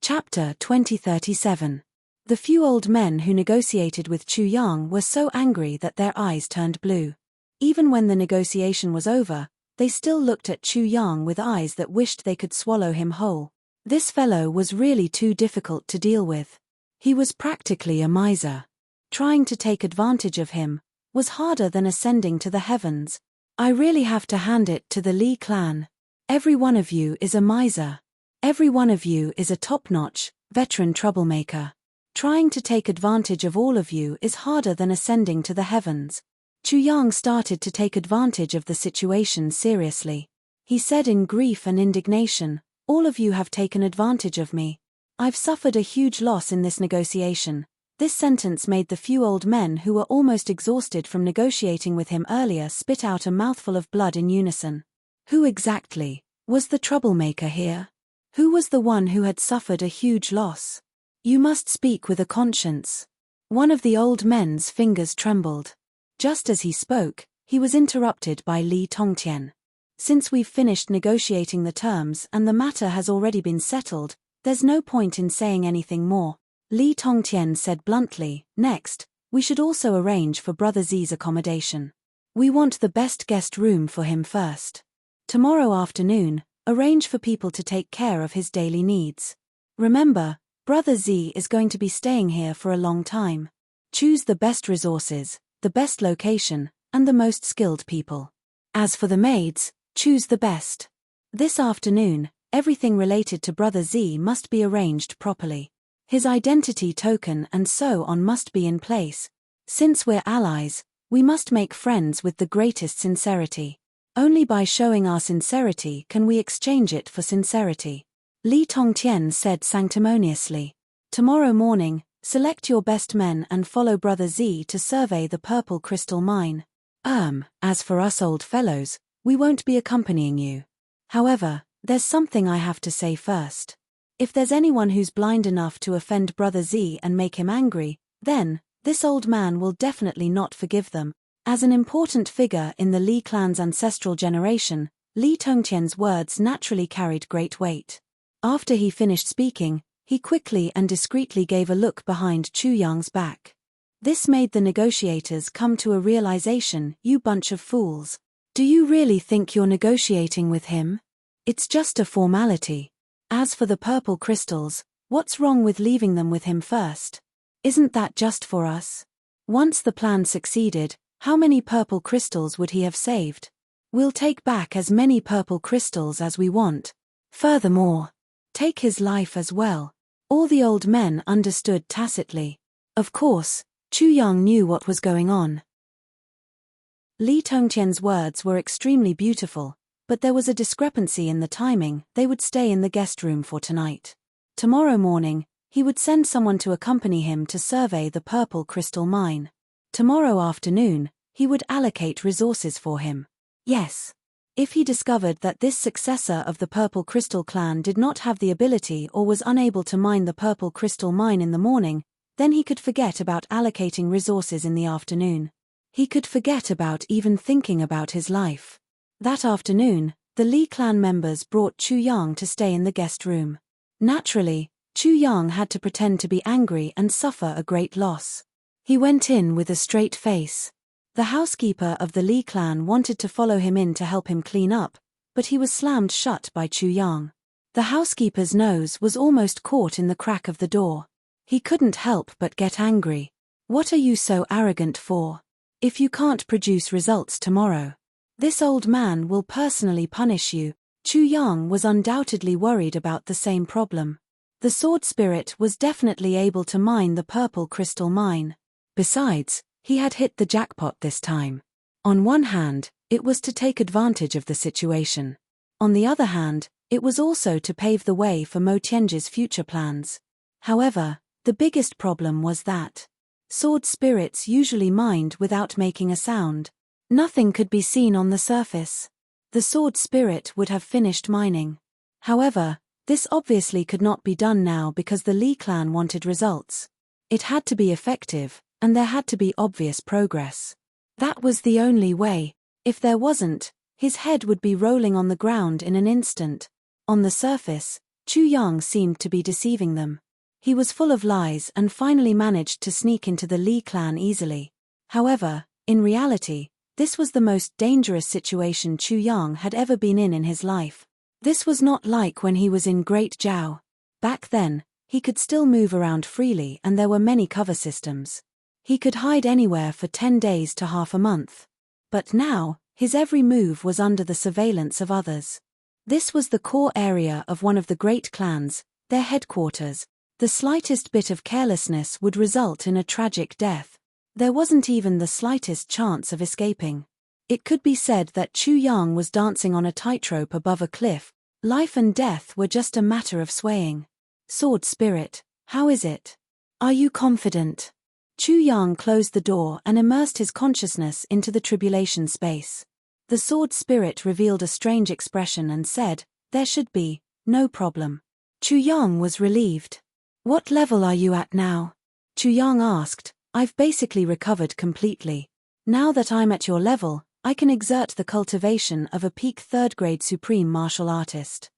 Chapter 2037. The few old men who negotiated with Chu Yang were so angry that their eyes turned blue. Even when the negotiation was over, they still looked at Chu Yang with eyes that wished they could swallow him whole. This fellow was really too difficult to deal with. He was practically a miser. Trying to take advantage of him was harder than ascending to the heavens. I really have to hand it to the Li clan. Every one of you is a miser. Every one of you is a top-notch, veteran troublemaker. Trying to take advantage of all of you is harder than ascending to the heavens. Chu Yang started to take advantage of the situation seriously. He said in grief and indignation, "All of you have taken advantage of me. I've suffered a huge loss in this negotiation." This sentence made the few old men who were almost exhausted from negotiating with him earlier spit out a mouthful of blood in unison. Who exactly was the troublemaker here? Who was the one who had suffered a huge loss? You must speak with a conscience. One of the old men's fingers trembled. Just as he spoke, he was interrupted by Li Tongtian. "Since we've finished negotiating the terms and the matter has already been settled, there's no point in saying anything more," Li Tongtian said bluntly. "Next, we should also arrange for Brother Zi's accommodation. We want the best guest room for him first. Tomorrow afternoon, arrange for people to take care of his daily needs. Remember, Brother Z is going to be staying here for a long time. Choose the best resources, the best location, and the most skilled people. As for the maids, choose the best. This afternoon, everything related to Brother Z must be arranged properly. His identity token and so on must be in place. Since we're allies, we must make friends with the greatest sincerity. Only by showing our sincerity can we exchange it for sincerity," Li Tongtian said sanctimoniously. "Tomorrow morning, select your best men and follow Brother Z to survey the purple crystal mine. As for us old fellows, we won't be accompanying you. However, there's something I have to say first. If there's anyone who's blind enough to offend Brother Z and make him angry, then this old man will definitely not forgive them." As an important figure in the Li clan's ancestral generation, Li Tongtian's words naturally carried great weight. After he finished speaking, he quickly and discreetly gave a look behind Chu Yang's back. This made the negotiators come to a realization. "You bunch of fools. Do you really think you're negotiating with him? It's just a formality. As for the purple crystals, what's wrong with leaving them with him first? Isn't that just for us? Once the plan succeeded, how many purple crystals would he have saved? We'll take back as many purple crystals as we want. Furthermore, take his life as well." All the old men understood tacitly. Of course, Chu Yang knew what was going on. Li Tongtian's words were extremely beautiful, but there was a discrepancy in the timing. They would stay in the guest room for tonight. Tomorrow morning, he would send someone to accompany him to survey the purple crystal mine. Tomorrow afternoon, he would allocate resources for him. Yes. If he discovered that this successor of the Purple Crystal clan did not have the ability or was unable to mine the Purple Crystal mine in the morning, then he could forget about allocating resources in the afternoon. He could forget about even thinking about his life. That afternoon, the Li clan members brought Chu Yang to stay in the guest room. Naturally, Chu Yang had to pretend to be angry and suffer a great loss. He went in with a straight face. The housekeeper of the Li clan wanted to follow him in to help him clean up, but he was slammed shut by Chu Yang. The housekeeper's nose was almost caught in the crack of the door. He couldn't help but get angry. "What are you so arrogant for? If you can't produce results tomorrow, this old man will personally punish you." Chu Yang was undoubtedly worried about the same problem. The sword spirit was definitely able to mine the purple crystal mine. Besides, he had hit the jackpot this time. On one hand, it was to take advantage of the situation. On the other hand, it was also to pave the way for Mo Tianji's future plans. However, the biggest problem was that sword spirits usually mined without making a sound. Nothing could be seen on the surface. The sword spirit would have finished mining. However, this obviously could not be done now because the Li clan wanted results. It had to be effective, and there had to be obvious progress. That was the only way. If there wasn't, his head would be rolling on the ground in an instant. On the surface, Chu Yang seemed to be deceiving them. He was full of lies and finally managed to sneak into the Li clan easily. However, in reality, this was the most dangerous situation Chu Yang had ever been in his life. This was not like when he was in Great Zhao. Back then, he could still move around freely and there were many cover systems. He could hide anywhere for 10 days to half a month. But now, his every move was under the surveillance of others. This was the core area of one of the great clans, their headquarters. The slightest bit of carelessness would result in a tragic death. There wasn't even the slightest chance of escaping. It could be said that Chu Yang was dancing on a tightrope above a cliff. Life and death were just a matter of swaying. Sword Spirit, how is it? Are you confident? Chu Yang closed the door and immersed his consciousness into the tribulation space. The Sword Spirit revealed a strange expression and said, "There should be no problem." Chu Yang was relieved. "What level are you at now?" Chu Yang asked. "I've basically recovered completely. Now that I'm at your level, I can exert the cultivation of a peak third-grade supreme martial artist."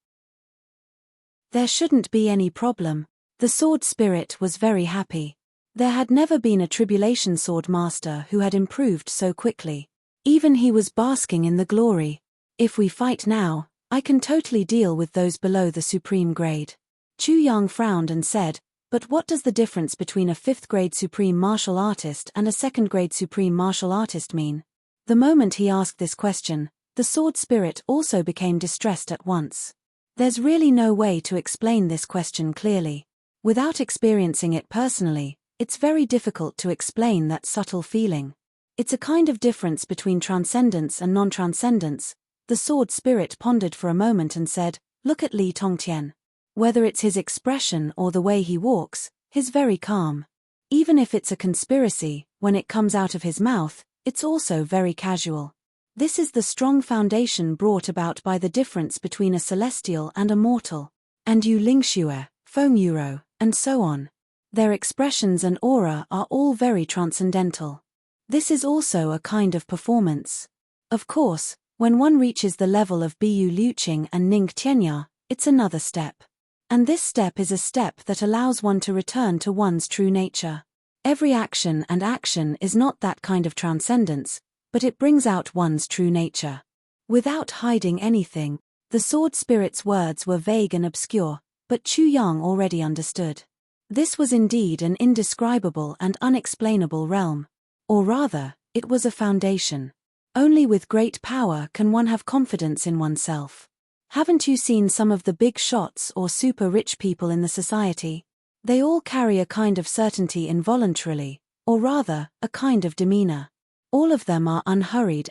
There shouldn't be any problem. The Sword Spirit was very happy. There had never been a tribulation sword master who had improved so quickly. Even he was basking in the glory. "If we fight now, I can totally deal with those below the supreme grade." Chu Yang frowned and said, "But what does the difference between a 5th-grade supreme martial artist and a 2nd-grade supreme martial artist mean?" The moment he asked this question, the Sword Spirit also became distressed at once. There's really no way to explain this question clearly. Without experiencing it personally, it's very difficult to explain that subtle feeling. It's a kind of difference between transcendence and non-transcendence. The Sword Spirit pondered for a moment and said, "Look at Li Tongtian. Whether it's his expression or the way he walks, he's very calm. Even if it's a conspiracy, when it comes out of his mouth, it's also very casual. This is the strong foundation brought about by the difference between a celestial and a mortal. And Yu Lingxue, Feng Yuro, and so on. Their expressions and aura are all very transcendental. This is also a kind of performance. Of course, when one reaches the level of Biyu Liuqing and Ning Tianya, it's another step. And this step is a step that allows one to return to one's true nature. Every action and action is not that kind of transcendence, but it brings out one's true nature. Without hiding anything, the Sword Spirit's words were vague and obscure, but Chu Yang already understood. This was indeed an indescribable and unexplainable realm. Or rather, it was a foundation. Only with great power can one have confidence in oneself. Haven't you seen some of the big shots or super rich people in the society? They all carry a kind of certainty involuntarily, or rather, a kind of demeanor. All of them are unhurried,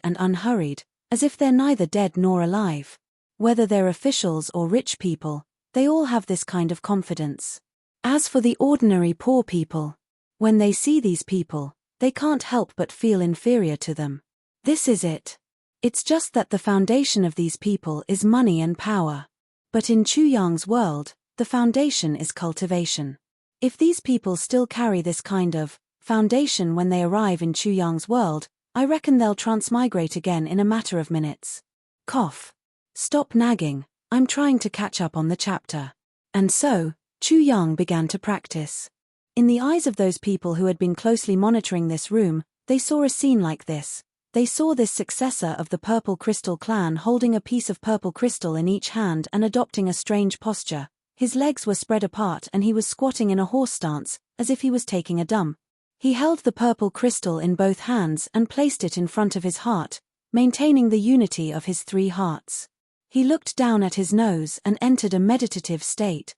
as if they're neither dead nor alive. Whether they're officials or rich people, they all have this kind of confidence. As for the ordinary poor people, when they see these people, they can't help but feel inferior to them. This is it. It's just that the foundation of these people is money and power. But in Chu Yang's world, the foundation is cultivation. If these people still carry this kind of foundation when they arrive in Chu Yang's world, I reckon they'll transmigrate again in a matter of minutes. Cough. Stop nagging, I'm trying to catch up on the chapter. And so, Chu Yang began to practice. In the eyes of those people who had been closely monitoring this room, they saw a scene like this. They saw this successor of the Purple Crystal clan holding a piece of purple crystal in each hand and adopting a strange posture. His legs were spread apart and he was squatting in a horse stance, as if he was taking a dump. He held the purple crystal in both hands and placed it in front of his heart, maintaining the unity of his 3 hearts. He looked down at his nose and entered a meditative state.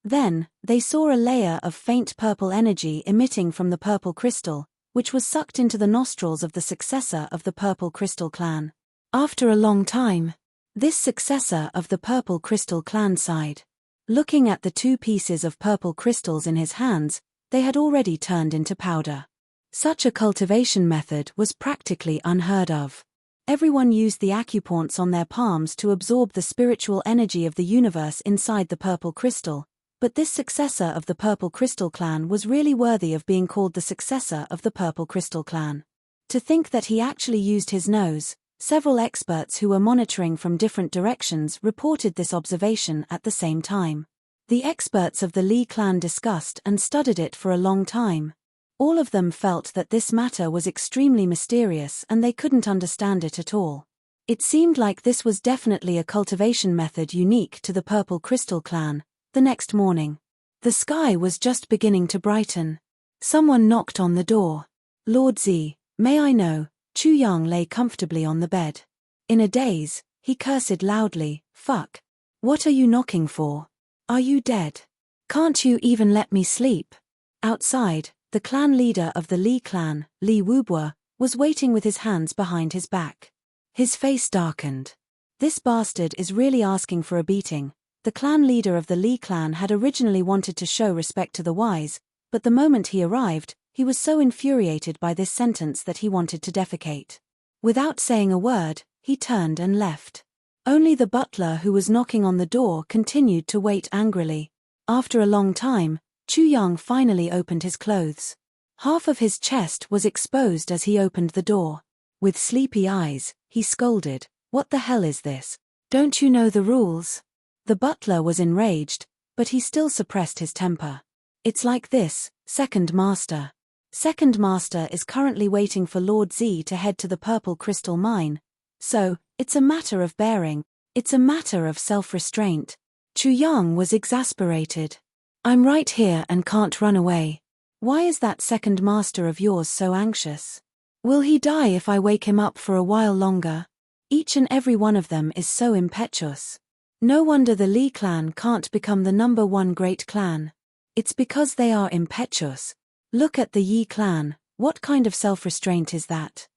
Then, they saw a layer of faint purple energy emitting from the purple crystal, which was sucked into the nostrils of the successor of the Purple Crystal clan. After a long time, this successor of the Purple Crystal clan sighed. Looking at the 2 pieces of purple crystals in his hands, they had already turned into powder. Such a cultivation method was practically unheard of. Everyone used the acupoints on their palms to absorb the spiritual energy of the universe inside the purple crystal, but this successor of the Purple Crystal clan was really worthy of being called the successor of the Purple Crystal clan. To think that he actually used his nose, Several experts who were monitoring from different directions reported this observation at the same time. The experts of the Li clan discussed and studied it for a long time. All of them felt that this matter was extremely mysterious and they couldn't understand it at all. It seemed like this was definitely a cultivation method unique to the Purple Crystal clan. The next morning, the sky was just beginning to brighten. Someone knocked on the door. Lord Z, may I know? Chu Yang lay comfortably on the bed. In a daze, he cursed loudly, fuck. What are you knocking for? Are you dead? Can't you even let me sleep? Outside, the clan leader of the Li clan, Li Wubwa, was waiting with his hands behind his back. His face darkened. This bastard is really asking for a beating. The clan leader of the Li clan had originally wanted to show respect to the wise, but the moment he arrived, he was so infuriated by this sentence that he wanted to defecate. Without saying a word, he turned and left. Only the butler who was knocking on the door continued to wait angrily. After a long time, Chu Yang finally opened his clothes. Half of his chest was exposed as he opened the door. With sleepy eyes, he scolded, "What the hell is this? Don't you know the rules?" The butler was enraged, but he still suppressed his temper. "It's like this, Second Master. Second Master is currently waiting for Lord Z to head to the Purple Crystal Mine. So, it's a matter of bearing. It's a matter of self-restraint." Chu Yang was exasperated. "I'm right here and can't run away. Why is that Second Master of yours so anxious? Will he die if I wake him up for a while longer?" Each and every one of them is so impetuous. No wonder the Li clan can't become the #1 great clan. It's because they are impetuous. Look at the Yi clan, what kind of self-restraint is that?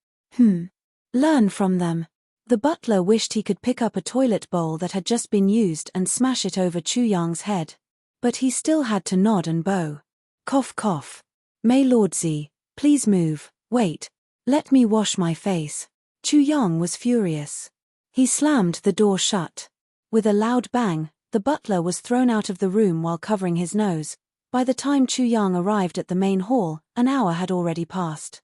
Learn from them. The butler wished he could pick up a toilet bowl that had just been used and smash it over Chu Yang's head. But he still had to nod and bow. Cough cough. "May Lord Z, please move, wait. Let me wash my face." Chu Yang was furious. He slammed the door shut. With a loud bang, the butler was thrown out of the room while covering his nose. By the time Chu Yang arrived at the main hall, an hour had already passed.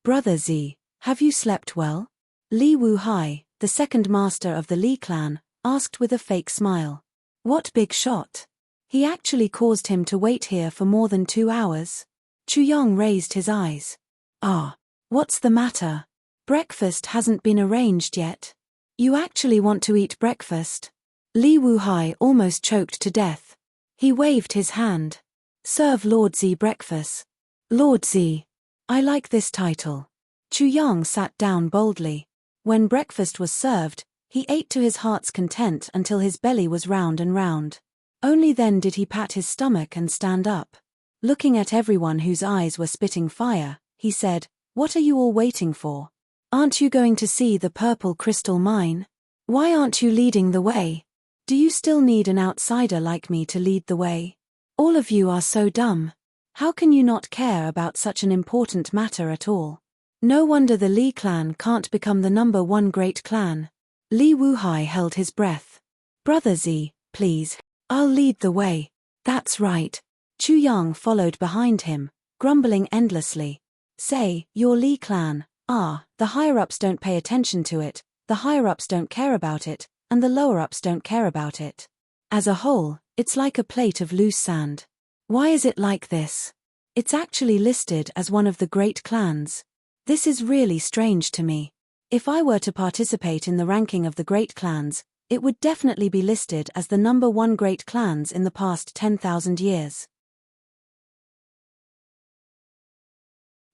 "Brother Z, have you slept well?" Li Wu Hai, the second master of the Li clan, asked with a fake smile. "What big shot? He actually caused him to wait here for more than 2 hours." Chu Yang raised his eyes. "Ah, what's the matter? Breakfast hasn't been arranged yet. You actually want to eat breakfast?" Li Wu Hai almost choked to death. He waved his hand. "Serve Lord Z breakfast." "Lord Z. I like this title." Chu Yang sat down boldly. When breakfast was served, he ate to his heart's content until his belly was round and round. Only then did he pat his stomach and stand up. Looking at everyone whose eyes were spitting fire, he said, "What are you all waiting for? Aren't you going to see the Purple Crystal Mine? Why aren't you leading the way? Do you still need an outsider like me to lead the way? All of you are so dumb. How can you not care about such an important matter at all? No wonder the Li clan can't become the #1 great clan." Li Wuhai held his breath. "Brother Z, please, I'll lead the way." "That's right." Chu Yang followed behind him, grumbling endlessly. "Say, your Li clan, the higher-ups don't pay attention to it, the higher-ups don't care about it, and the lower-ups don't care about it. As a whole, it's like a plate of loose sand. Why is it like this? It's actually listed as one of the great clans. This is really strange to me. If I were to participate in the ranking of the great clans, it would definitely be listed as the #1 great clans in the past 10,000 years.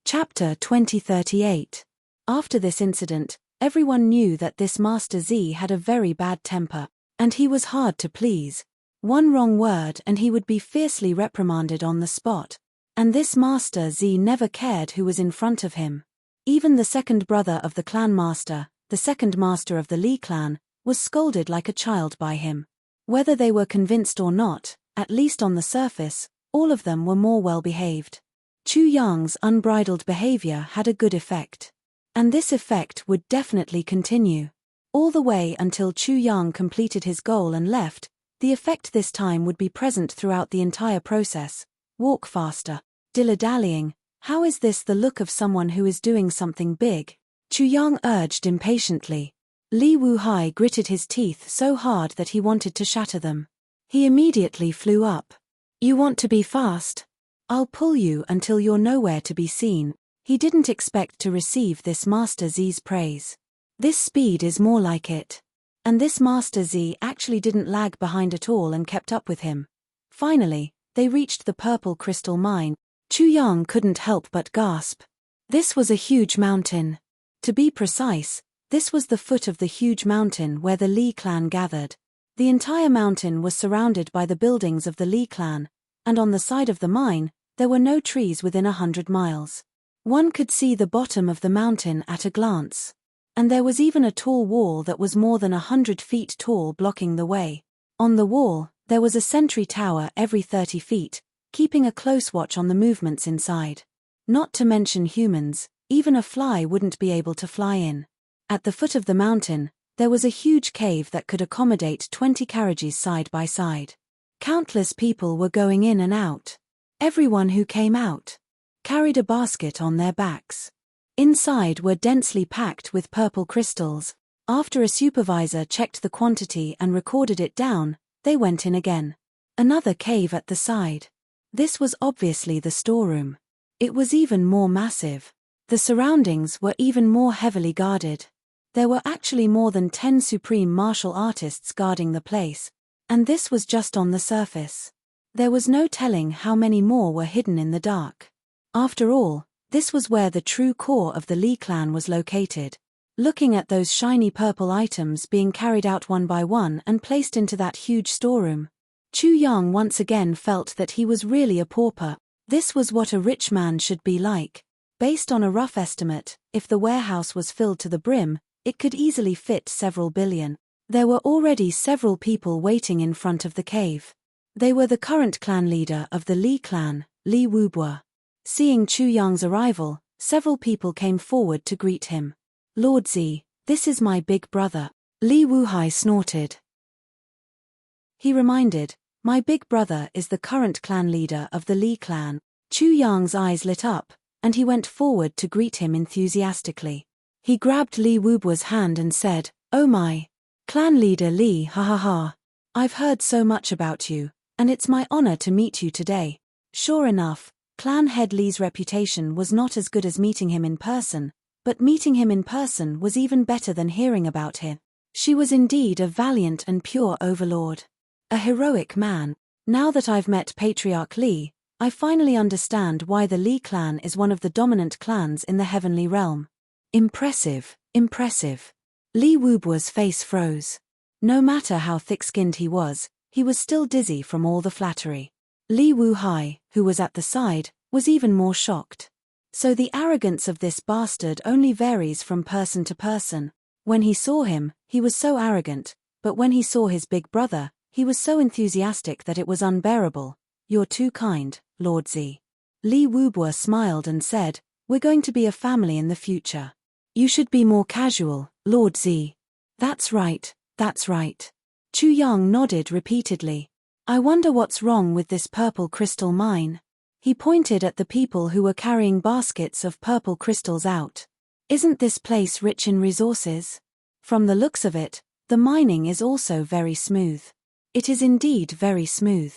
Chapter 2038. After this incident, everyone knew that this Master Z had a very bad temper, and he was hard to please. One wrong word and he would be fiercely reprimanded on the spot. And this Master Z never cared who was in front of him. Even the second brother of the clan master, the second master of the Li clan, was scolded like a child by him. Whether they were convinced or not, at least on the surface, all of them were more well-behaved. Chu Yang's unbridled behavior had a good effect. And this effect would definitely continue. All the way until Chu Yang completed his goal and left, the effect this time would be present throughout the entire process. Walk faster. Dilly-dallying. How is this the look of someone who is doing something big? Chu Yang urged impatiently. Li Wuhai gritted his teeth so hard that he wanted to shatter them. He immediately flew up. You want to be fast? I'll pull you until you're nowhere to be seen. He didn't expect to receive this Master Z's praise. This speed is more like it. And this Master Z actually didn't lag behind at all and kept up with him. Finally, they reached the purple crystal mine. Chu Yang couldn't help but gasp. This was a huge mountain. To be precise, this was the foot of the huge mountain where the Li clan gathered. The entire mountain was surrounded by the buildings of the Li clan, and on the side of the mine, there were no trees within 100 miles. One could see the bottom of the mountain at a glance. And there was even a tall wall that was more than 100 feet tall blocking the way. On the wall, there was a sentry tower every 30 feet, keeping a close watch on the movements inside. Not to mention humans, even a fly wouldn't be able to fly in. At the foot of the mountain, there was a huge cave that could accommodate 20 carriages side by side. Countless people were going in and out. Everyone who came out carried a basket on their backs. Inside were densely packed with purple crystals. After a supervisor checked the quantity and recorded it down, they went in again. Another cave at the side. This was obviously the storeroom. It was even more massive. The surroundings were even more heavily guarded. There were actually more than 10 supreme martial artists guarding the place. And this was just on the surface. There was no telling how many more were hidden in the dark. After all, this was where the true core of the Li clan was located. Looking at those shiny purple items being carried out one by one and placed into that huge storeroom, Chu Yang once again felt that he was really a pauper. This was what a rich man should be like. Based on a rough estimate, if the warehouse was filled to the brim, it could easily fit several billion. There were already several people waiting in front of the cave. They were the current clan leader of the Li clan, Li Wubua. Seeing Chu Yang's arrival, several people came forward to greet him. Lord Z, this is my big brother. Li Wuhai snorted. He reminded, my big brother is the current clan leader of the Li clan. Chu Yang's eyes lit up, and he went forward to greet him enthusiastically. He grabbed Li Wubua's hand and said, oh my. Clan leader Li, ha ha ha. I've heard so much about you, and it's my honor to meet you today. Sure enough, clan head Li's reputation was not as good as meeting him in person, but meeting him in person was even better than hearing about him. She was indeed a valiant and pure overlord. A heroic man. Now that I've met Patriarch Li, I finally understand why the Li clan is one of the dominant clans in the heavenly realm. Impressive, impressive. Li Wubua's face froze. No matter how thick-skinned he was still dizzy from all the flattery. Li Wuhai, who was at the side, was even more shocked. So the arrogance of this bastard only varies from person to person. When he saw him, he was so arrogant, but when he saw his big brother, he was so enthusiastic that it was unbearable. You're too kind, Lord Z. Li Wubua smiled and said, we're going to be a family in the future. You should be more casual, Lord Z. That's right, that's right. Chu Yang nodded repeatedly. I wonder what's wrong with this purple crystal mine. He pointed at the people who were carrying baskets of purple crystals out. Isn't this place rich in resources? From the looks of it, the mining is also very smooth. It is indeed very smooth.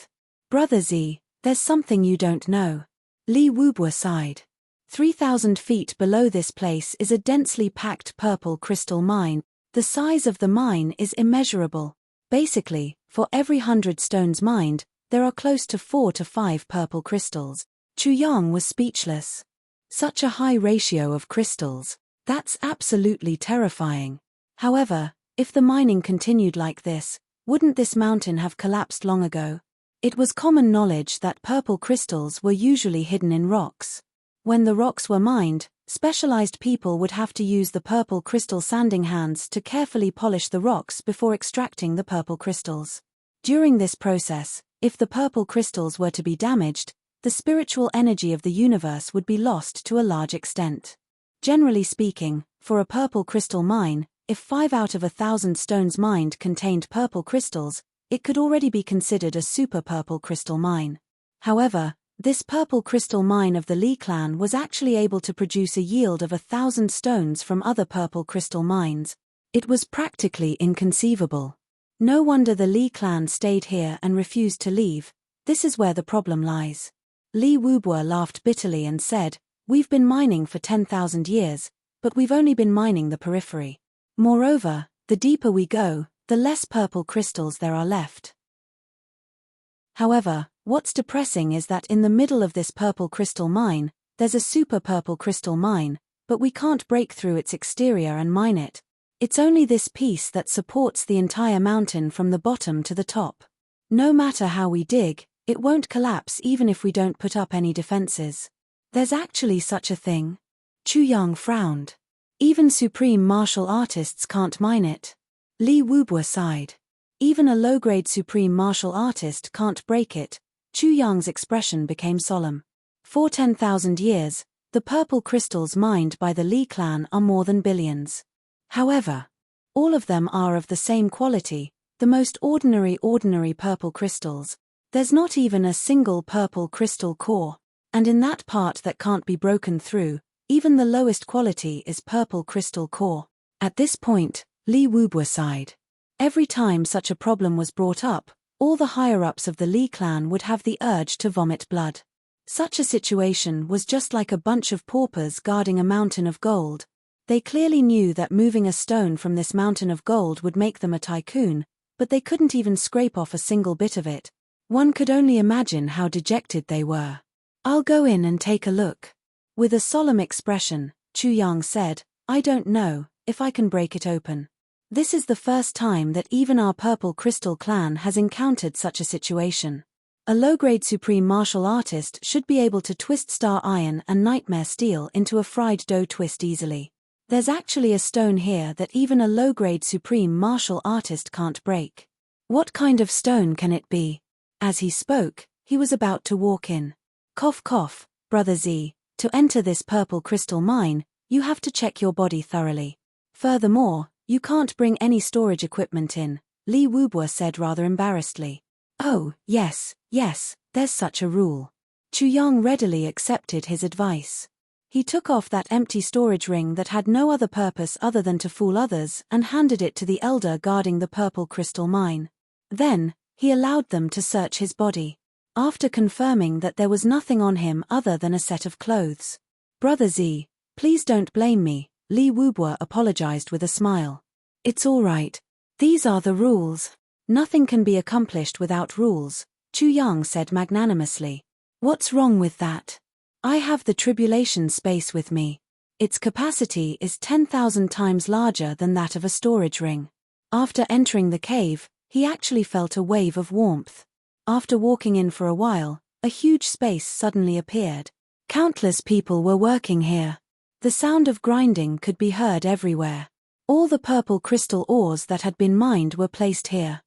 Brother Z, there's something you don't know. Li Wubua sighed. 3,000 feet below this place is a densely packed purple crystal mine. The size of the mine is immeasurable. Basically, for every 100 stones mined, there are close to 4 to 5 purple crystals. Chu Yang was speechless. Such a high ratio of crystals. That's absolutely terrifying. However, if the mining continued like this, wouldn't this mountain have collapsed long ago? It was common knowledge that purple crystals were usually hidden in rocks. When the rocks were mined, specialized people would have to use the purple crystal sanding hands to carefully polish the rocks before extracting the purple crystals. During this process, if the purple crystals were to be damaged, the spiritual energy of the universe would be lost to a large extent. Generally speaking, for a purple crystal mine, if 5 out of 1,000 stones mined contained purple crystals, it could already be considered a super purple crystal mine. However, This purple crystal mine of the Li clan was actually able to produce a yield of 1,000 stones from other purple crystal mines. It was practically inconceivable. No wonder the Li clan stayed here and refused to leave. This is where the problem lies. Li Wubua laughed bitterly and said, "We've been mining for 10,000 years, but we've only been mining the periphery. Moreover, the deeper we go, the less purple crystals there are left." However, what's depressing is that in the middle of this purple crystal mine, there's a super purple crystal mine, but we can't break through its exterior and mine it. It's only this piece that supports the entire mountain from the bottom to the top. No matter how we dig, it won't collapse even if we don't put up any defenses. There's actually such a thing? Chu Yang frowned. Even supreme martial artists can't mine it. Li Wubua sighed. Even a low-grade supreme martial artist can't break it. Chu Yang's expression became solemn. For 10,000 years, the purple crystals mined by the Li clan are more than billions. However, all of them are of the same quality, the most ordinary purple crystals. There's not even a single purple crystal core, and in that part that can't be broken through, even the lowest quality is purple crystal core. At this point, Li Wubua sighed. Every time such a problem was brought up, all the higher-ups of the Li clan would have the urge to vomit blood. Such a situation was just like a bunch of paupers guarding a mountain of gold. They clearly knew that moving a stone from this mountain of gold would make them a tycoon, but they couldn't even scrape off a single bit of it. One could only imagine how dejected they were. "I'll go in and take a look." With a solemn expression, Chu Yang said, "I don't know if I can break it open. This is the first time that even our purple crystal clan has encountered such a situation. A low-grade supreme martial artist should be able to twist star iron and nightmare steel into a fried dough twist easily. There's actually a stone here that even a low-grade supreme martial artist can't break. What kind of stone can it be?" As he spoke, he was about to walk in. "Cough cough, Brother Z, to enter this purple crystal mine, you have to check your body thoroughly. Furthermore, you can't bring any storage equipment in," Li Wubua said rather embarrassedly. "Oh, yes, there's such a rule." Chu Yang readily accepted his advice. He took off that empty storage ring that had no other purpose other than to fool others and handed it to the elder guarding the purple crystal mine. Then, he allowed them to search his body. After confirming that there was nothing on him other than a set of clothes. "Brother Z, please don't blame me," Li Wubua apologized with a smile. "It's all right. These are the rules. Nothing can be accomplished without rules," Chu Yang said magnanimously. "What's wrong with that? I have the tribulation space with me. Its capacity is 10,000 times larger than that of a storage ring." After entering the cave, he actually felt a wave of warmth. After walking in for a while, a huge space suddenly appeared. Countless people were working here. The sound of grinding could be heard everywhere. All the purple crystal ores that had been mined were placed here.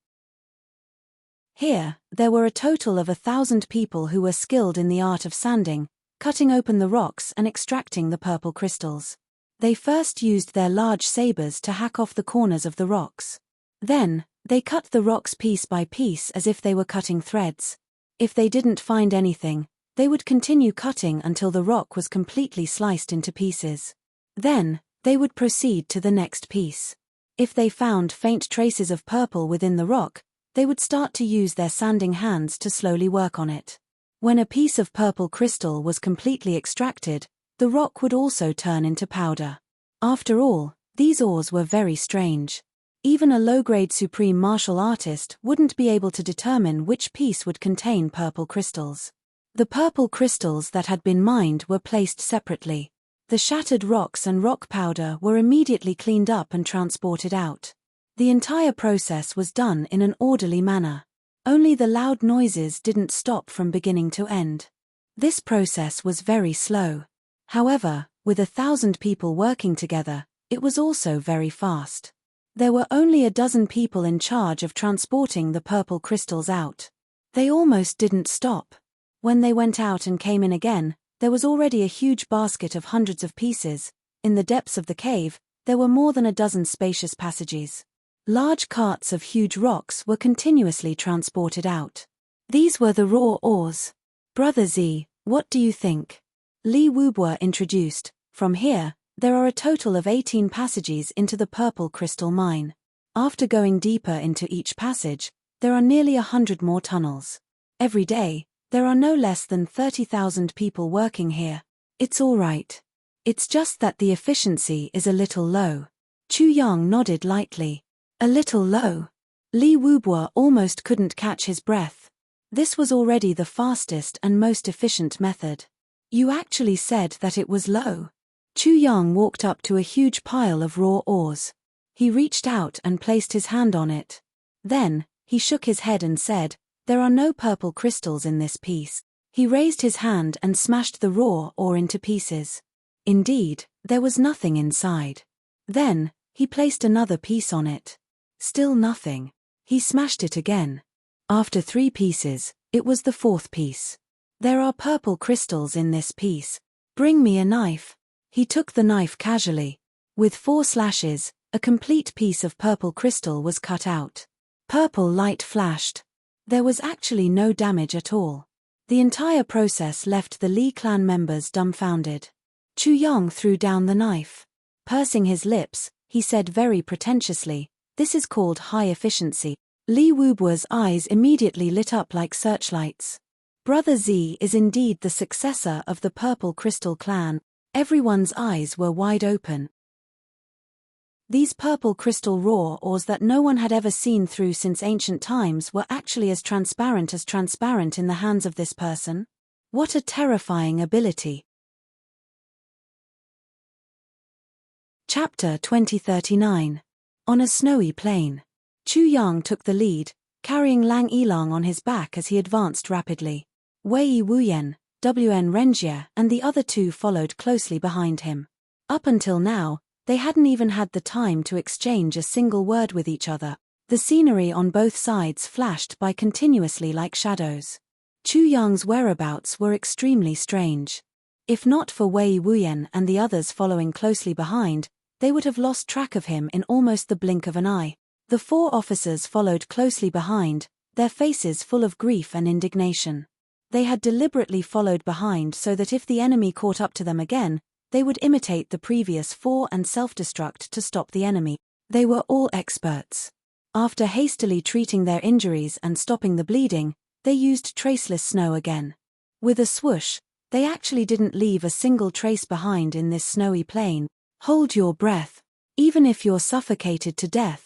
Here, there were a total of 1,000 people who were skilled in the art of sanding, cutting open the rocks and extracting the purple crystals. They first used their large sabers to hack off the corners of the rocks. Then, they cut the rocks piece by piece as if they were cutting threads. If they didn't find anything, they would continue cutting until the rock was completely sliced into pieces. Then, they would proceed to the next piece. If they found faint traces of purple within the rock, they would start to use their sanding hands to slowly work on it. When a piece of purple crystal was completely extracted, the rock would also turn into powder. After all, these ores were very strange. Even a low-grade supreme martial artist wouldn't be able to determine which piece would contain purple crystals. The purple crystals that had been mined were placed separately. The shattered rocks and rock powder were immediately cleaned up and transported out. The entire process was done in an orderly manner. Only the loud noises didn't stop from beginning to end. This process was very slow. However, with 1,000 people working together, it was also very fast. There were only a dozen people in charge of transporting the purple crystals out. They almost didn't stop. When they went out and came in again, there was already a huge basket of hundreds of pieces. In the depths of the cave, there were more than a dozen spacious passages. Large carts of huge rocks were continuously transported out. These were the raw ores. Brother Z, what do you think? Li Wubwa introduced. From here, there are a total of 18 passages into the purple crystal mine. After going deeper into each passage, there are nearly 100 more tunnels. Every day, there are no less than 30,000 people working here. It's all right. It's just that the efficiency is a little low. Chu Yang nodded lightly. A little low. Li Wubwa almost couldn't catch his breath. This was already the fastest and most efficient method. You actually said that it was low. Chu Yang walked up to a huge pile of raw ores. He reached out and placed his hand on it. Then, he shook his head and said, "There are no purple crystals in this piece." He raised his hand and smashed the raw ore into pieces. Indeed, there was nothing inside. Then, he placed another piece on it. Still nothing. He smashed it again. After 3 pieces, it was the 4th piece. "There are purple crystals in this piece. Bring me a knife." He took the knife casually. With 4 slashes, a complete piece of purple crystal was cut out. Purple light flashed. There was actually no damage at all. The entire process left the Li clan members dumbfounded. Chu Yang threw down the knife. Pursing his lips, he said very pretentiously, "This is called high efficiency." Li Wubwa's eyes immediately lit up like searchlights. Brother Z is indeed the successor of the Purple Crystal clan. Everyone's eyes were wide open. These purple crystal raw ores that no one had ever seen through since ancient times were actually as transparent in the hands of this person. What a terrifying ability. Chapter 2039. On a snowy plain. Chu Yang took the lead, carrying Lang Yilang on his back as he advanced rapidly. Wei Wuyen, Wn Renjie, and the other 2 followed closely behind him. Up until now, they hadn't even had the time to exchange a single word with each other. The scenery on both sides flashed by continuously like shadows. Chu Yang's whereabouts were extremely strange. If not for Wei Wuyen and the others following closely behind, they would have lost track of him in almost the blink of an eye. The 4 officers followed closely behind, their faces full of grief and indignation. They had deliberately followed behind so that if the enemy caught up to them again, they would imitate the previous 4 and self-destruct to stop the enemy. They were all experts. After hastily treating their injuries and stopping the bleeding, they used traceless snow again. With a swoosh, they actually didn't leave a single trace behind in this snowy plain. Hold your breath. Even if you're suffocated to death,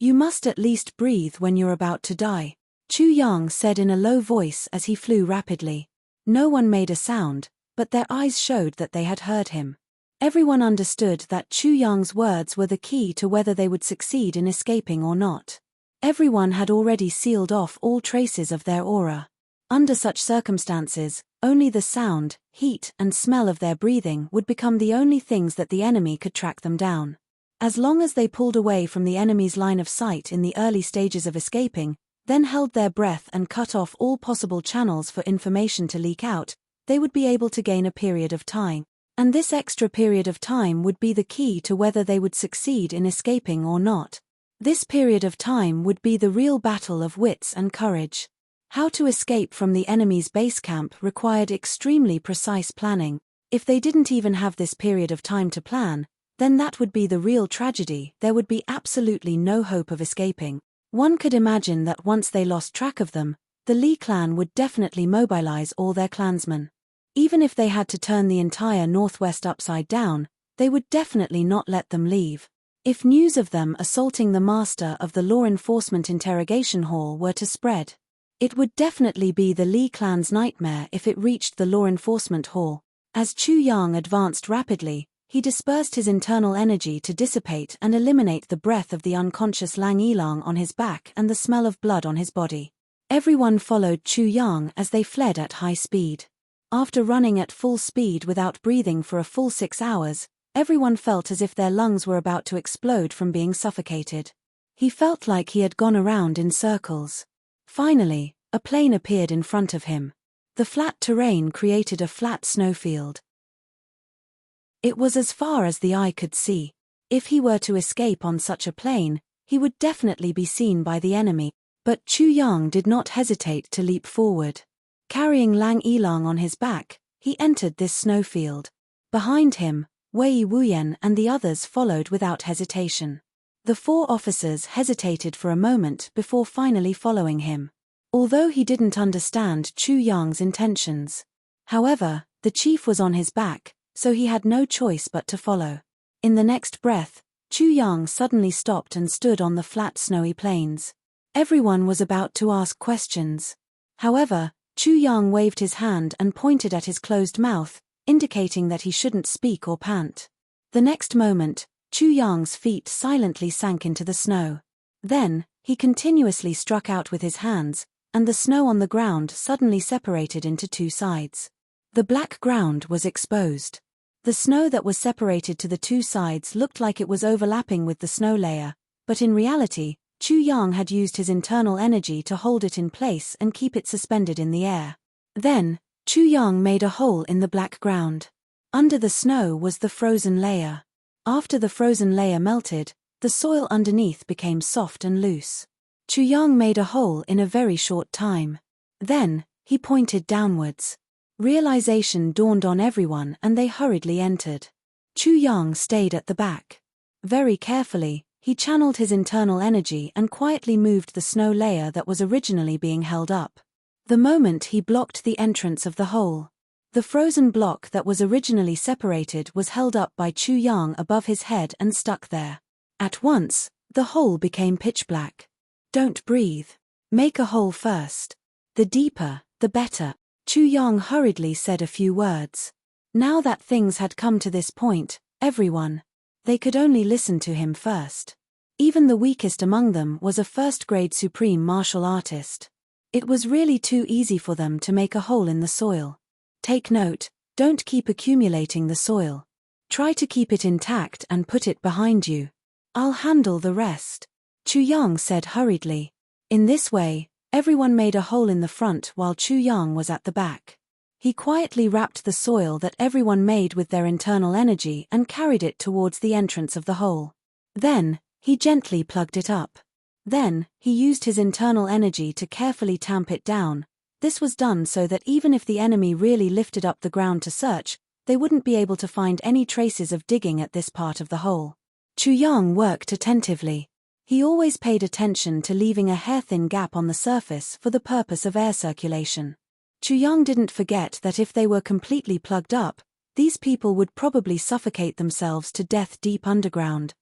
you must at least breathe when you're about to die, Chu Yang said in a low voice as he flew rapidly. No one made a sound, but their eyes showed that they had heard him. Everyone understood that Chu Yang's words were the key to whether they would succeed in escaping or not. Everyone had already sealed off all traces of their aura. Under such circumstances, only the sound, heat, and smell of their breathing would become the only things that the enemy could track them down. As long as they pulled away from the enemy's line of sight in the early stages of escaping, then held their breath and cut off all possible channels for information to leak out, they would be able to gain a period of time. And this extra period of time would be the key to whether they would succeed in escaping or not. This period of time would be the real battle of wits and courage. How to escape from the enemy's base camp required extremely precise planning. If they didn't even have this period of time to plan, then that would be the real tragedy. There would be absolutely no hope of escaping. One could imagine that once they lost track of them, the Li clan would definitely mobilize all their clansmen. Even if they had to turn the entire northwest upside down, they would definitely not let them leave. If news of them assaulting the master of the law enforcement interrogation hall were to spread, it would definitely be the Li clan's nightmare if it reached the law enforcement hall. As Chu Yang advanced rapidly, he dispersed his internal energy to dissipate and eliminate the breath of the unconscious Lang Yilang on his back and the smell of blood on his body. Everyone followed Chu Yang as they fled at high speed. After running at full speed without breathing for a full 6 hours, everyone felt as if their lungs were about to explode from being suffocated. He felt like he had gone around in circles. Finally, a plane appeared in front of him. The flat terrain created a flat snowfield. It was as far as the eye could see. If he were to escape on such a plane, he would definitely be seen by the enemy. But Chu Yang did not hesitate to leap forward. Carrying Lang Ilang on his back, he entered this snowfield. Behind him, Wei Wuyen and the others followed without hesitation. The 4 officers hesitated for a moment before finally following him. Although he didn't understand Chu Yang's intentions. However, the chief was on his back, so he had no choice but to follow. In the next breath, Chu Yang suddenly stopped and stood on the flat snowy plains. Everyone was about to ask questions. However, Chu Yang waved his hand and pointed at his closed mouth, indicating that he shouldn't speak or pant. The next moment, Chu Yang's feet silently sank into the snow. Then, he continuously struck out with his hands, and the snow on the ground suddenly separated into 2 sides. The black ground was exposed. The snow that was separated to the 2 sides looked like it was overlapping with the snow layer, but in reality, Chu Yang had used his internal energy to hold it in place and keep it suspended in the air. Then, Chu Yang made a hole in the black ground. Under the snow was the frozen layer. After the frozen layer melted, the soil underneath became soft and loose. Chu Yang made a hole in a very short time. Then, he pointed downwards. Realization dawned on everyone and they hurriedly entered. Chu Yang stayed at the back. Very carefully, he channeled his internal energy and quietly moved the snow layer that was originally being held up. The moment he blocked the entrance of the hole, the frozen block that was originally separated was held up by Chu Yang above his head and stuck there. At once, the hole became pitch black. Don't breathe. Make a hole first. The deeper, the better. Chu Yang hurriedly said a few words. Now that things had come to this point, everyone, they could only listen to him first. Even the weakest among them was a first-grade supreme martial artist. It was really too easy for them to make a hole in the soil. Take note, don't keep accumulating the soil. Try to keep it intact and put it behind you. I'll handle the rest, Chu Yang said hurriedly. In this way, everyone made a hole in the front while Chu Yang was at the back. He quietly wrapped the soil that everyone made with their internal energy and carried it towards the entrance of the hole. Then, he gently plugged it up. Then, he used his internal energy to carefully tamp it down. This was done so that even if the enemy really lifted up the ground to search, they wouldn't be able to find any traces of digging at this part of the hole. Chu Yang worked attentively. He always paid attention to leaving a hair-thin gap on the surface for the purpose of air circulation. Chu Yang didn't forget that if they were completely plugged up, these people would probably suffocate themselves to death deep underground.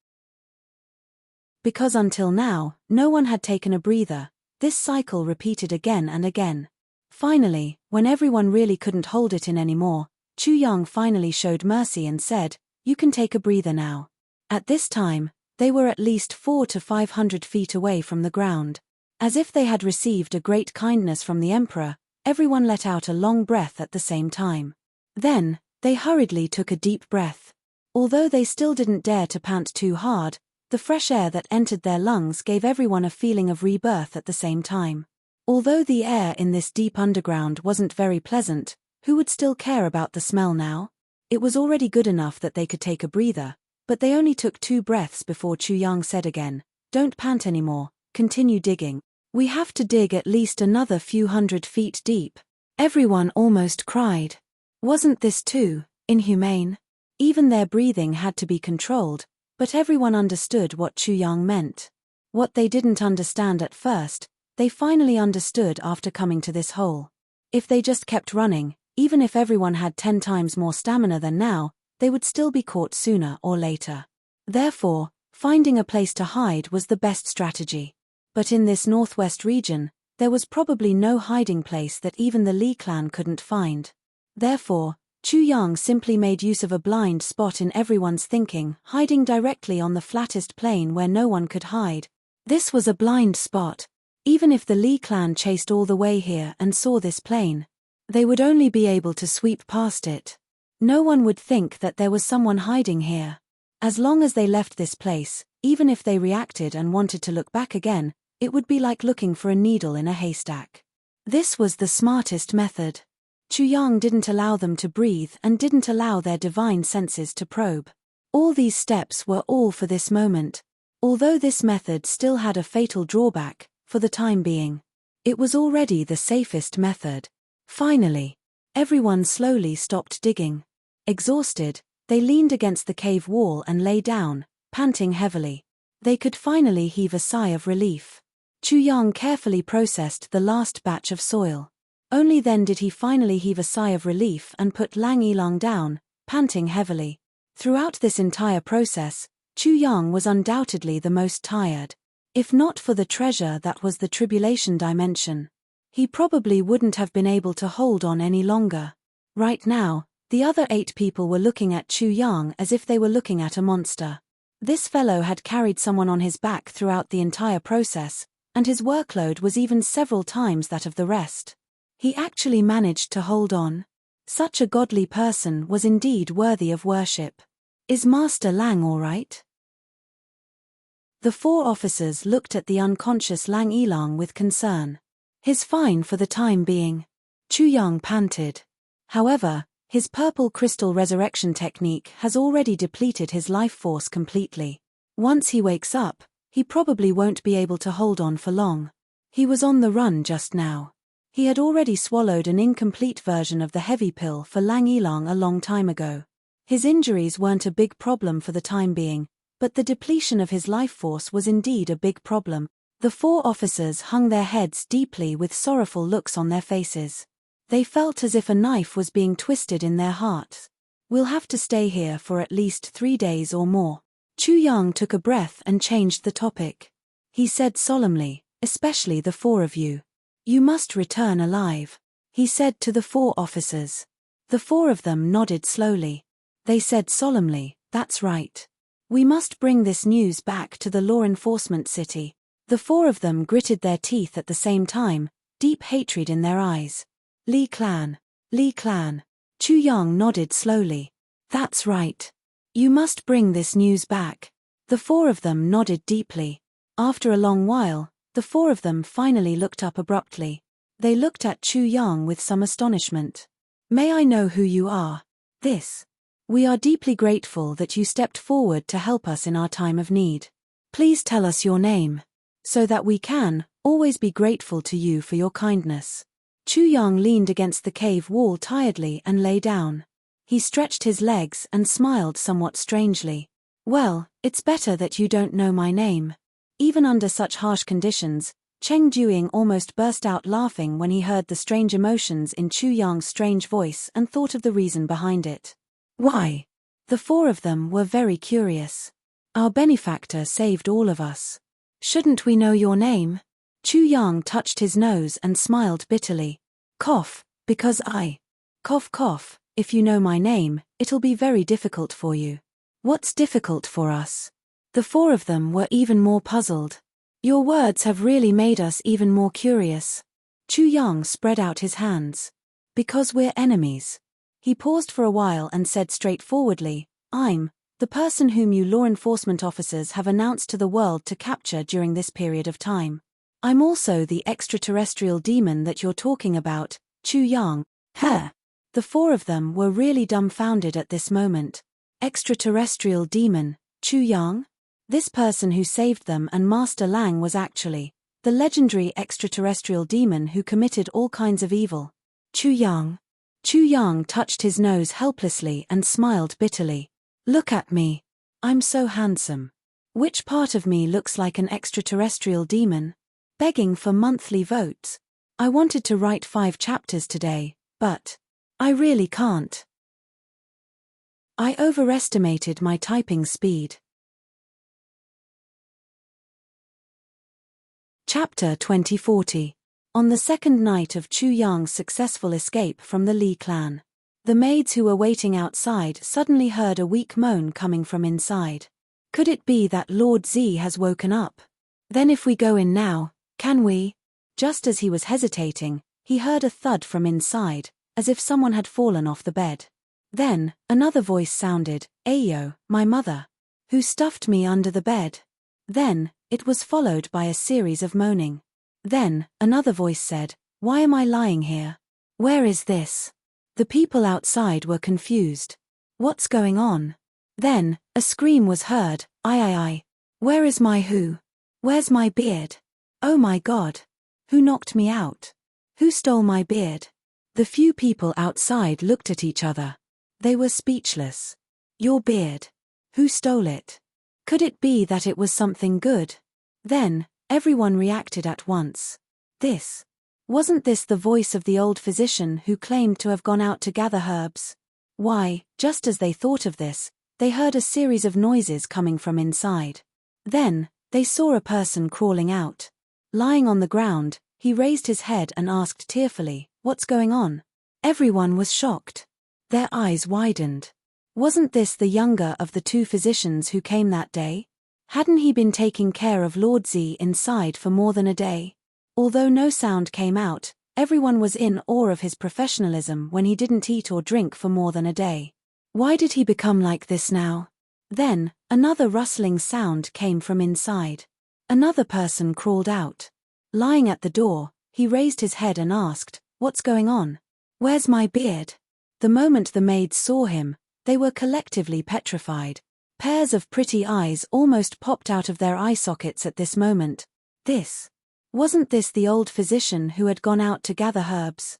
Because until now, no one had taken a breather, this cycle repeated again and again. Finally, when everyone really couldn't hold it in anymore, Chu Yang finally showed mercy and said, "You can take a breather now." At this time, they were at least 400 to 500 feet away from the ground. As if they had received a great kindness from the emperor, everyone let out a long breath at the same time. Then, they hurriedly took a deep breath. Although they still didn't dare to pant too hard, the fresh air that entered their lungs gave everyone a feeling of rebirth at the same time. Although the air in this deep underground wasn't very pleasant, who would still care about the smell now? It was already good enough that they could take a breather, but they only took 2 breaths before Chu Yang said again, "Don't pant anymore, continue digging. We have to dig at least another few hundred feet deep." Everyone almost cried. Wasn't this too inhumane? Even their breathing had to be controlled, but everyone understood what Chu Yang meant. What they didn't understand at first, they finally understood after coming to this hole. If they just kept running, even if everyone had 10 times more stamina than now, they would still be caught sooner or later. Therefore, finding a place to hide was the best strategy. But in this northwest region, there was probably no hiding place that even the Li clan couldn't find. Therefore, Chu Yang simply made use of a blind spot in everyone's thinking, hiding directly on the flattest plain where no one could hide. This was a blind spot. Even if the Li clan chased all the way here and saw this plain, they would only be able to sweep past it. No one would think that there was someone hiding here. As long as they left this place, even if they reacted and wanted to look back again, it would be like looking for a needle in a haystack. This was the smartest method. Chu Yang didn't allow them to breathe and didn't allow their divine senses to probe. All these steps were all for this moment. Although this method still had a fatal drawback, for the time being. It was already the safest method. Finally, everyone slowly stopped digging. Exhausted, they leaned against the cave wall and lay down, panting heavily. They could finally heave a sigh of relief. Chu Yang carefully processed the last batch of soil. Only then did he finally heave a sigh of relief and put Lang Yilang down, panting heavily. Throughout this entire process, Chu Yang was undoubtedly the most tired. If not for the treasure that was the tribulation dimension, he probably wouldn't have been able to hold on any longer. Right now, the other 8 people were looking at Chu Yang as if they were looking at a monster. This fellow had carried someone on his back throughout the entire process, and his workload was even several times that of the rest. He actually managed to hold on. Such a godly person was indeed worthy of worship. Is Master Lang all right? The 4 officers looked at the unconscious Lang Yilang with concern. He's fine for the time being, Chu Yang panted. However, his purple crystal resurrection technique has already depleted his life force completely. Once he wakes up, he probably won't be able to hold on for long. He was on the run just now. He had already swallowed an incomplete version of the heavy pill for Lang Yilang a long time ago. His injuries weren't a big problem for the time being, but the depletion of his life force was indeed a big problem. The 4 officers hung their heads deeply with sorrowful looks on their faces. They felt as if a knife was being twisted in their hearts. We'll have to stay here for at least 3 days or more. Chu Yang took a breath and changed the topic. He said solemnly, especially the 4 of you. You must return alive, he said to the 4 officers. The 4 of them nodded slowly. They said solemnly, that's right. We must bring this news back to the law enforcement city. The 4 of them gritted their teeth at the same time, deep hatred in their eyes. Li Clan. Li Clan. Chu Yang nodded slowly. That's right. You must bring this news back. The 4 of them nodded deeply. After a long while, the 4 of them finally looked up abruptly. They looked at Chu Yang with some astonishment. May I know who you are? We are deeply grateful that you stepped forward to help us in our time of need. Please tell us your name, so that we can always be grateful to you for your kindness. Chu Yang leaned against the cave wall tiredly and lay down. He stretched his legs and smiled somewhat strangely. Well, it's better that you don't know my name. Even under such harsh conditions, Cheng Duing almost burst out laughing when he heard the strange emotions in Chu Yang's strange voice and thought of the reason behind it. Why? The 4 of them were very curious. Our benefactor saved all of us. Shouldn't we know your name? Chu Yang touched his nose and smiled bitterly. Cough, because cough, if you know my name, it'll be very difficult for you. What's difficult for us? The 4 of them were even more puzzled. Your words have really made us even more curious. Chu Yang spread out his hands. Because we're enemies. He paused for a while and said straightforwardly, I'm the person whom you law enforcement officers have announced to the world to capture during this period of time. I'm also the extraterrestrial demon that you're talking about, Chu Yang. The 4 of them were really dumbfounded at this moment. Extraterrestrial demon, Chu Yang? This person who saved them and Master Lang was actually the legendary extraterrestrial demon who committed all kinds of evil. Chu Yang. Chu Yang touched his nose helplessly and smiled bitterly. Look at me. I'm so handsome. Which part of me looks like an extraterrestrial demon? Begging for monthly votes. I wanted to write 5 chapters today, but I really can't. I overestimated my typing speed. Chapter 2040. On the second night of Chu Yang's successful escape from the Li clan, the maids who were waiting outside suddenly heard a weak moan coming from inside. Could it be that Lord Z has woken up? Then if we go in now, can we? Just as he was hesitating, he heard a thud from inside, as if someone had fallen off the bed. Then, another voice sounded, Ayo, my mother. Who stuffed me under the bed? Then, it was followed by a series of moaning. Then, another voice said, Why am I lying here? Where is this? The people outside were confused. What's going on? Then, a scream was heard, I. Where is my who? Where's my beard? Oh my God. Who knocked me out? Who stole my beard? The few people outside looked at each other. They were speechless. Your beard. Who stole it? Could it be that it was something good? Then, everyone reacted at once. Wasn't this the voice of the old physician who claimed to have gone out to gather herbs? Why, just as they thought of this, they heard a series of noises coming from inside. Then, they saw a person crawling out. Lying on the ground, he raised his head and asked tearfully, "What's going on?" Everyone was shocked. Their eyes widened. Wasn't this the younger of the two physicians who came that day? Hadn't he been taking care of Lord Z inside for more than a day? Although no sound came out, everyone was in awe of his professionalism when he didn't eat or drink for more than a day. Why did he become like this now? Then, another rustling sound came from inside. Another person crawled out. Lying at the door, he raised his head and asked, "What's going on? Where's my beard?" The moment the maids saw him, they were collectively petrified. Pairs of pretty eyes almost popped out of their eye sockets at this moment. Wasn't this the old physician who had gone out to gather herbs?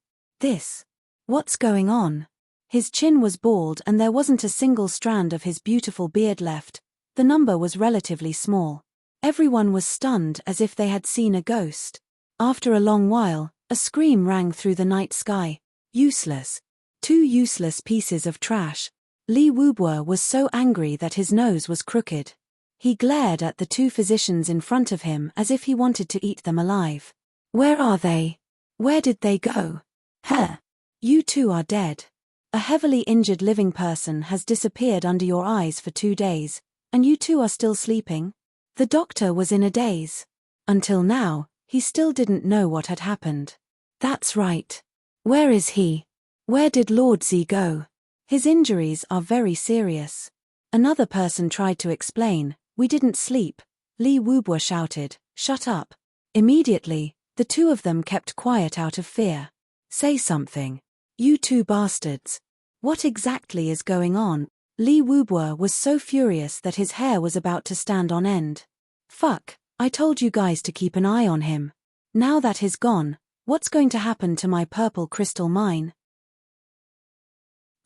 What's going on? His chin was bald and there wasn't a single strand of his beautiful beard left. The number was relatively small. Everyone was stunned as if they had seen a ghost. After a long while, a scream rang through the night sky. Useless. Two useless pieces of trash. Li Wubo was so angry that his nose was crooked. He glared at the two physicians in front of him as if he wanted to eat them alive. Where are they? Where did they go? You two are dead. A heavily injured living person has disappeared under your eyes for 2 days, and you two are still sleeping? The doctor was in a daze. Until now, he still didn't know what had happened. That's right. Where is he? Where did Lord Z go? His injuries are very serious. Another person tried to explain. We didn't sleep. Li Wubo shouted, "Shut up." Immediately, the two of them kept quiet out of fear. Say something. You two bastards. What exactly is going on? Li Wubo was so furious that his hair was about to stand on end. Fuck, I told you guys to keep an eye on him. Now that he's gone, what's going to happen to my purple crystal mine?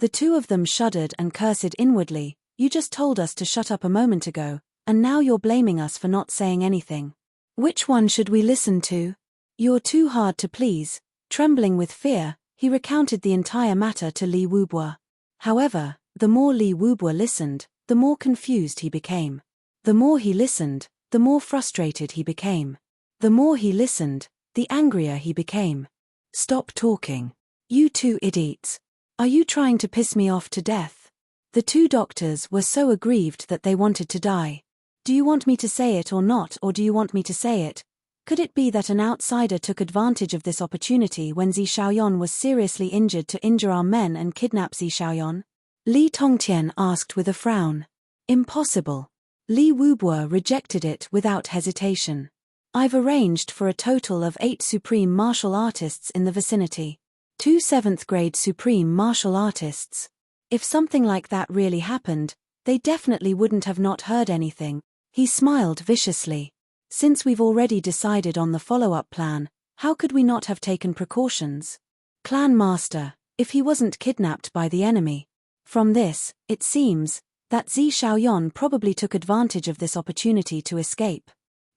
The two of them shuddered and cursed inwardly. You just told us to shut up a moment ago, and now you're blaming us for not saying anything. Which one should we listen to? You're too hard to please. Trembling with fear, he recounted the entire matter to Li Wubo. However, the more Li Wubo listened, the more confused he became. The more he listened, the more frustrated he became. The more he listened, the angrier he became. Stop talking. You two idiots. Are you trying to piss me off to death? The two doctors were so aggrieved that they wanted to die. Do you want me to say it or not, or do you want me to say it? Could it be that an outsider took advantage of this opportunity when Zi Xiaoyan was seriously injured to injure our men and kidnap Zi Xiaoyan? Li Tongtian asked with a frown. Impossible. Li Wubo rejected it without hesitation. I've arranged for a total of 8 supreme martial artists in the vicinity. 2 7th-grade supreme martial artists. If something like that really happened, they definitely wouldn't have not heard anything. He smiled viciously. Since we've already decided on the follow-up plan, how could we not have taken precautions? Clan Master, if he wasn't kidnapped by the enemy. From this, it seems, that Zi Xiaoyan probably took advantage of this opportunity to escape.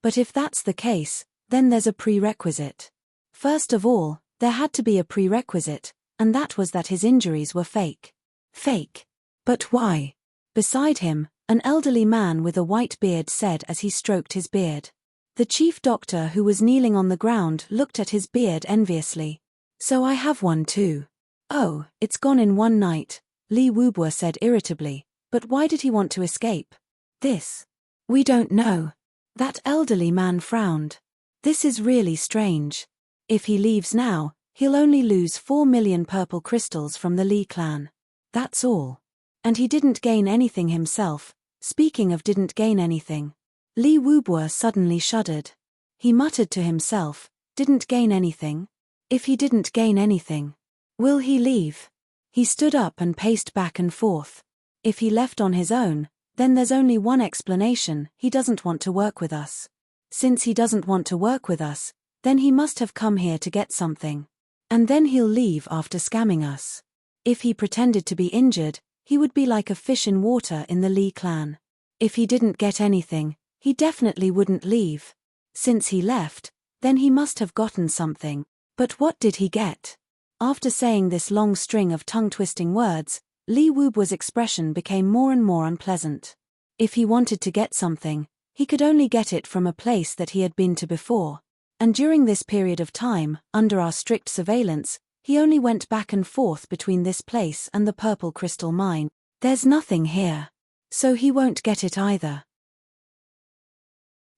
But if that's the case, then there's a prerequisite. First of all, there had to be a prerequisite, and that was that his injuries were fake. Fake? But why? Beside him, an elderly man with a white beard said as he stroked his beard. The chief doctor who was kneeling on the ground looked at his beard enviously. So I have one too. Oh, it's gone in one night, Li Wubo said irritably. But why did he want to escape? We don't know. That elderly man frowned. This is really strange. If he leaves now, he'll only lose 4 million purple crystals from the Li clan. That's all. And he didn't gain anything himself. Speaking of didn't gain anything. Li Wubo suddenly shuddered. He muttered to himself, didn't gain anything? If he didn't gain anything, will he leave? He stood up and paced back and forth. If he left on his own, then there's only one explanation, he doesn't want to work with us. Since he doesn't want to work with us, then he must have come here to get something. And then he'll leave after scamming us. If he pretended to be injured, he would be like a fish in water in the Lee clan. If he didn't get anything, he definitely wouldn't leave. Since he left, then he must have gotten something. But what did he get? After saying this long string of tongue-twisting words, Lee Woobua's expression became more and more unpleasant. If he wanted to get something, he could only get it from a place that he had been to before. And during this period of time, under our strict surveillance, he only went back and forth between this place and the Purple Crystal Mine. There's nothing here. So he won't get it either.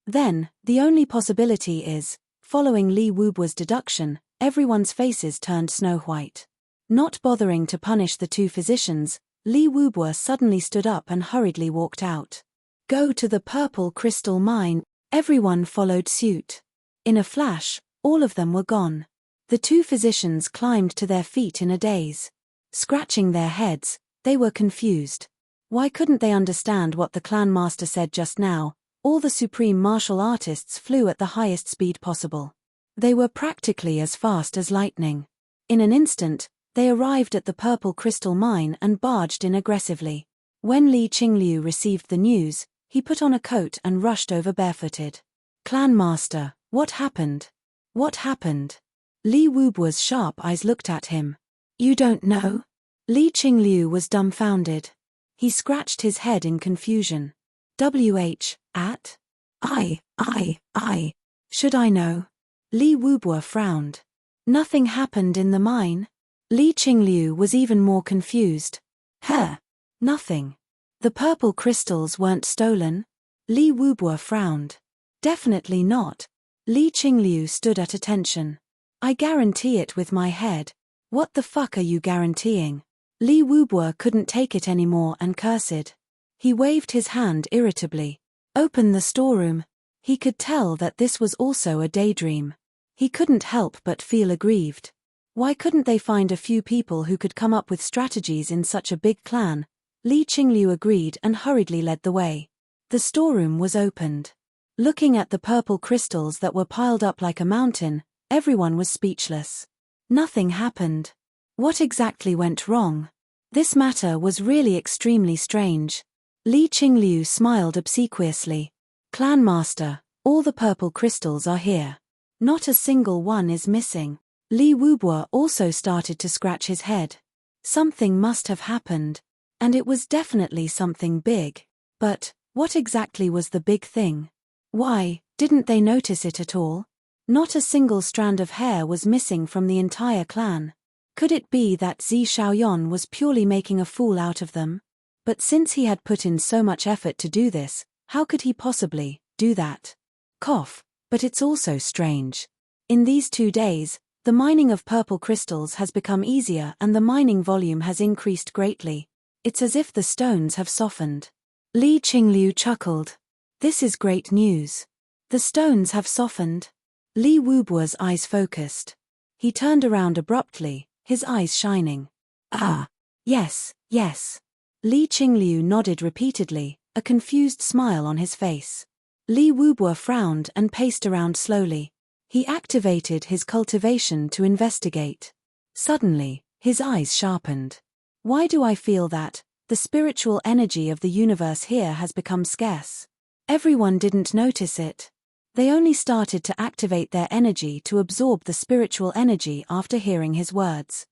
Then, the only possibility is, following Lee Woobua's deduction, everyone's faces turned snow-white. Not bothering to punish the two physicians, Lee Woobua suddenly stood up and hurriedly walked out. Go to the Purple Crystal Mine. Everyone followed suit. In a flash, all of them were gone. The two physicians climbed to their feet in a daze. Scratching their heads, they were confused. Why couldn't they understand what the clan master said just now? All the supreme martial artists flew at the highest speed possible. They were practically as fast as lightning. In an instant, they arrived at the Purple Crystal Mine and barged in aggressively. When Li Qingliu received the news, he put on a coat and rushed over barefooted. Clan master, what happened? What happened? Li Wubua's sharp eyes looked at him. You don't know? Li Qingliu was dumbfounded. He scratched his head in confusion. At? I. Should I know? Li Wubua frowned. Nothing happened in the mine? Li Qingliu was even more confused. Nothing. The purple crystals weren't stolen? Li Wubua frowned. Definitely not. Li Qingliu stood at attention. I guarantee it with my head. What the fuck are you guaranteeing? Li Wubua couldn't take it anymore and cursed. He waved his hand irritably. Open the storeroom. He could tell that this was also a daydream. He couldn't help but feel aggrieved. Why couldn't they find a few people who could come up with strategies in such a big clan? Li Qingliu agreed and hurriedly led the way. The storeroom was opened. Looking at the purple crystals that were piled up like a mountain, everyone was speechless. Nothing happened. What exactly went wrong? This matter was really extremely strange. Li Qingliu smiled obsequiously. Clan master, all the purple crystals are here. Not a single one is missing. Li Wubua also started to scratch his head. Something must have happened. And it was definitely something big. But, what exactly was the big thing? Why, didn't they notice it at all? Not a single strand of hair was missing from the entire clan. Could it be that Zi Shaoyan was purely making a fool out of them? But since he had put in so much effort to do this, how could he possibly do that? Cough, but it's also strange. In these 2 days, the mining of purple crystals has become easier and the mining volume has increased greatly. It's as if the stones have softened. Li Qingliu chuckled. This is great news. The stones have softened. Li Wubua's eyes focused. He turned around abruptly, his eyes shining. Yes. Li Qingliu nodded repeatedly, a confused smile on his face. Li Wubua frowned and paced around slowly. He activated his cultivation to investigate. Suddenly, his eyes sharpened. Why do I feel that the spiritual energy of the universe here has become scarce? Everyone didn't notice it. They only started to activate their energy to absorb the spiritual energy after hearing his words.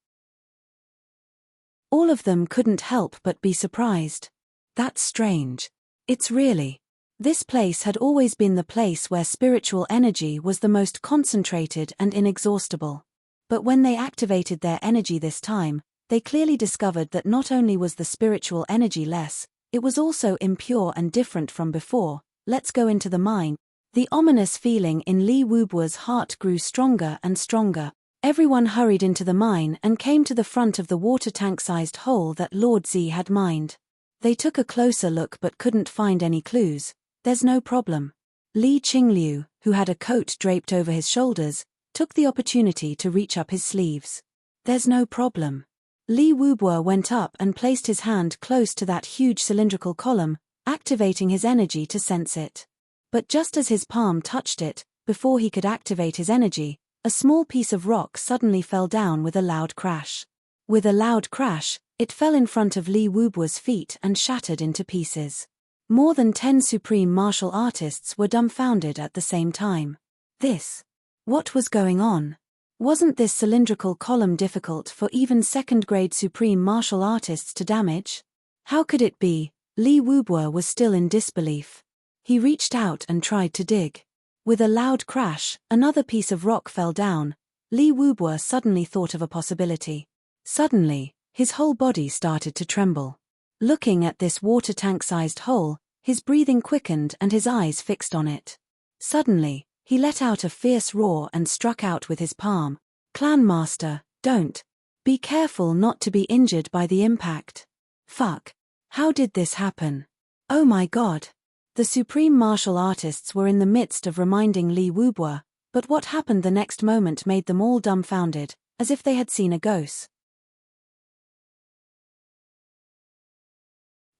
All of them couldn't help but be surprised. That's strange. It's really. This place had always been the place where spiritual energy was the most concentrated and inexhaustible. But when they activated their energy this time, they clearly discovered that not only was the spiritual energy less, it was also impure and different from before. Let's go into the mine. The ominous feeling in Li Wubua's heart grew stronger and stronger. Everyone hurried into the mine and came to the front of the water tank-sized hole that Lord Zi had mined. They took a closer look but couldn't find any clues. There's no problem. Li Qingliu, who had a coat draped over his shoulders, took the opportunity to reach up his sleeves. There's no problem. Li Wubua went up and placed his hand close to that huge cylindrical column, activating his energy to sense it. But just as his palm touched it, before he could activate his energy, a small piece of rock suddenly fell down with a loud crash. With a loud crash, it fell in front of Li Wubu's feet and shattered into pieces. More than 10 supreme martial artists were dumbfounded at the same time. What was going on? Wasn't this cylindrical column difficult for even second-grade supreme martial artists to damage? How could it be? Li Wubu was still in disbelief. He reached out and tried to dig. With a loud crash, another piece of rock fell down. Li Wubu suddenly thought of a possibility. Suddenly, his whole body started to tremble. Looking at this water tank-sized hole, his breathing quickened and his eyes fixed on it. Suddenly, he let out a fierce roar and struck out with his palm. "Clan Master, don't. Be careful not to be injured by the impact." Fuck. How did this happen? Oh my god. The supreme martial artists were in the midst of reminding Li Wubu, but what happened the next moment made them all dumbfounded, as if they had seen a ghost.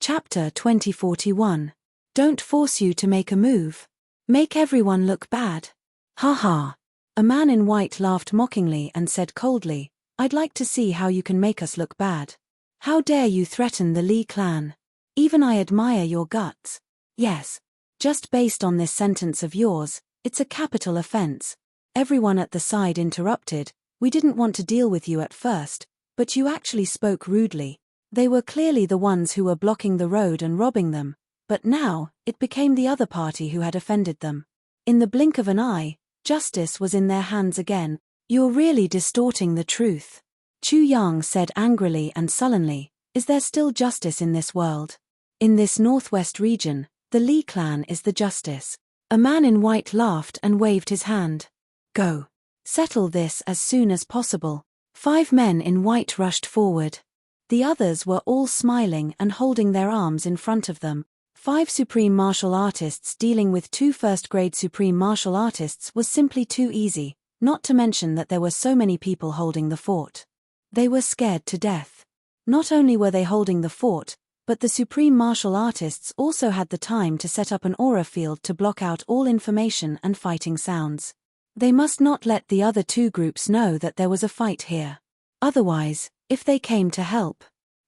Chapter 2041. Don't force you to make a move. Make everyone look bad. Haha. A man in white laughed mockingly and said coldly, "I'd like to see how you can make us look bad. How dare you threaten the Li clan? Even I admire your guts. Yes. Just based on this sentence of yours, it's a capital offense." Everyone at the side interrupted. "We didn't want to deal with you at first, but you actually spoke rudely." They were clearly the ones who were blocking the road and robbing them, but now, it became the other party who had offended them. In the blink of an eye, justice was in their hands again. "You're really distorting the truth," Chu Yang said angrily and sullenly. "Is there still justice in this world? In this northwest region, the Li clan is the justice." A man in white laughed and waved his hand. "Go. Settle this as soon as possible." 5 men in white rushed forward. The others were all smiling and holding their arms in front of them. 5 supreme martial artists dealing with 2 first-grade supreme martial artists was simply too easy, not to mention that there were so many people holding the fort. They were scared to death. Not only were they holding the fort, but the supreme martial artists also had the time to set up an aura field to block out all information and fighting sounds. They must not let the other 2 groups know that there was a fight here. Otherwise, if they came to help,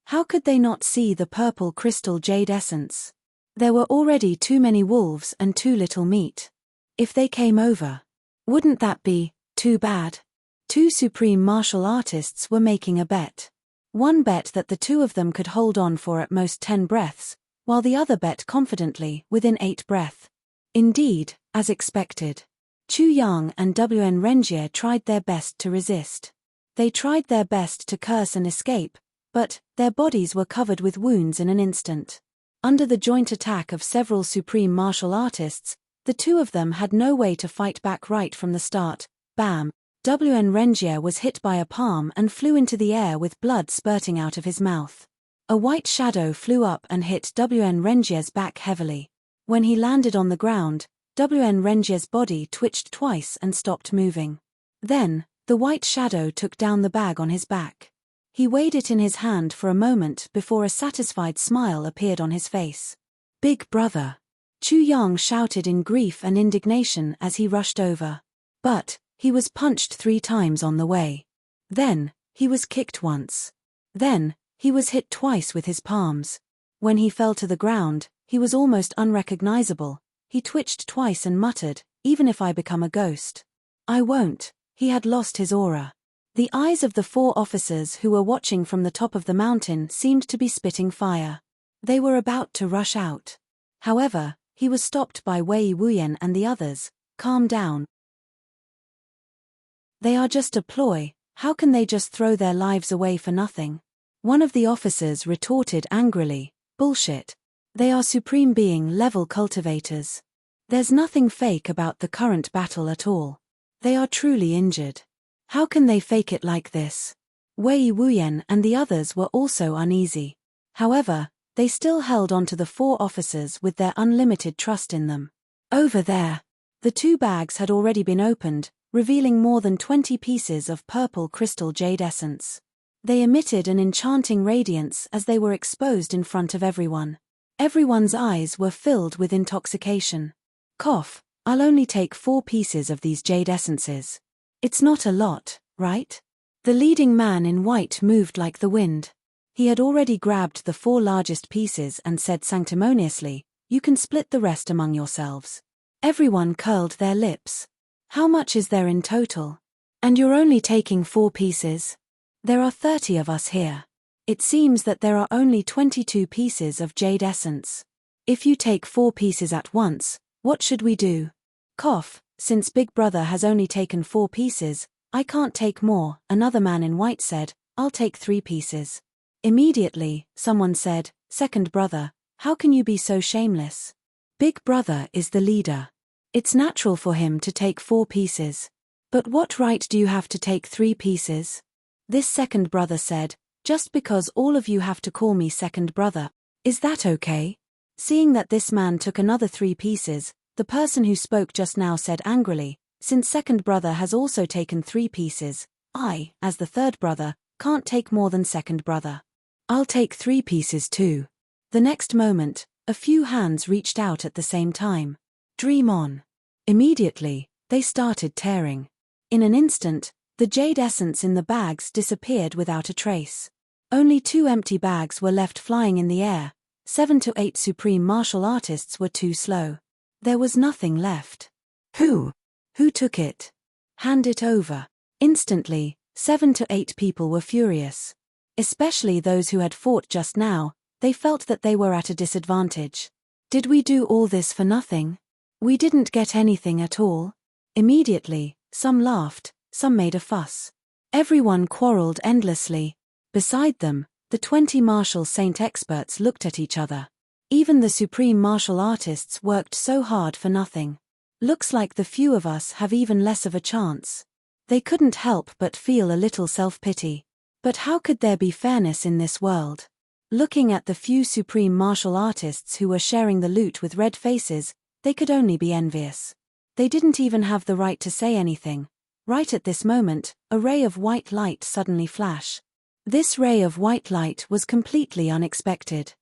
how could they not see the purple crystal jade essence? There were already too many wolves and too little meat. If they came over, wouldn't that be too bad? 2 supreme martial artists were making a bet. One bet that the 2 of them could hold on for at most 10 breaths, while the other bet confidently within 8 breaths. Indeed, as expected, Chu Yang and Wn Renjie tried their best to resist. They tried their best to curse and escape, but their bodies were covered with wounds in an instant. Under the joint attack of several supreme martial artists, the 2 of them had no way to fight back right from the start. Bam! Wn Renjie was hit by a palm and flew into the air with blood spurting out of his mouth. A white shadow flew up and hit Wn Renjie's back heavily. When he landed on the ground, Wn Renjie's body twitched twice and stopped moving. Then, the white shadow took down the bag on his back. He weighed it in his hand for a moment before a satisfied smile appeared on his face. "Big brother!" Chu Yang shouted in grief and indignation as he rushed over. But he was punched 3 times on the way. Then, he was kicked once. Then, he was hit twice with his palms. When he fell to the ground, he was almost unrecognizable. He twitched twice and muttered, "Even if I become a ghost, I won't." He had lost his aura. The eyes of the 4 officers who were watching from the top of the mountain seemed to be spitting fire. They were about to rush out. However, he was stopped by Wei Wuyan and the others. "Calm down. They are just a ploy. How can they just throw their lives away for nothing?" One of the officers retorted angrily, "Bullshit. They are supreme being level cultivators. There's nothing fake about the current battle at all. They are truly injured. How can they fake it like this?" Wei Wuyan and the others were also uneasy. However, they still held on to the 4 officers with their unlimited trust in them. Over there, the 2 bags had already been opened, revealing more than 20 pieces of purple crystal jade essence. They emitted an enchanting radiance as they were exposed in front of everyone. Everyone's eyes were filled with intoxication. "Cough, I'll only take 4 pieces of these jade essences." It's not a lot, right? The leading man in white moved like the wind. He had already grabbed the 4 largest pieces and said sanctimoniously, "You can split the rest among yourselves." Everyone curled their lips. "How much is there in total? And you're only taking 4 pieces? There are 30 of us here. It seems that there are only 22 pieces of jade essence. If you take 4 pieces at once, what should we do?" Cough, "Since Big Brother has only taken 4 pieces, I can't take more," another man in white said, "I'll take 3 pieces." Immediately, someone said, "Second brother, how can you be so shameless? Big Brother is the leader. It's natural for him to take 4 pieces. But what right do you have to take 3 pieces?" This second brother said, "Just because all of you have to call me second brother. Is that okay?" Seeing that this man took another 3 pieces, the person who spoke just now said angrily, "Since second brother has also taken 3 pieces, I, as the third brother, can't take more than second brother. I'll take 3 pieces too." The next moment, a few hands reached out at the same time. "Dream on." Immediately, they started tearing. In an instant, the jade essence in the bags disappeared without a trace. Only 2 empty bags were left flying in the air. 7 to 8 supreme martial artists were too slow. There was nothing left. Who took it? Hand it over. Instantly, 7 to 8 people were furious. Especially those who had fought just now, they felt that they were at a disadvantage. Did we do all this for nothing? We didn't get anything at all. Immediately, some laughed, some made a fuss. Everyone quarreled endlessly. Beside them, the 20 martial saint experts looked at each other. Even the supreme martial artists worked so hard for nothing. Looks like the few of us have even less of a chance. They couldn't help but feel a little self-pity. But how could there be fairness in this world? Looking at the few supreme martial artists who were sharing the loot with red faces, they could only be envious. They didn't even have the right to say anything. Right at this moment, a ray of white light suddenly flashed. This ray of white light was completely unexpected.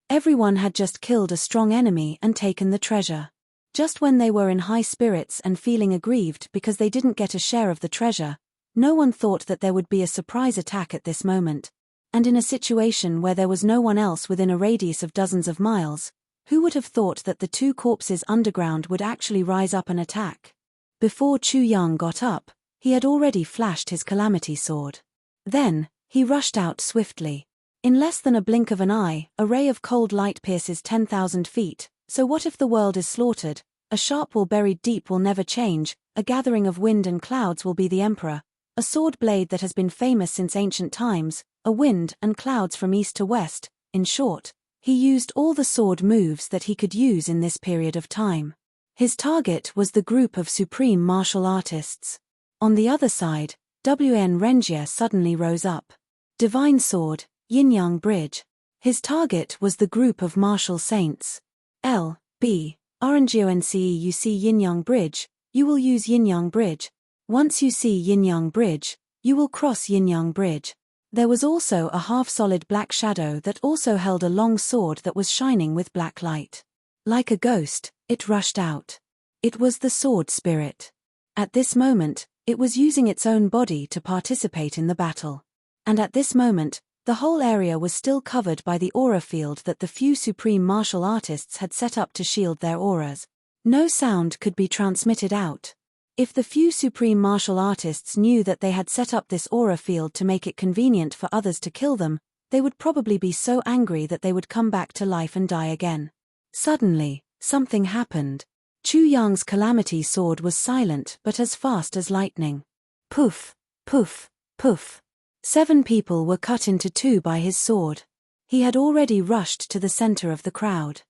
Everyone had just killed a strong enemy and taken the treasure. Just when they were in high spirits and feeling aggrieved because they didn't get a share of the treasure, no one thought that there would be a surprise attack at this moment. And in a situation where there was no one else within a radius of dozens of miles, who would have thought that the 2 corpses underground would actually rise up and attack? Before Chu Yang got up, he had already flashed his calamity sword. Then, he rushed out swiftly. In less than a blink of an eye, a ray of cold light pierces 10,000 feet, so what if the world is slaughtered? A sharp wall buried deep will never change, a gathering of wind and clouds will be the emperor, a sword blade that has been famous since ancient times, a wind and clouds from east to west. In short, he used all the sword moves that he could use in this period of time. His target was the group of supreme martial artists. On the other side, Wn Renjia suddenly rose up. Divine Sword, Yin-Yang Bridge. His target was the group of martial saints. L.B. RNGONCE. You see Yin-Yang Bridge, you will use Yin-Yang Bridge. Once you see Yin-Yang Bridge, you will cross Yin-Yang Bridge. There was also a half-solid black shadow that also held a long sword that was shining with black light. Like a ghost, it rushed out. It was the sword spirit. At this moment, it was using its own body to participate in the battle. And at this moment, the whole area was still covered by the aura field that the few supreme martial artists had set up to shield their auras. No sound could be transmitted out. If the few supreme martial artists knew that they had set up this aura field to make it convenient for others to kill them, they would probably be so angry that they would come back to life and die again. Suddenly, something happened. Chu Yang's calamity sword was silent but as fast as lightning. Poof, poof, poof. 7 people were cut into 2 by his sword. He had already rushed to the center of the crowd.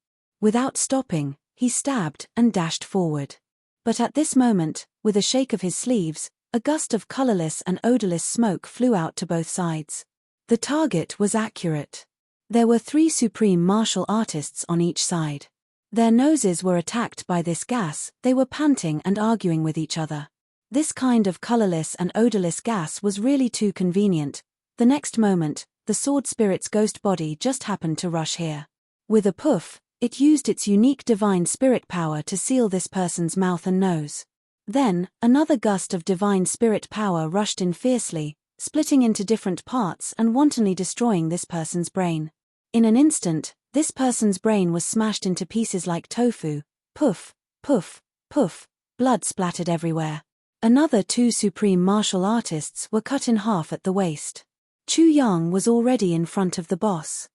Without stopping, he stabbed and dashed forward. But at this moment, with a shake of his sleeves, a gust of colorless and odorless smoke flew out to both sides. The target was accurate. There were 3 supreme martial artists on each side. Their noses were attacked by this gas, they were panting and arguing with each other. This kind of colorless and odorless gas was really too convenient. The next moment, the sword spirit's ghost body just happened to rush here. With a poof, it used its unique divine spirit power to seal this person's mouth and nose. Then, another gust of divine spirit power rushed in fiercely, splitting into different parts and wantonly destroying this person's brain. In an instant, this person's brain was smashed into pieces like tofu. Poof, poof, poof, blood splattered everywhere. Another two supreme martial artists were cut in half at the waist. Chu Yang was already in front of the boss.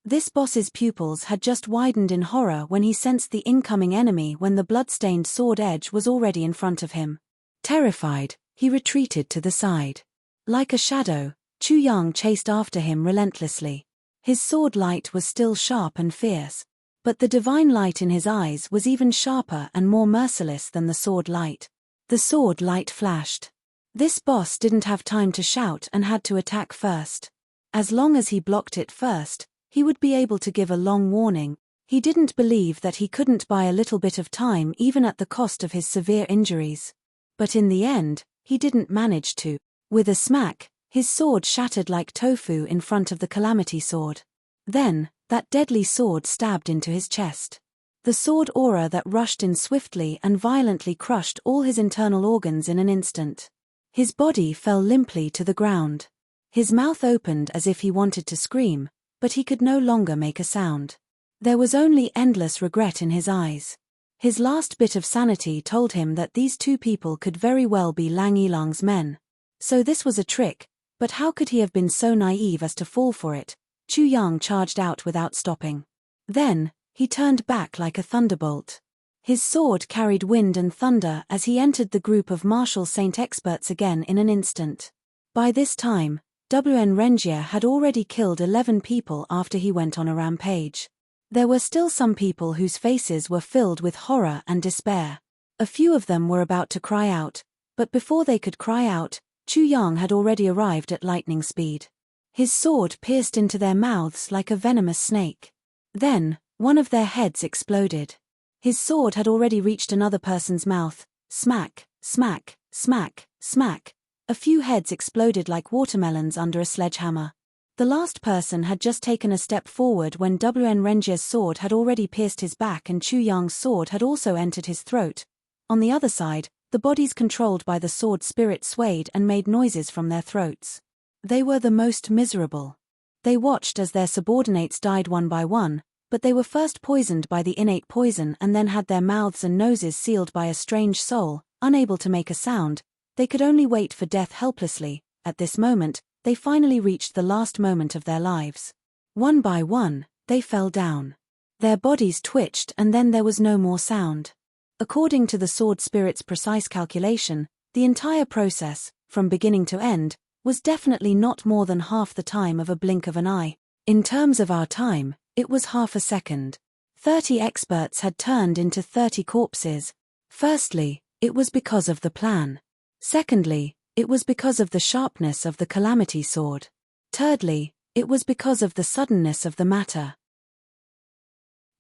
This boss's pupils had just widened in horror when he sensed the incoming enemy when the blood-stained sword edge was already in front of him. Terrified, he retreated to the side. Like a shadow, Chu Yang chased after him relentlessly. His sword light was still sharp and fierce, but the divine light in his eyes was even sharper and more merciless than the sword light. The sword light flashed. This boss didn't have time to shout and had to attack first. As long as he blocked it first, he would be able to give a long warning. He didn't believe that he couldn't buy a little bit of time even at the cost of his severe injuries. But in the end, he didn't manage to. With a smack, his sword shattered like tofu in front of the calamity sword. Then, that deadly sword stabbed into his chest. The sword aura that rushed in swiftly and violently crushed all his internal organs in an instant. His body fell limply to the ground. His mouth opened as if he wanted to scream, but he could no longer make a sound. There was only endless regret in his eyes. His last bit of sanity told him that these two people could very well be Lang Yilang's men. So this was a trick, but how could he have been so naive as to fall for it? Chu Yang charged out without stopping. Then, he turned back like a thunderbolt. His sword carried wind and thunder as he entered the group of martial saint experts again in an instant. By this time, WN Renjie had already killed 11 people after he went on a rampage. There were still some people whose faces were filled with horror and despair. A few of them were about to cry out, but before they could cry out, Chu Yang had already arrived at lightning speed. His sword pierced into their mouths like a venomous snake. Then, one of their heads exploded. His sword had already reached another person's mouth. Smack, smack, smack, smack. A few heads exploded like watermelons under a sledgehammer. The last person had just taken a step forward when WN Renjie's sword had already pierced his back and Chu Yang's sword had also entered his throat. On the other side, the bodies controlled by the sword spirit swayed and made noises from their throats. They were the most miserable. They watched as their subordinates died one by one, but they were first poisoned by the innate poison and then had their mouths and noses sealed by a strange soul, unable to make a sound. They could only wait for death helplessly. At this moment, they finally reached the last moment of their lives. One by one, they fell down. Their bodies twitched and then there was no more sound. According to the sword spirit's precise calculation, the entire process, from beginning to end, was definitely not more than half the time of a blink of an eye. In terms of our time, it was half a second. 30 experts had turned into 30 corpses. Firstly, it was because of the plan. Secondly, it was because of the sharpness of the calamity sword. Thirdly, it was because of the suddenness of the matter.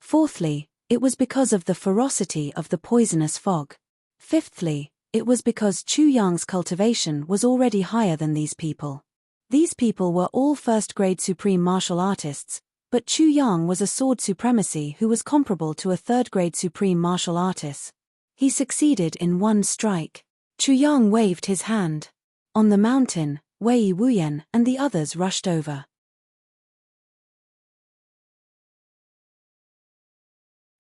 Fourthly, it was because of the ferocity of the poisonous fog. Fifthly, it was because Chu Yang's cultivation was already higher than these people. These people were all first-grade supreme martial artists, but Chu Yang was a sword supremacy who was comparable to a third-grade supreme martial artist. He succeeded in one strike. Chu Yang waved his hand. On the mountain, Wei Wuyan and the others rushed over.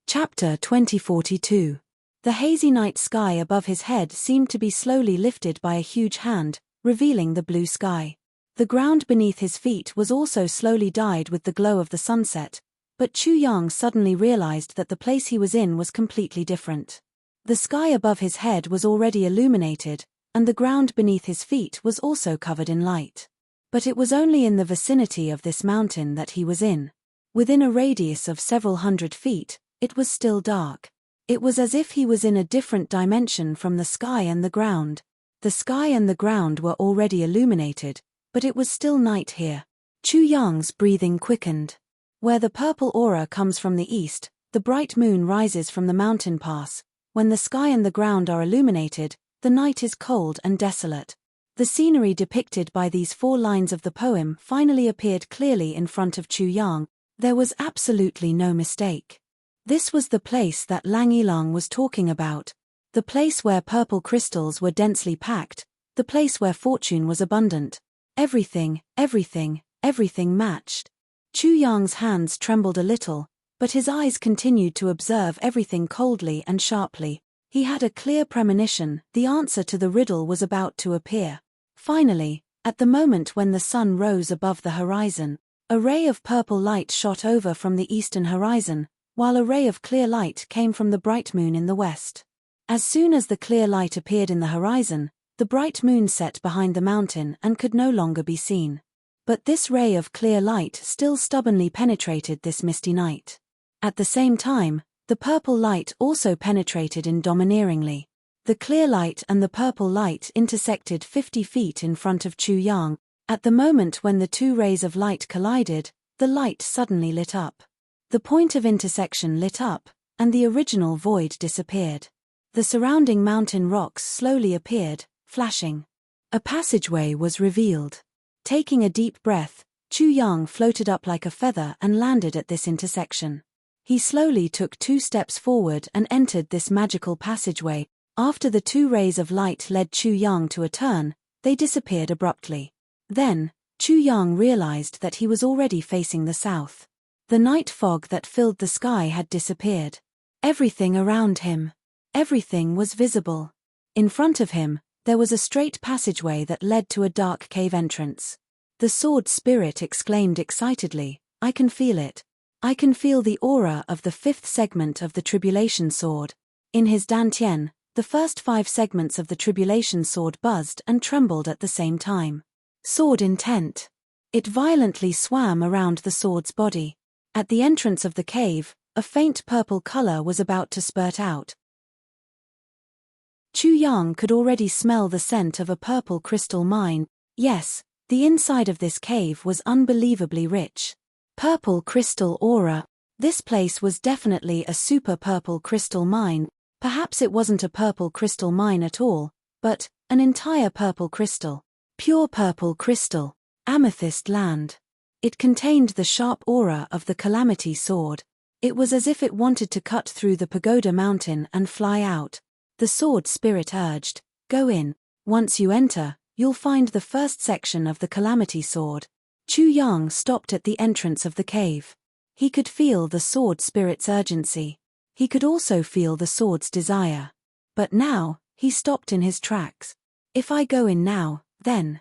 Chapter 2042. The hazy night sky above his head seemed to be slowly lifted by a huge hand, revealing the blue sky. The ground beneath his feet was also slowly dyed with the glow of the sunset, but Chu Yang suddenly realized that the place he was in was completely different. The sky above his head was already illuminated, and the ground beneath his feet was also covered in light. But it was only in the vicinity of this mountain that he was in. Within a radius of several hundred feet, it was still dark. It was as if he was in a different dimension from the sky and the ground. The sky and the ground were already illuminated, but it was still night here. Chu Yang's breathing quickened. Where the purple aura comes from the east, the bright moon rises from the mountain pass. When the sky and the ground are illuminated, the night is cold and desolate. The scenery depicted by these 4 lines of the poem finally appeared clearly in front of Chu Yang. There was absolutely no mistake. This was the place that Lang Ilang was talking about. The place where purple crystals were densely packed, the place where fortune was abundant. Everything matched. Chu Yang's hands trembled a little, but his eyes continued to observe everything coldly and sharply. He had a clear premonition, the answer to the riddle was about to appear. Finally, at the moment when the sun rose above the horizon, a ray of purple light shot over from the eastern horizon, while a ray of clear light came from the bright moon in the west. As soon as the clear light appeared in the horizon, the bright moon set behind the mountain and could no longer be seen. But this ray of clear light still stubbornly penetrated this misty night. At the same time, the purple light also penetrated domineeringly. The clear light and the purple light intersected 50 feet in front of Chu Yang. At the moment when the two rays of light collided, the light suddenly lit up. The point of intersection lit up, and the original void disappeared. The surrounding mountain rocks slowly appeared, flashing. A passageway was revealed. Taking a deep breath, Chu Yang floated up like a feather and landed at this intersection. He slowly took 2 steps forward and entered this magical passageway. After the 2 rays of light led Chu Yang to a turn, they disappeared abruptly. Then, Chu Yang realized that he was already facing the south. The night fog that filled the sky had disappeared. Everything around him. Everything was visible. In front of him, there was a straight passageway that led to a dark cave entrance. The sword spirit exclaimed excitedly, "I can feel it. I can feel the aura of the 5th segment of the tribulation sword." In his dantian, the first 5 segments of the tribulation sword buzzed and trembled at the same time. Sword intent. It violently swam around the sword's body. At the entrance of the cave, a faint purple color was about to spurt out. Chu Yang could already smell the scent of a purple crystal mine. Yes, the inside of this cave was unbelievably rich. Purple crystal aura. This place was definitely a super purple crystal mine. Perhaps it wasn't a purple crystal mine at all, but an entire purple crystal. Pure purple crystal. Amethyst land. It contained the sharp aura of the Calamity sword. It was as if it wanted to cut through the pagoda mountain and fly out. The sword spirit urged, "Go in. Once you enter, you'll find the first section of the Calamity sword." Chu Yang stopped at the entrance of the cave. He could feel the sword spirit's urgency. He could also feel the sword's desire. But now, he stopped in his tracks. If I go in now, then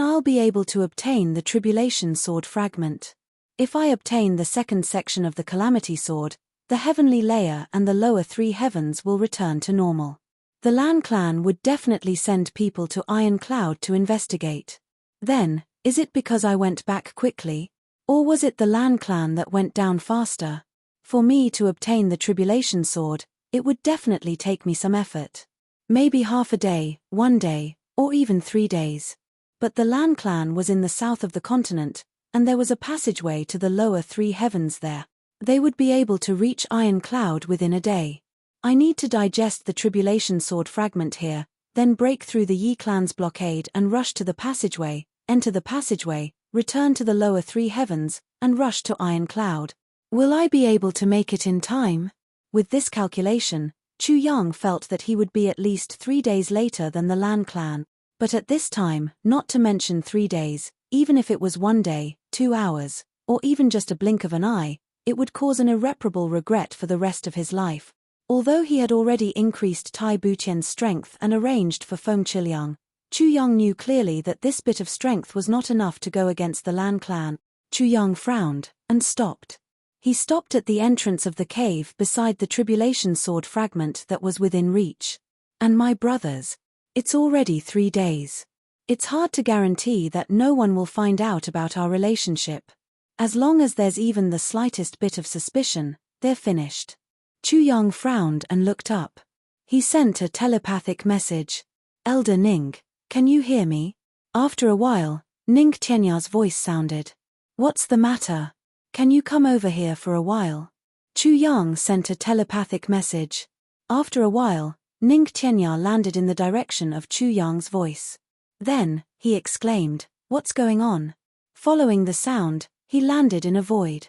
I'll be able to obtain the tribulation sword fragment. If I obtain the second section of the Calamity sword, the heavenly layer and the lower 3 heavens will return to normal. The Lan clan would definitely send people to Iron Cloud to investigate. Then, is it because I went back quickly? Or was it the Lan clan that went down faster? For me to obtain the tribulation sword, it would definitely take me some effort. Maybe half a day, 1 day, or even 3 days. But the Lan clan was in the south of the continent, and there was a passageway to the lower 3 heavens there. They would be able to reach Iron Cloud within a day. I need to digest the tribulation sword fragment here, then break through the Yi clan's blockade and rush to the passageway, enter the passageway, return to the lower 3 heavens, and rush to Iron Cloud. Will I be able to make it in time? With this calculation, Chu Yang felt that he would be at least 3 days later than the Lan clan. But at this time, not to mention 3 days, even if it was 1 day, 2 hours, or even just a blink of an eye, it would cause an irreparable regret for the rest of his life. Although he had already increased Tai Butian's strength and arranged for Feng Chiliang, Chu Yang knew clearly that this bit of strength was not enough to go against the Lan clan. Chu Yang frowned, and stopped. He stopped at the entrance of the cave beside the tribulation sword fragment that was within reach. And my brothers. It's already 3 days. It's hard to guarantee that no one will find out about our relationship. As long as there's even the slightest bit of suspicion, they're finished. Chu Yang frowned and looked up. He sent a telepathic message. "Elder Ning, can you hear me?" After a while, Ning Tianya's voice sounded. "What's the matter? Can you come over here for a while?" Chu Yang sent a telepathic message. After a while, Ning Tianya landed in the direction of Chu Yang's voice. Then, he exclaimed, "What's going on?" Following the sound, he landed in a void.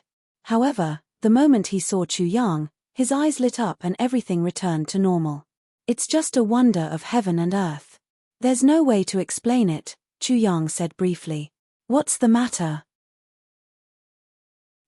However, the moment he saw Chu Yang, His eyes lit up and everything returned to normal. It's just a wonder of heaven and earth. There's no way to explain it, Chu Yang said briefly. What's the matter?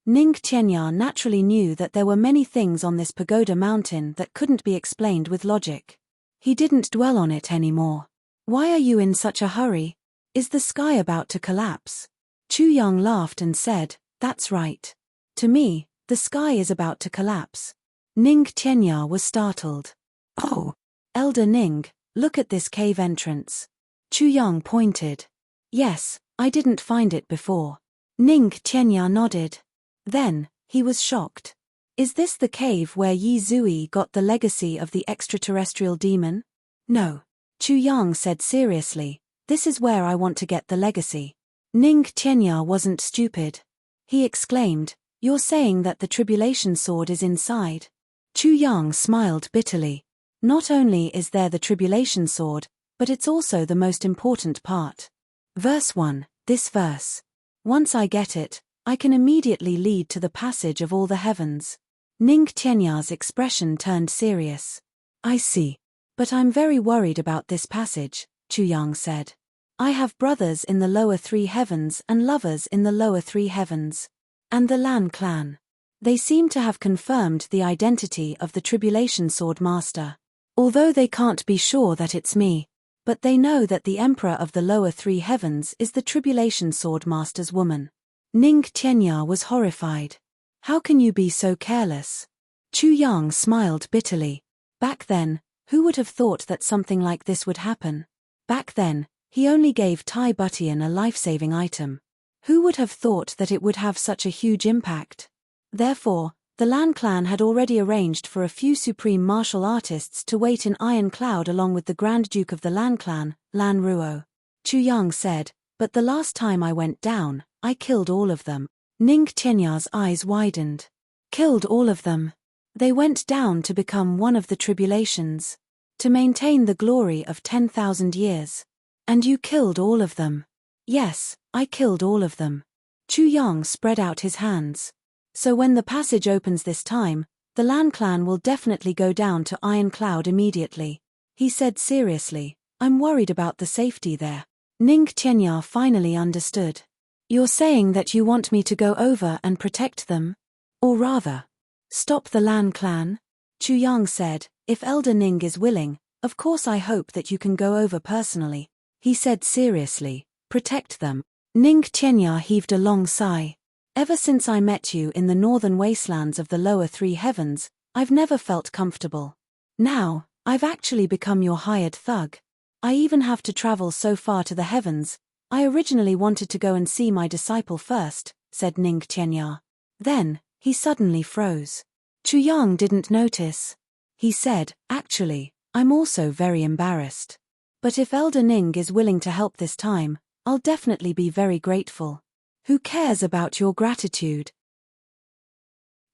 Ning Qianya naturally knew that there were many things on this pagoda mountain that couldn't be explained with logic. He didn't dwell on it anymore. Why are you in such a hurry? Is the sky about to collapse? Chu Yang laughed and said, that's right. To me, the sky is about to collapse. Ning Qianya was startled. Oh, Elder Ning, look at this cave entrance. Chu Yang pointed. Yes, I didn't find it before. Ning Qianya nodded. Then, he was shocked. Is this the cave where Yi Zui got the legacy of the extraterrestrial demon? No. Chu Yang said seriously, this is where I want to get the legacy. Ning Qianya wasn't stupid. He exclaimed, you're saying that the tribulation sword is inside? Chu Yang smiled bitterly. Not only is there the tribulation sword, but it's also the most important part. Verse 1, this verse. Once I get it, I can immediately lead to the passage of all the heavens. Ning Qianya's expression turned serious. I see. But I'm very worried about this passage, Chu Yang said. I have brothers in the lower three heavens and lovers in the lower three heavens. And the Lan clan. They seem to have confirmed the identity of the Tribulation Sword Master. Although they can't be sure that it's me, but they know that the Emperor of the lower three heavens is the Tribulation Sword Master's woman. Ning Qianya was horrified. How can you be so careless? Chu Yang smiled bitterly. Back then, who would have thought that something like this would happen? Back then, he only gave Tai Butian a life-saving item. Who would have thought that it would have such a huge impact? Therefore, the Lan clan had already arranged for a few supreme martial artists to wait in Iron Cloud along with the Grand Duke of the Lan clan, Lan Ruo. Chu Yang said, but the last time I went down, I killed all of them. Ning Qianya's eyes widened. Killed all of them. They went down to become one of the tribulations. To maintain the glory of 10,000 years. And you killed all of them. Yes, I killed all of them. Chu Yang spread out his hands. So when the passage opens this time, the Lan clan will definitely go down to Iron Cloud immediately. He said seriously, I'm worried about the safety there. Ning Qianya finally understood. You're saying that you want me to go over and protect them? Or rather, stop the Lan clan? Chu Yang said, if Elder Ning is willing, of course I hope that you can go over personally. He said seriously, protect them. Ning Qianya heaved a long sigh. Ever since I met you in the northern wastelands of the lower three heavens, I've never felt comfortable. Now, I've actually become your hired thug. I even have to travel so far to the heavens. I originally wanted to go and see my disciple first, said Ning Qianya. Then, he suddenly froze. Chu Yang didn't notice. He said, actually, I'm also very embarrassed. But if Elder Ning is willing to help this time, I'll definitely be very grateful. Who cares about your gratitude?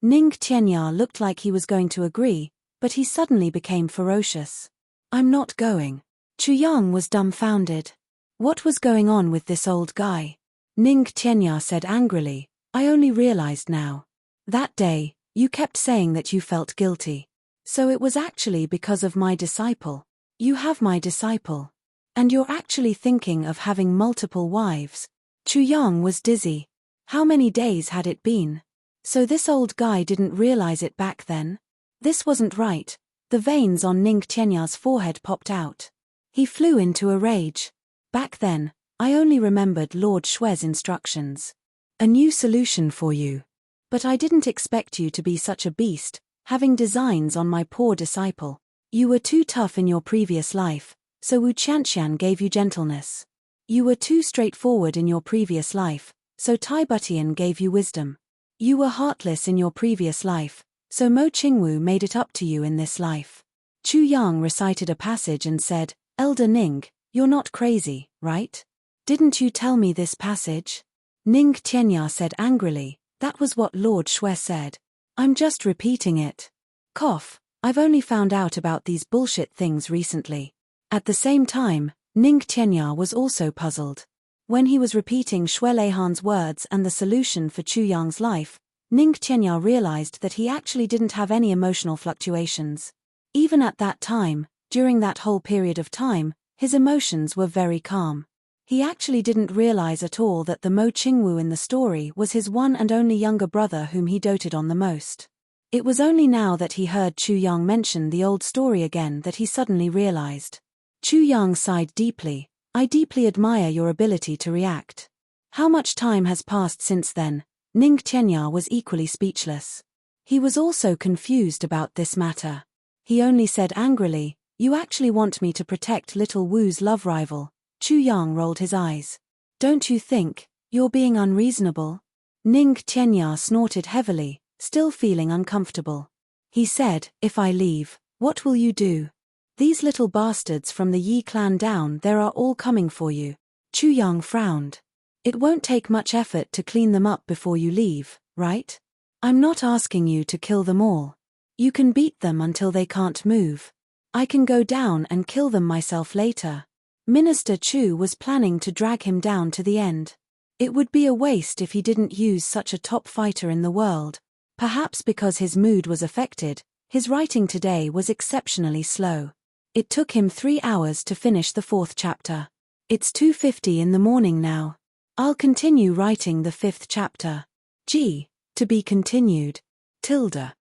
Ning Qianya looked like he was going to agree, but he suddenly became ferocious. I'm not going. Chu Yang was dumbfounded. What was going on with this old guy? Ning Qianya said angrily, I only realized now. That day, you kept saying that you felt guilty. So it was actually because of my disciple. You have my disciple. And you're actually thinking of having multiple wives. Chu Yang was dizzy. How many days had it been? So this old guy didn't realize it back then? This wasn't right. The veins on Ning Qianya's forehead popped out. He flew into a rage. Back then, I only remembered Lord Shue's instructions. A new solution for you. But I didn't expect you to be such a beast, having designs on my poor disciple. You were too tough in your previous life, so Wu Qianxian gave you gentleness. You were too straightforward in your previous life, so Tai Butian gave you wisdom. You were heartless in your previous life, so Mo Qingwu made it up to you in this life. Chu Yang recited a passage and said, Elder Ning, you're not crazy, right? Didn't you tell me this passage? Ning Qianya said angrily, that was what Lord Shue said. I'm just repeating it. Cough, I've only found out about these bullshit things recently. At the same time, Ning Qianya was also puzzled. When he was repeating Shui Leihan's words and the solution for Chu Yang's life, Ning Qianya realized that he actually didn't have any emotional fluctuations. Even at that time, during that whole period of time, his emotions were very calm. He actually didn't realize at all that the Mo Qingwu in the story was his one and only younger brother whom he doted on the most. It was only now that he heard Chu Yang mention the old story again that he suddenly realized. Chu Yang sighed deeply. I deeply admire your ability to react. How much time has passed since then? Ning Qianya was equally speechless. He was also confused about this matter. He only said angrily, you actually want me to protect little Wu's love rival. Chu Yang rolled his eyes. Don't you think you're being unreasonable? Ning Qianya snorted heavily, still feeling uncomfortable. He said, if I leave, what will you do? These little bastards from the Yi clan down there are all coming for you. Chu Yang frowned. It won't take much effort to clean them up before you leave, right? I'm not asking you to kill them all. You can beat them until they can't move. I can go down and kill them myself later. Minister Chu was planning to drag him down to the end. It would be a waste if he didn't use such a top fighter in the world. Perhaps because his mood was affected, his writing today was exceptionally slow. It took him 3 hours to finish the 4th chapter. It's 2:50 in the morning now. I'll continue writing the 5th chapter. To be continued. Tilda.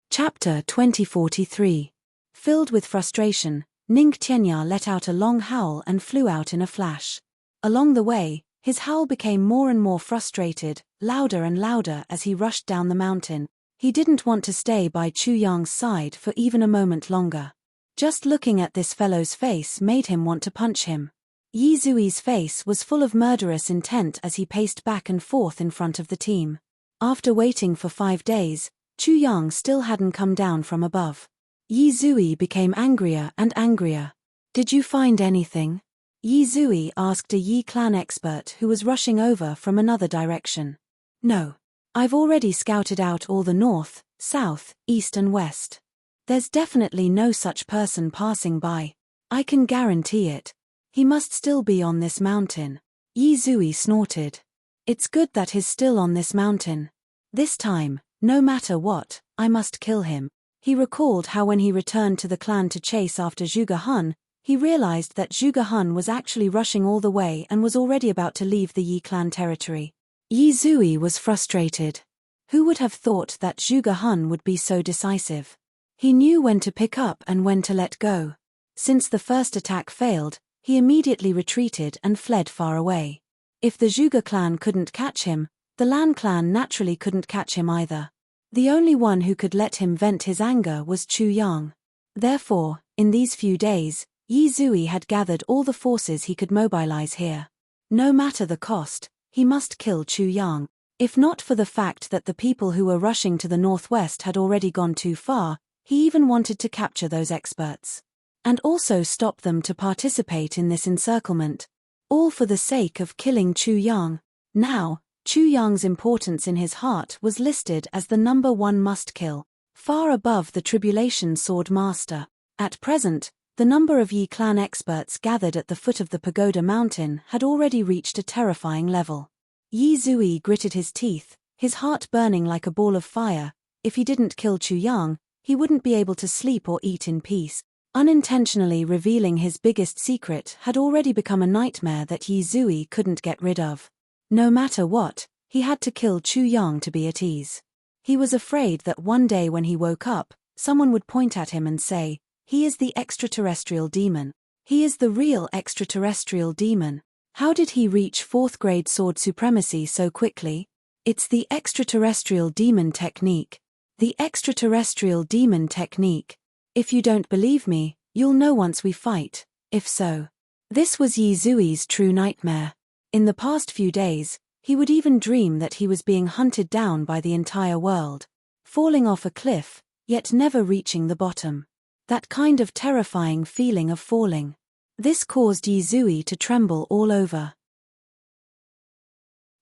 Chapter 2043. Filled with frustration, Ning Qianya let out a long howl and flew out in a flash. Along the way, his howl became more and more frustrated, louder and louder as he rushed down the mountain. He didn't want to stay by Chu Yang's side for even a moment longer. Just looking at this fellow's face made him want to punch him. Yi Zui's face was full of murderous intent as he paced back and forth in front of the team. After waiting for 5 days, Chu Yang still hadn't come down from above. Yi Zui became angrier and angrier. Did you find anything? Yi Zui asked a Yi clan expert who was rushing over from another direction. No. I've already scouted out all the north, south, east and west. There's definitely no such person passing by. I can guarantee it. He must still be on this mountain. Yi Zui snorted. It's good that he's still on this mountain. This time, no matter what, I must kill him. He recalled how when he returned to the clan to chase after Zhuge Han, he realized that Zhuge Han was actually rushing all the way and was already about to leave the Yi clan territory. Yi Zui was frustrated. Who would have thought that Zhuge Han would be so decisive? He knew when to pick up and when to let go. Since the first attack failed, he immediately retreated and fled far away. If the Zhuge clan couldn't catch him, the Lan clan naturally couldn't catch him either. The only one who could let him vent his anger was Chu Yang. Therefore, in these few days, Yi Zui had gathered all the forces he could mobilize here. No matter the cost, he must kill Chu Yang. If not for the fact that the people who were rushing to the northwest had already gone too far, he even wanted to capture those experts. And also stop them to participate in this encirclement. All for the sake of killing Chu Yang. Now, Chu Yang's importance in his heart was listed as the number 1 must-kill, far above the Tribulation Sword Master. At present, the number of Yi clan experts gathered at the foot of the Pagoda Mountain had already reached a terrifying level. Yi Zui gritted his teeth, his heart burning like a ball of fire. If he didn't kill Chu Yang, he wouldn't be able to sleep or eat in peace. Unintentionally revealing his biggest secret had already become a nightmare that Yi Zui couldn't get rid of. No matter what, he had to kill Chu Yang to be at ease. He was afraid that one day when he woke up, someone would point at him and say, "He is the extraterrestrial demon. He is the real extraterrestrial demon. How did he reach 4th grade sword supremacy so quickly? It's the extraterrestrial demon technique. The extraterrestrial demon technique. If you don't believe me, you'll know once we fight, if so." This was Yi Zui's true nightmare. In the past few days, he would even dream that he was being hunted down by the entire world, falling off a cliff, yet never reaching the bottom. That kind of terrifying feeling of falling. This caused Yi Zui to tremble all over.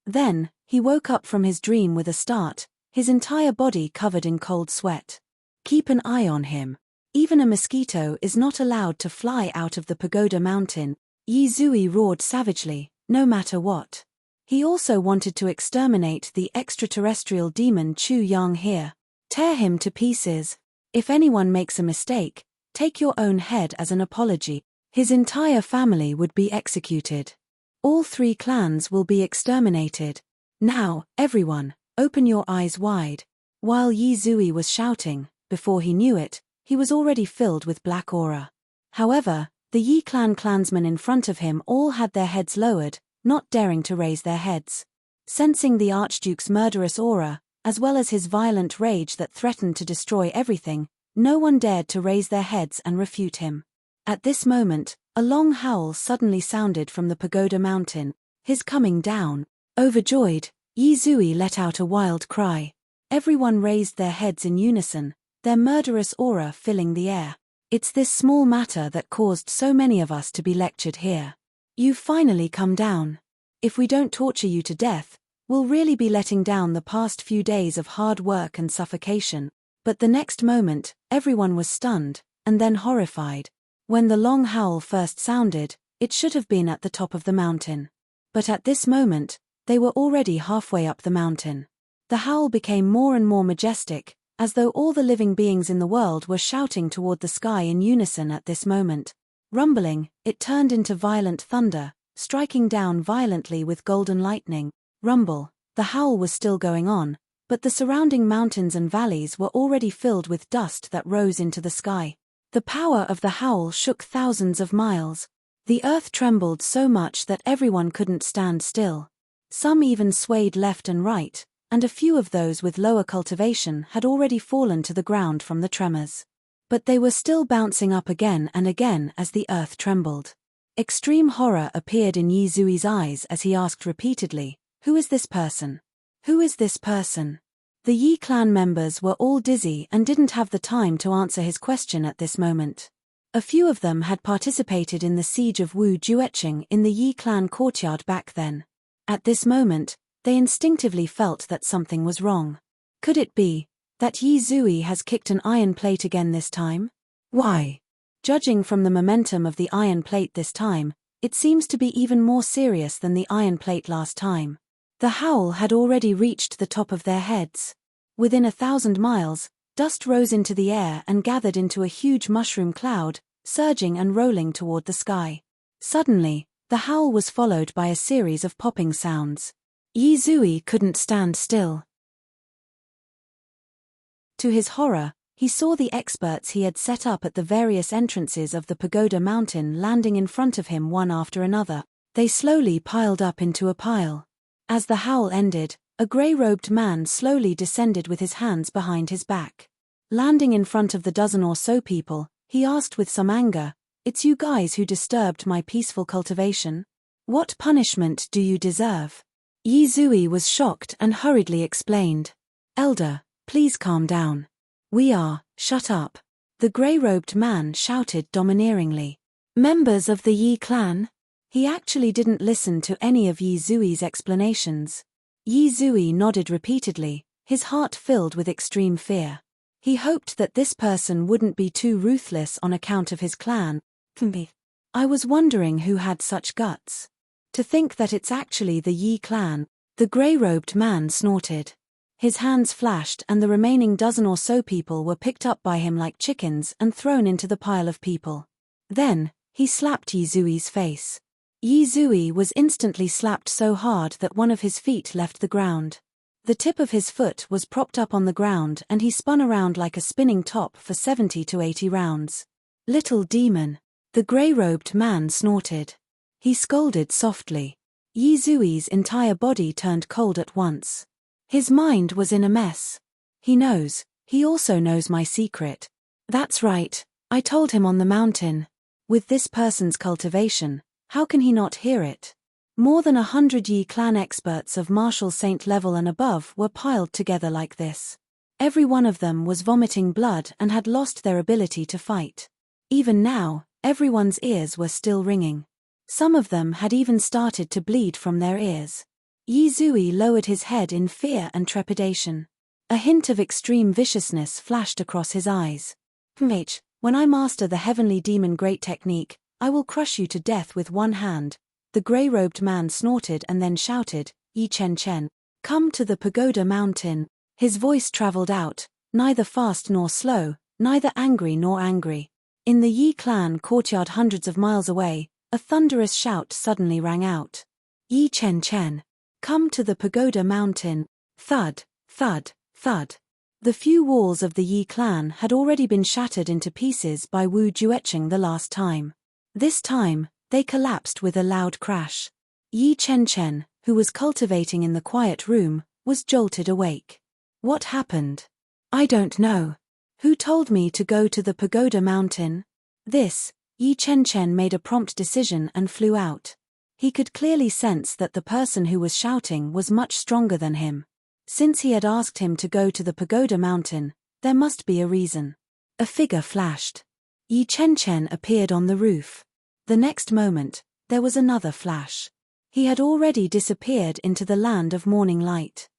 Then, he woke up from his dream with a start, his entire body covered in cold sweat. Keep an eye on him. Even a mosquito is not allowed to fly out of the Pagoda Mountain. Yi Zui roared savagely, no matter what. He also wanted to exterminate the extraterrestrial demon Chu Yang here. Tear him to pieces. If anyone makes a mistake, take your own head as an apology. His entire family would be executed. All 3 clans will be exterminated. Now, everyone, open your eyes wide. While Yi Zui was shouting, before he knew it, he was already filled with black aura. However, the Yi clan clansmen in front of him all had their heads lowered, not daring to raise their heads. Sensing the Archduke's murderous aura, as well as his violent rage that threatened to destroy everything, no one dared to raise their heads and refute him. At this moment, a long howl suddenly sounded from the pagoda mountain, his coming down. Overjoyed, Yi Zui let out a wild cry. Everyone raised their heads in unison, their murderous aura filling the air. It's this small matter that caused so many of us to be lectured here. You've finally come down. If we don't torture you to death, we'll really be letting down the past few days of hard work and suffocation. But the next moment, everyone was stunned, and then horrified. When the long howl first sounded, it should have been at the top of the mountain. But at this moment, they were already halfway up the mountain. The howl became more and more majestic, as though all the living beings in the world were shouting toward the sky in unison at this moment. Rumbling, it turned into violent thunder, striking down violently with golden lightning. Rumble, the howl was still going on, but the surrounding mountains and valleys were already filled with dust that rose into the sky. The power of the howl shook thousands of miles. The earth trembled so much that everyone couldn't stand still. Some even swayed left and right, and a few of those with lower cultivation had already fallen to the ground from the tremors. But they were still bouncing up again and again as the earth trembled. Extreme horror appeared in Yi Zui's eyes as he asked repeatedly, "Who is this person? Who is this person?" The Yi clan members were all dizzy and didn't have the time to answer his question at this moment. A few of them had participated in the siege of Wu Jueqing in the Yi clan courtyard back then. At this moment, they instinctively felt that something was wrong. Could it be that Yi Zui has kicked an iron plate again this time? Why? Judging from the momentum of the iron plate this time, it seems to be even more serious than the iron plate last time. The howl had already reached the top of their heads. Within 1,000 miles, dust rose into the air and gathered into a huge mushroom cloud, surging and rolling toward the sky. Suddenly, the howl was followed by a series of popping sounds. Yi Zui couldn't stand still. To his horror, he saw the experts he had set up at the various entrances of the pagoda mountain landing in front of him one after another. They slowly piled up into a pile. As the howl ended, a grey-robed man slowly descended with his hands behind his back. Landing in front of the dozen or so people, he asked with some anger, "It's you guys who disturbed my peaceful cultivation? What punishment do you deserve?" Yi Zui was shocked and hurriedly explained, "Elder, please calm down. Shut up." The grey-robed man shouted domineeringly. "Members of the Yi clan?" He actually didn't listen to any of Yi Zui's explanations. Yi Zui nodded repeatedly, his heart filled with extreme fear. He hoped that this person wouldn't be too ruthless on account of his clan. "I was wondering who had such guts. To think that it's actually the Yi clan," the grey-robed man snorted. His hands flashed and the remaining dozen or so people were picked up by him like chickens and thrown into the pile of people. Then, he slapped Yi Zui's face. Yi Zui was instantly slapped so hard that one of his feet left the ground. The tip of his foot was propped up on the ground and he spun around like a spinning top for 70 to 80 rounds. "Little demon," the grey-robed man snorted. He scolded softly. Yi Zui's entire body turned cold at once. His mind was in a mess. He also knows my secret. That's right, I told him on the mountain. With this person's cultivation, how can he not hear it? More than 100 Yi clan experts of martial saint level and above were piled together like this. Every one of them was vomiting blood and had lost their ability to fight. Even now, everyone's ears were still ringing. Some of them had even started to bleed from their ears. Yi Zui lowered his head in fear and trepidation. A hint of extreme viciousness flashed across his eyes. "When I master the heavenly demon great technique, I will crush you to death with one hand, The grey-robed man snorted and then shouted, Yi Chen Chen, come to the pagoda mountain. His voice travelled out, neither fast nor slow, neither angry nor angry. In the Yi clan courtyard hundreds of miles away, a thunderous shout suddenly rang out. Yi Chen Chen, come to the pagoda mountain. Thud, thud, thud. The few walls of the Yi clan had already been shattered into pieces by Wu Jueqing the last time. This time, they collapsed with a loud crash. Yi Chen Chen, who was cultivating in the quiet room, was jolted awake. What happened? I don't know. Who told me to go to the pagoda mountain? Yi Chen Chen made a prompt decision and flew out. He could clearly sense that the person who was shouting was much stronger than him. Since he had asked him to go to the pagoda mountain, there must be a reason. A figure flashed. Yi Chen Chen appeared on the roof. The next moment, there was another flash. He had already disappeared into the land of morning light.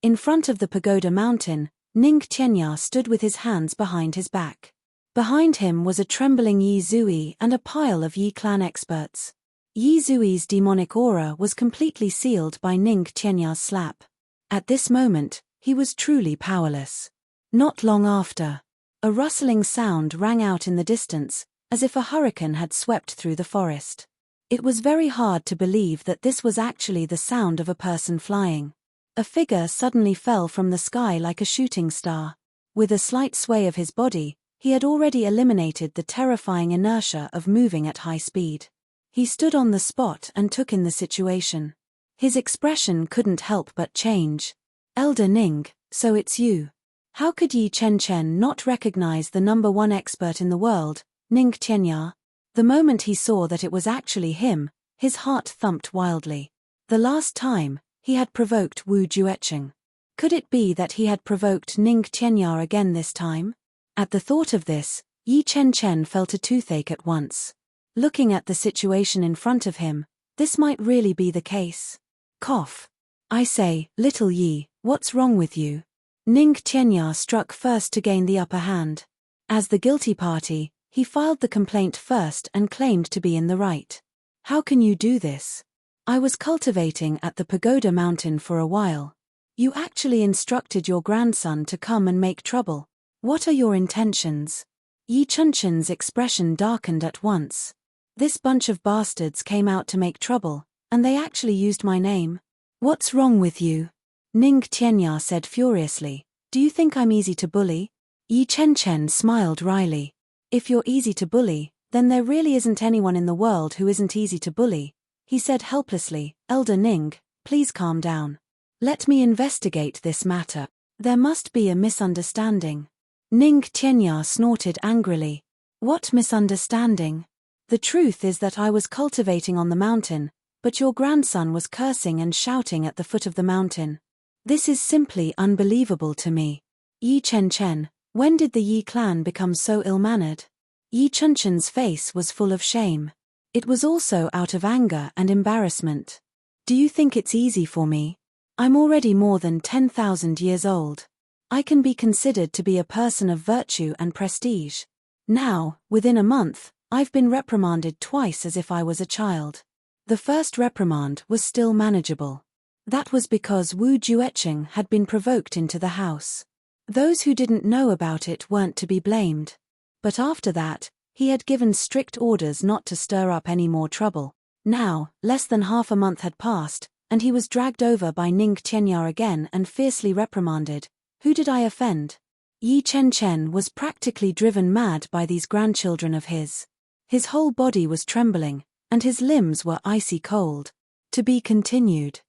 In front of the pagoda mountain, Ning Tianya stood with his hands behind his back. Behind him was a trembling Yi Zui and a pile of Yi clan experts. Yi Zui's demonic aura was completely sealed by Ning Tianya's slap. At this moment, he was truly powerless. Not long after, a rustling sound rang out in the distance, as if a hurricane had swept through the forest. It was very hard to believe that this was actually the sound of a person flying. A figure suddenly fell from the sky like a shooting star. With a slight sway of his body, he had already eliminated the terrifying inertia of moving at high speed. He stood on the spot and took in the situation. His expression couldn't help but change. Elder Ning, so it's you. How could Yi Chen Chen not recognize the #1 expert in the world, Ning Tianya? The moment he saw that it was actually him, his heart thumped wildly. The last time, he had provoked Wu Jueqing. Could it be that he had provoked Ning Tianya again this time? At the thought of this, Yi Chen Chen felt a toothache at once. Looking at the situation in front of him, this might really be the case. Cough. I say, little Yi, what's wrong with you? Ning Tianya struck first to gain the upper hand. As the guilty party, he filed the complaint first and claimed to be in the right. How can you do this? I was cultivating at the pagoda mountain for a while. You actually instructed your grandson to come and make trouble. What are your intentions? Yi Chen Chen's expression darkened at once. This bunch of bastards came out to make trouble, and they actually used my name. What's wrong with you? Ning Tianya said furiously. Do you think I'm easy to bully? Yi Chen Chen smiled wryly. If you're easy to bully, then there really isn't anyone in the world who isn't easy to bully. He said helplessly, Elder Ning, please calm down. Let me investigate this matter. There must be a misunderstanding. Ning Tianya snorted angrily. What misunderstanding? The truth is that I was cultivating on the mountain, but your grandson was cursing and shouting at the foot of the mountain. This is simply unbelievable to me. Yi Chen Chen, when did the Yi clan become so ill-mannered? Yi Chen Chen's face was full of shame. It was also out of anger and embarrassment. Do you think it's easy for me? I'm already more than 10,000 years old. I can be considered to be a person of virtue and prestige. Now, within a month, I've been reprimanded twice as if I was a child. The first reprimand was still manageable. That was because Wu Jueqing had been provoked into the house. Those who didn't know about it weren't to be blamed. But after that, he had given strict orders not to stir up any more trouble. Now, less than half a month had passed, and he was dragged over by Ning Tianya again and fiercely reprimanded. Who did I offend? Yi Chen Chen was practically driven mad by these grandchildren of his. His whole body was trembling, and his limbs were icy cold. To be continued.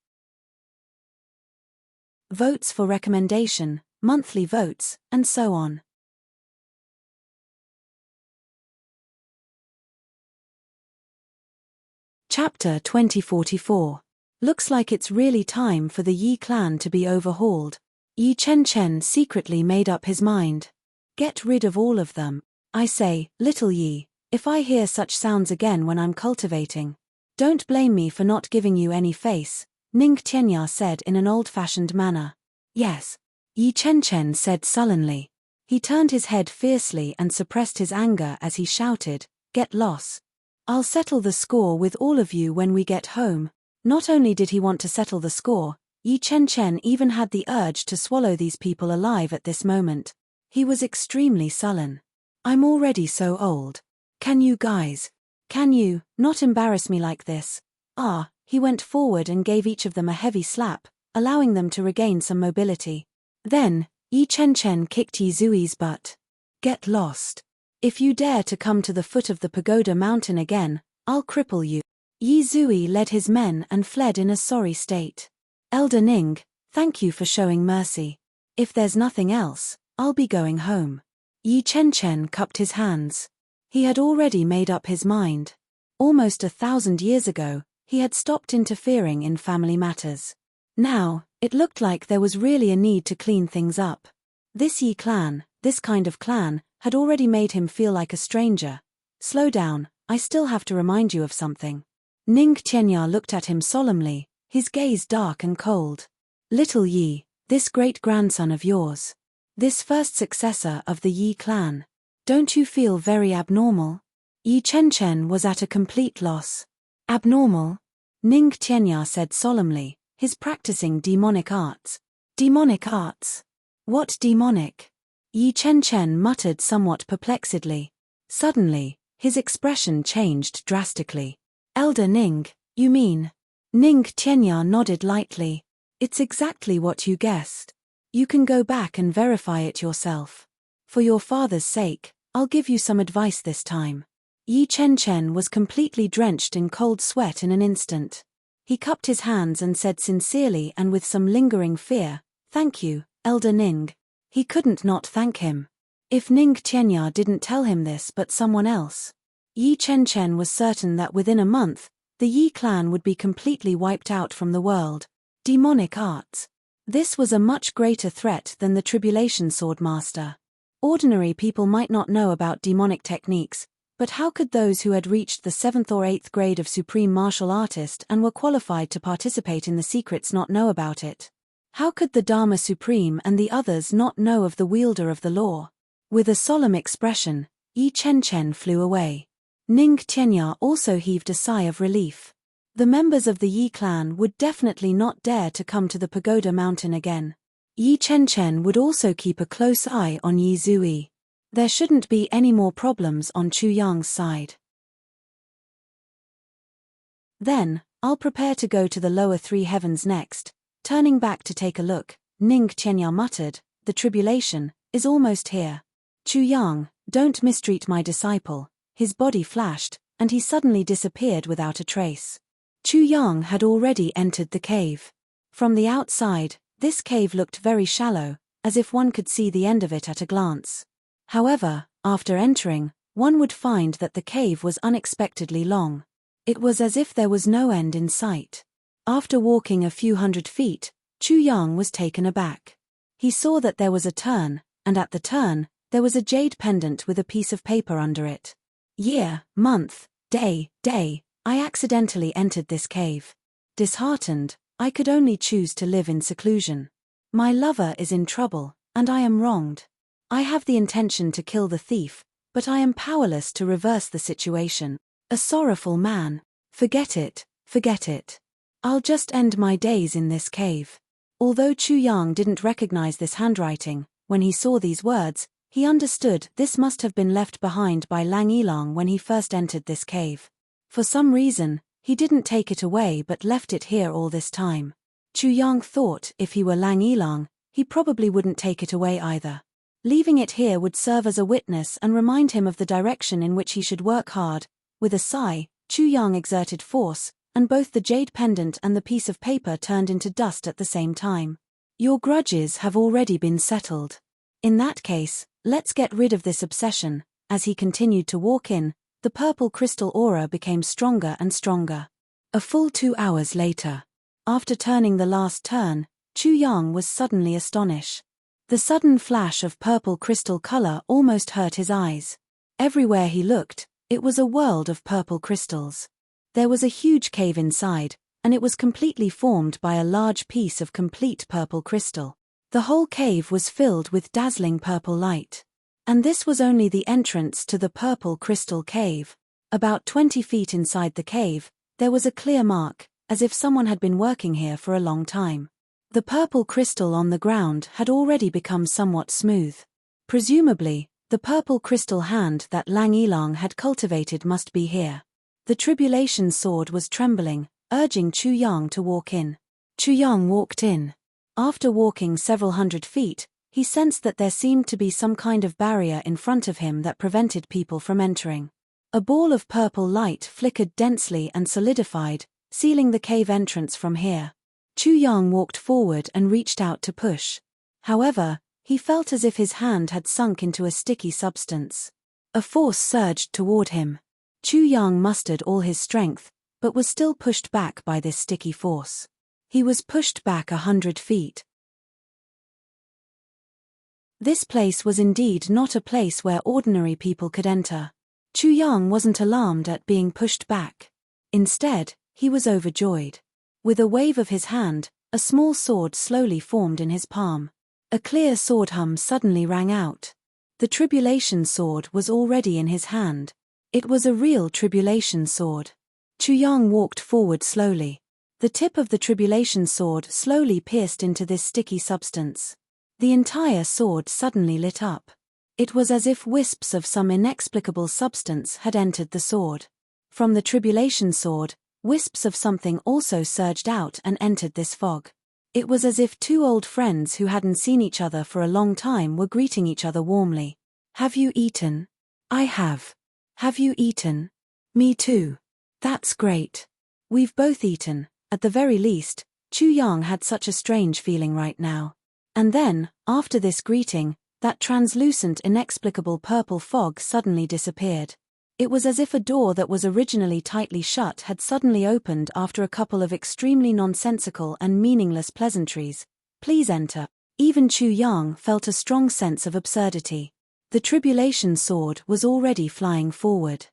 Votes for recommendation, monthly votes, and so on. Chapter 2044. Looks like it's really time for the Yi clan to be overhauled. Yi Chen Chen secretly made up his mind. Get rid of all of them. I say, little Yi, if I hear such sounds again when I'm cultivating, don't blame me for not giving you any face, Ning Tianya said in an old-fashioned manner. Yes. Yi Chen Chen said sullenly. He turned his head fiercely and suppressed his anger as he shouted, get lost. I'll settle the score with all of you when we get home. Not only did he want to settle the score, Yi Chen even had the urge to swallow these people alive at this moment. He was extremely sullen. I'm already so old. Can you guys? Can you not embarrass me like this? He went forward and gave each of them a heavy slap, allowing them to regain some mobility. Then, Yi Chen kicked Yi Zui's butt. Get lost. If you dare to come to the foot of the pagoda mountain again, I'll cripple you. Yi Zui led his men and fled in a sorry state. Elder Ning, thank you for showing mercy. If there's nothing else, I'll be going home. Yi Chen cupped his hands. He had already made up his mind. Almost 1,000 years ago, he had stopped interfering in family matters. Now, it looked like there was really a need to clean things up. This Yi clan, this kind of clan, had already made him feel like a stranger. Slow down, I still have to remind you of something. Ning Qianya looked at him solemnly, his gaze dark and cold. Little Yi, this great-grandson of yours. This first successor of the Yi clan. Don't you feel very abnormal? Yi Chen was at a complete loss. Abnormal? Ning Qianya said solemnly, his practicing demonic arts. Demonic arts? What demonic? Yi Chen muttered somewhat perplexedly. Suddenly, his expression changed drastically. Elder Ning, you mean? Ning Qianya nodded lightly. It's exactly what you guessed. You can go back and verify it yourself. For your father's sake, I'll give you some advice this time. Yi Chen was completely drenched in cold sweat in an instant. He cupped his hands and said sincerely and with some lingering fear, "Thank you, Elder Ning." He couldn't not thank him. If Ning Qianya didn't tell him this but someone else. Yi Chen was certain that within a month, the Yi clan would be completely wiped out from the world. Demonic arts. This was a much greater threat than the Tribulation Swordmaster. Ordinary people might not know about demonic techniques, but how could those who had reached the 7th or 8th grade of Supreme Martial Artist and were qualified to participate in the secrets not know about it? How could the Dharma Supreme and the others not know of the wielder of the law? With a solemn expression, Yi Chen flew away. Ning Qianya also heaved a sigh of relief. The members of the Yi clan would definitely not dare to come to the pagoda mountain again. Yi Chen would also keep a close eye on Yi Zui. There shouldn't be any more problems on Chu Yang's side. Then, I'll prepare to go to the lower 3 heavens next. Turning back to take a look, Ning Qianya muttered, the tribulation is almost here. Chu Yang, don't mistreat my disciple. His body flashed, and he suddenly disappeared without a trace. Chu Yang had already entered the cave. From the outside, this cave looked very shallow, as if one could see the end of it at a glance. However, after entering, one would find that the cave was unexpectedly long. It was as if there was no end in sight. After walking a few hundred feet, Chu Yang was taken aback. He saw that there was a turn, and at the turn, there was a jade pendant with a piece of paper under it. Year, month, day, I accidentally entered this cave. Disheartened, I could only choose to live in seclusion. My lover is in trouble, and I am wronged. I have the intention to kill the thief, but I am powerless to reverse the situation. A sorrowful man. Forget it. I'll just end my days in this cave. Although Chu Yang didn't recognize this handwriting, when he saw these words, he understood this must have been left behind by Lang Yilang when he first entered this cave. For some reason, he didn't take it away but left it here all this time. Chu Yang thought if he were Lang Yilang, he probably wouldn't take it away either. Leaving it here would serve as a witness and remind him of the direction in which he should work hard. With a sigh, Chu Yang exerted force, and both the jade pendant and the piece of paper turned into dust at the same time. Your grudges have already been settled. In that case, let's get rid of this obsession. As he continued to walk in, the purple crystal aura became stronger and stronger. A full 2 hours later. After turning the last turn, Chu Yang was suddenly astonished. The sudden flash of purple crystal color almost hurt his eyes. Everywhere he looked, it was a world of purple crystals. There was a huge cave inside, and it was completely formed by a large piece of complete purple crystal. The whole cave was filled with dazzling purple light. And this was only the entrance to the purple crystal cave. About 20 feet inside the cave, there was a clear mark, as if someone had been working here for a long time. The purple crystal on the ground had already become somewhat smooth. Presumably, the purple crystal hand that Lang Yilang had cultivated must be here. The tribulation sword was trembling, urging Chu Yang to walk in. Chu Yang walked in. After walking several hundred feet, he sensed that there seemed to be some kind of barrier in front of him that prevented people from entering. A ball of purple light flickered densely and solidified, sealing the cave entrance from here. Chu Yang walked forward and reached out to push. However, he felt as if his hand had sunk into a sticky substance. A force surged toward him. Chu Yang mustered all his strength, but was still pushed back by this sticky force. He was pushed back 100 feet. This place was indeed not a place where ordinary people could enter. Chu Yang wasn't alarmed at being pushed back. Instead, he was overjoyed. With a wave of his hand, a small sword slowly formed in his palm. A clear sword hum suddenly rang out. The tribulation sword was already in his hand. It was a real tribulation sword. Chu Yang walked forward slowly. The tip of the tribulation sword slowly pierced into this sticky substance. The entire sword suddenly lit up. It was as if wisps of some inexplicable substance had entered the sword. From the tribulation sword, wisps of something also surged out and entered this fog. It was as if two old friends who hadn't seen each other for a long time were greeting each other warmly. "Have you eaten?" "I have." "Have you eaten?" "Me too." "That's great. We've both eaten." At the very least, Chu Yang had such a strange feeling right now. And then, after this greeting, that translucent inexplicable purple fog suddenly disappeared. It was as if a door that was originally tightly shut had suddenly opened after a couple of extremely nonsensical and meaningless pleasantries. "Please enter." Even Chu Yang felt a strong sense of absurdity. The tribulation sword was already flying forward.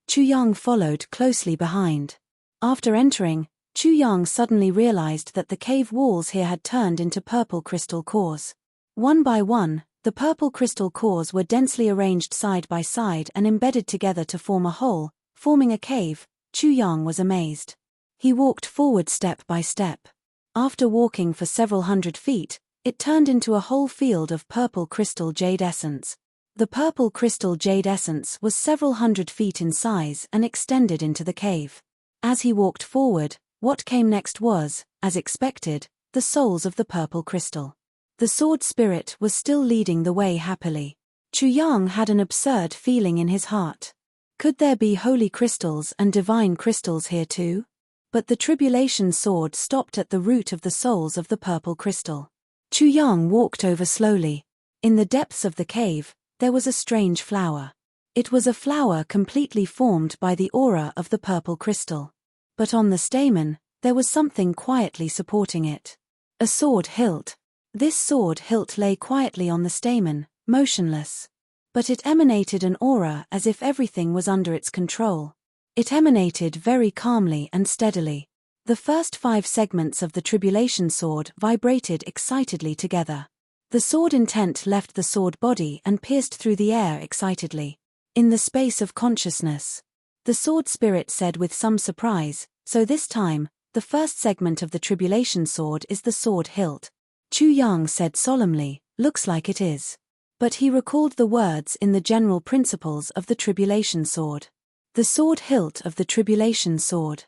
Chu Yang followed closely behind. After entering, Chu Yang suddenly realized that the cave walls here had turned into purple crystal cores. One by one, the purple crystal cores were densely arranged side by side and embedded together to form a hole, forming a cave. Chu Yang was amazed. He walked forward step by step. After walking for several hundred feet, it turned into a whole field of purple crystal jade essence. The purple crystal jade essence was several hundred feet in size and extended into the cave. As he walked forward, what came next was, as expected, the souls of the purple crystal. The sword spirit was still leading the way happily. Chu Yang had an absurd feeling in his heart. Could there be holy crystals and divine crystals here too? But the tribulation sword stopped at the root of the souls of the purple crystal. Chu Yang walked over slowly. In the depths of the cave, there was a strange flower. It was a flower completely formed by the aura of the purple crystal. But on the stamen, there was something quietly supporting it. A sword hilt. This sword hilt lay quietly on the stamen, motionless. But it emanated an aura as if everything was under its control. It emanated very calmly and steadily. The first 5 segments of the tribulation sword vibrated excitedly together. The sword intent left the sword body and pierced through the air excitedly. In the space of consciousness. The sword spirit said with some surprise, "So this time, the first segment of the tribulation sword is the sword hilt." Chu Yang said solemnly, "Looks like it is." But he recalled the words in the general principles of the tribulation sword. The sword hilt of the tribulation sword.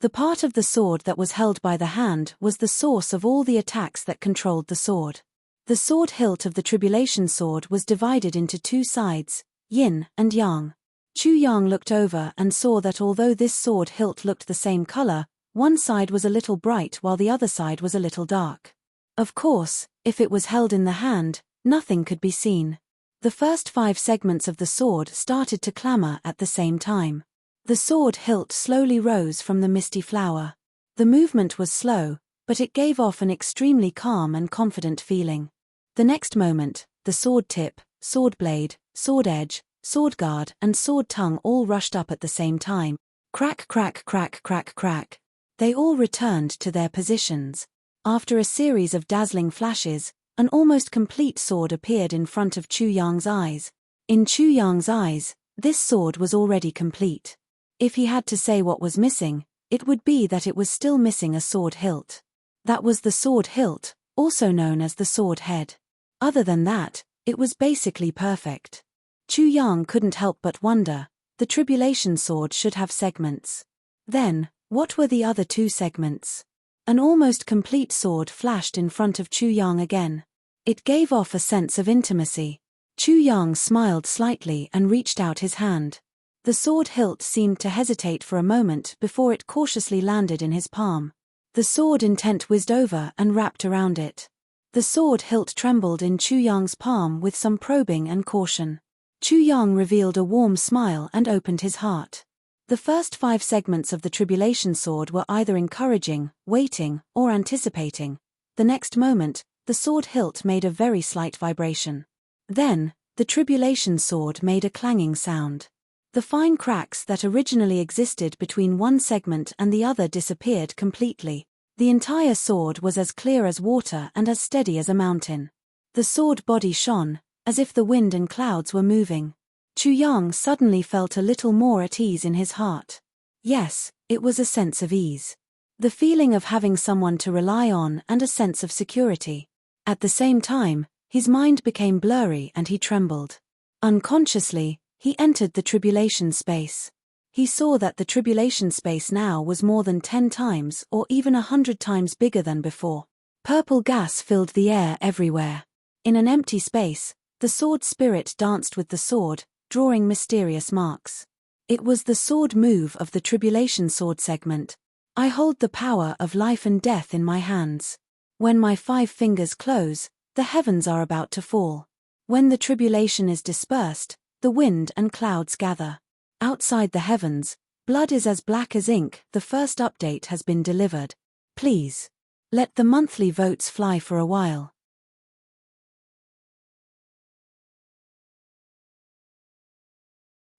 The part of the sword that was held by the hand was the source of all the attacks that controlled the sword. The sword hilt of the tribulation sword was divided into 2 sides, yin and yang. Chu Yang looked over and saw that although this sword hilt looked the same color, one side was a little bright while the other side was a little dark. Of course, if it was held in the hand, nothing could be seen. The first 5 segments of the sword started to clamor at the same time. The sword hilt slowly rose from the misty flower. The movement was slow, but it gave off an extremely calm and confident feeling. The next moment, the sword tip, sword blade, sword edge, sword guard and sword tongue all rushed up at the same time. Crack, crack, crack, crack, crack. They all returned to their positions. After a series of dazzling flashes, an almost complete sword appeared in front of Chu Yang's eyes. In Chu Yang's eyes, This sword was already complete. If he had to say what was missing, it would be that it was still missing a sword hilt. That was the sword hilt, also known as the sword head. Other than that, it was basically perfect. Chu Yang couldn't help but wonder, the tribulation sword should have segments. Then, what were the other two segments? An almost complete sword flashed in front of Chu Yang again. It gave off a sense of intimacy. Chu Yang smiled slightly and reached out his hand. The sword hilt seemed to hesitate for a moment before it cautiously landed in his palm. The sword intent whizzed over and wrapped around it. The sword hilt trembled in Chu Yang's palm with some probing and caution. Chu Yang revealed a warm smile and opened his heart. The first 5 segments of the tribulation sword were either encouraging, waiting, or anticipating. The next moment, the sword hilt made a very slight vibration. Then, the tribulation sword made a clanging sound. The fine cracks that originally existed between one segment and the other disappeared completely. The entire sword was as clear as water and as steady as a mountain. The sword body shone, as if the wind and clouds were moving. Chu Yang suddenly felt a little more at ease in his heart. Yes, it was a sense of ease. The feeling of having someone to rely on and a sense of security. At the same time, his mind became blurry and he trembled. Unconsciously, he entered the tribulation space. He saw that the tribulation space now was more than 10 times or even 100 times bigger than before. Purple gas filled the air everywhere. In an empty space, the sword spirit danced with the sword, drawing mysterious marks. It was the sword move of the tribulation sword segment. I hold the power of life and death in my hands. When my 5 fingers close, the heavens are about to fall. When the tribulation is dispersed, the wind and clouds gather. Outside the heavens, blood is as black as ink. The first update has been delivered. Please. Let the monthly votes fly for a while.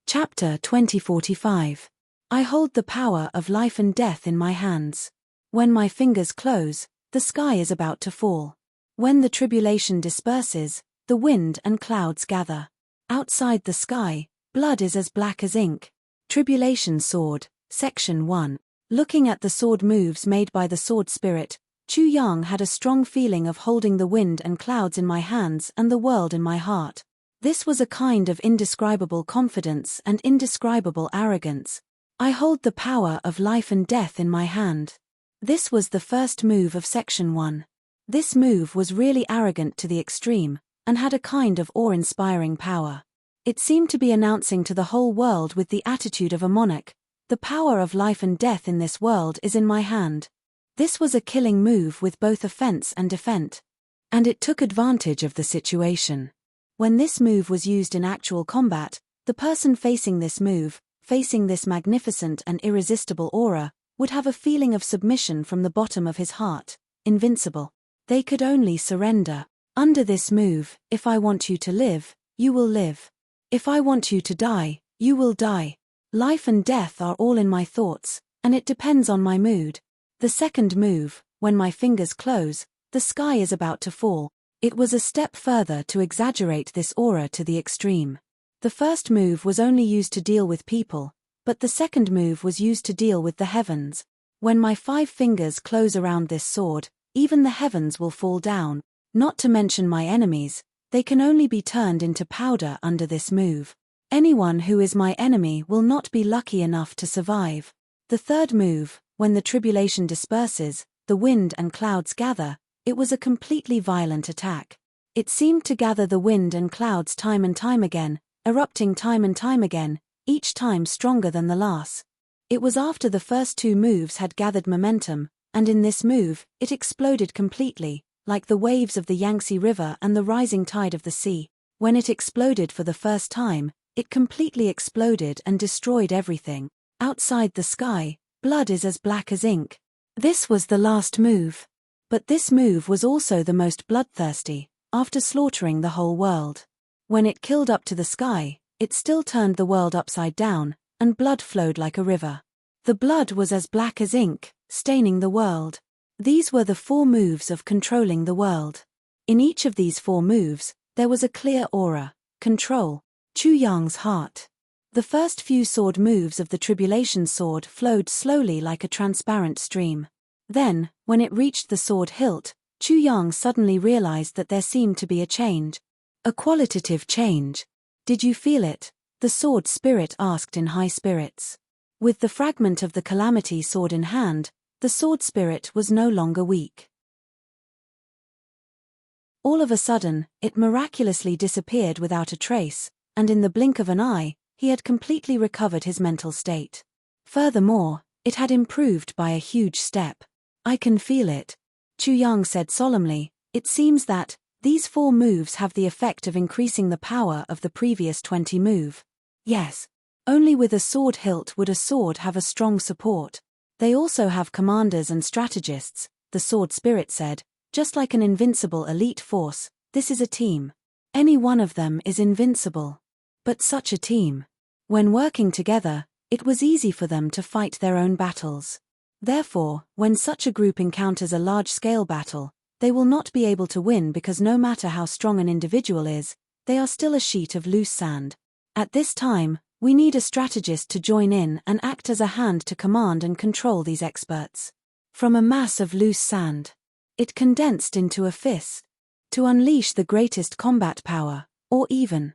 Chapter 2045. I hold the power of life and death in my hands. When my fingers close, the sky is about to fall. When the tribulation disperses, the wind and clouds gather. Outside the sky, blood is as black as ink. Tribulation Sword, Section 1. Looking at the sword moves made by the sword spirit, Chu Yang had a strong feeling of holding the wind and clouds in my hands and the world in my heart. This was a kind of indescribable confidence and indescribable arrogance. I hold the power of life and death in my hand. This was the first move of Section 1. This move was really arrogant to the extreme, and had a kind of awe-inspiring power. It seemed to be announcing to the whole world with the attitude of a monarch, the power of life and death in this world is in my hand. This was a killing move with both offense and defense. And it took advantage of the situation. When this move was used in actual combat, the person facing this move, facing this magnificent and irresistible aura, would have a feeling of submission from the bottom of his heart, invincible. They could only surrender. Under this move, if I want you to live, you will live. If I want you to die, you will die. Life and death are all in my thoughts, and it depends on my mood. The second move, when my fingers close, the sky is about to fall. It was a step further to exaggerate this aura to the extreme. The first move was only used to deal with people, but the second move was used to deal with the heavens. When my 5 fingers close around this sword, even the heavens will fall down. Not to mention my enemies, they can only be turned into powder under this move. Anyone who is my enemy will not be lucky enough to survive. The third move, when the tribulation disperses, the wind and clouds gather, it was a completely violent attack. It seemed to gather the wind and clouds time and time again, erupting time and time again, each time stronger than the last. It was after the first 2 moves had gathered momentum, and in this move, it exploded completely, like the waves of the Yangtze River and the rising tide of the sea. When it exploded for the first time, it completely exploded and destroyed everything. Outside the sky, blood is as black as ink. This was the last move. But this move was also the most bloodthirsty, after slaughtering the whole world. When it killed up to the sky, it still turned the world upside down, and blood flowed like a river. The blood was as black as ink, staining the world. These were the 4 moves of controlling the world. In each of these 4 moves, there was a clear aura, control. Chu Yang's heart. The first few sword moves of the tribulation sword flowed slowly like a transparent stream. Then, when it reached the sword hilt, Chu Yang suddenly realized that there seemed to be a change. A qualitative change. Did you feel it? The sword spirit asked in high spirits. With the fragment of the calamity sword in hand, the sword spirit was no longer weak. All of a sudden, it miraculously disappeared without a trace, and in the blink of an eye, he had completely recovered his mental state. Furthermore, it had improved by a huge step. I can feel it. Chu Yang said solemnly. It seems that these 4 moves have the effect of increasing the power of the previous 20 move. Yes. Only with a sword hilt would a sword have a strong support. They also have commanders and strategists, the sword spirit said. Just like an invincible elite force, this is a team. Any one of them is invincible. But such a team. When working together, it was easy for them to fight their own battles. Therefore, when such a group encounters a large-scale battle, they will not be able to win because no matter how strong an individual is, they are still a sheet of loose sand. At this time, we need a strategist to join in and act as a hand to command and control these experts. From a mass of loose sand, it condensed into a fist. To unleash the greatest combat power, or even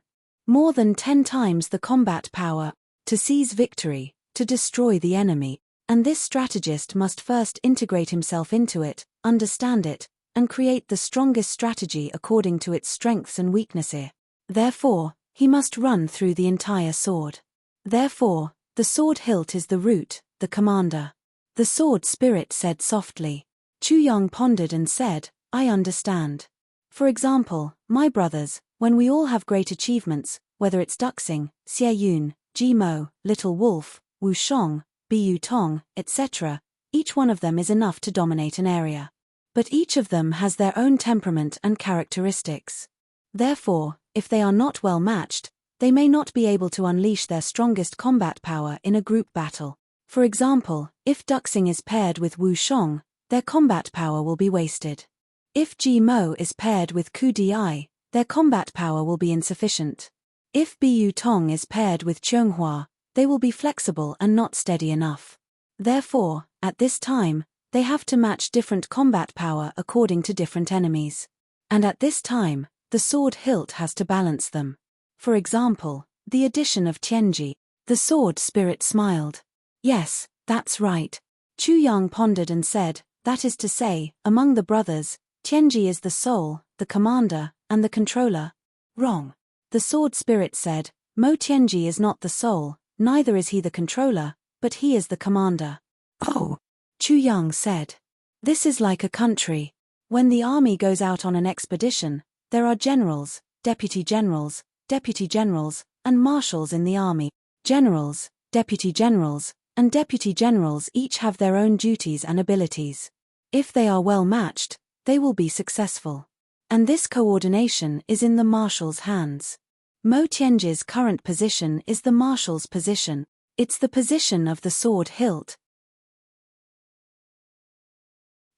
more than 10 times the combat power, to seize victory, to destroy the enemy, and this strategist must first integrate himself into it, understand it, and create the strongest strategy according to its strengths and weaknesses. Therefore, he must run through the entire sword. Therefore, the sword hilt is the root, the commander. The sword spirit said softly. Chu Yang pondered and said, I understand. For example, my brothers, when we all have great achievements, whether it's Duxing, Xie Yun, Ji Mo, Little Wolf, Wu Shong, Bu Tong, etc., each one of them is enough to dominate an area. But each of them has their own temperament and characteristics. Therefore, if they are not well matched, they may not be able to unleash their strongest combat power in a group battle. For example, if Duxing is paired with Wu Shong, their combat power will be wasted. If Ji Mo is paired with Ku Di, their combat power will be insufficient. If Bu Tong is paired with Chonghua, they will be flexible and not steady enough. Therefore, at this time, they have to match different combat power according to different enemies. And at this time, the sword hilt has to balance them. For example, the addition of Tianji. The sword spirit smiled. Yes, that's right. Chu Yang pondered and said, that is to say, among the brothers, Tianji is the soul, the commander, and the controller. Wrong. The sword spirit said, Mo Tianji is not the soul, neither is he the controller, but he is the commander. Oh. Chu Yang said. This is like a country. When the army goes out on an expedition, there are generals, deputy generals, and marshals in the army. Generals, deputy generals, and deputy generals each have their own duties and abilities. If they are well matched, they will be successful. And this coordination is in the marshal's hands. Mo Tianji's current position is the marshal's position. It's the position of the sword hilt.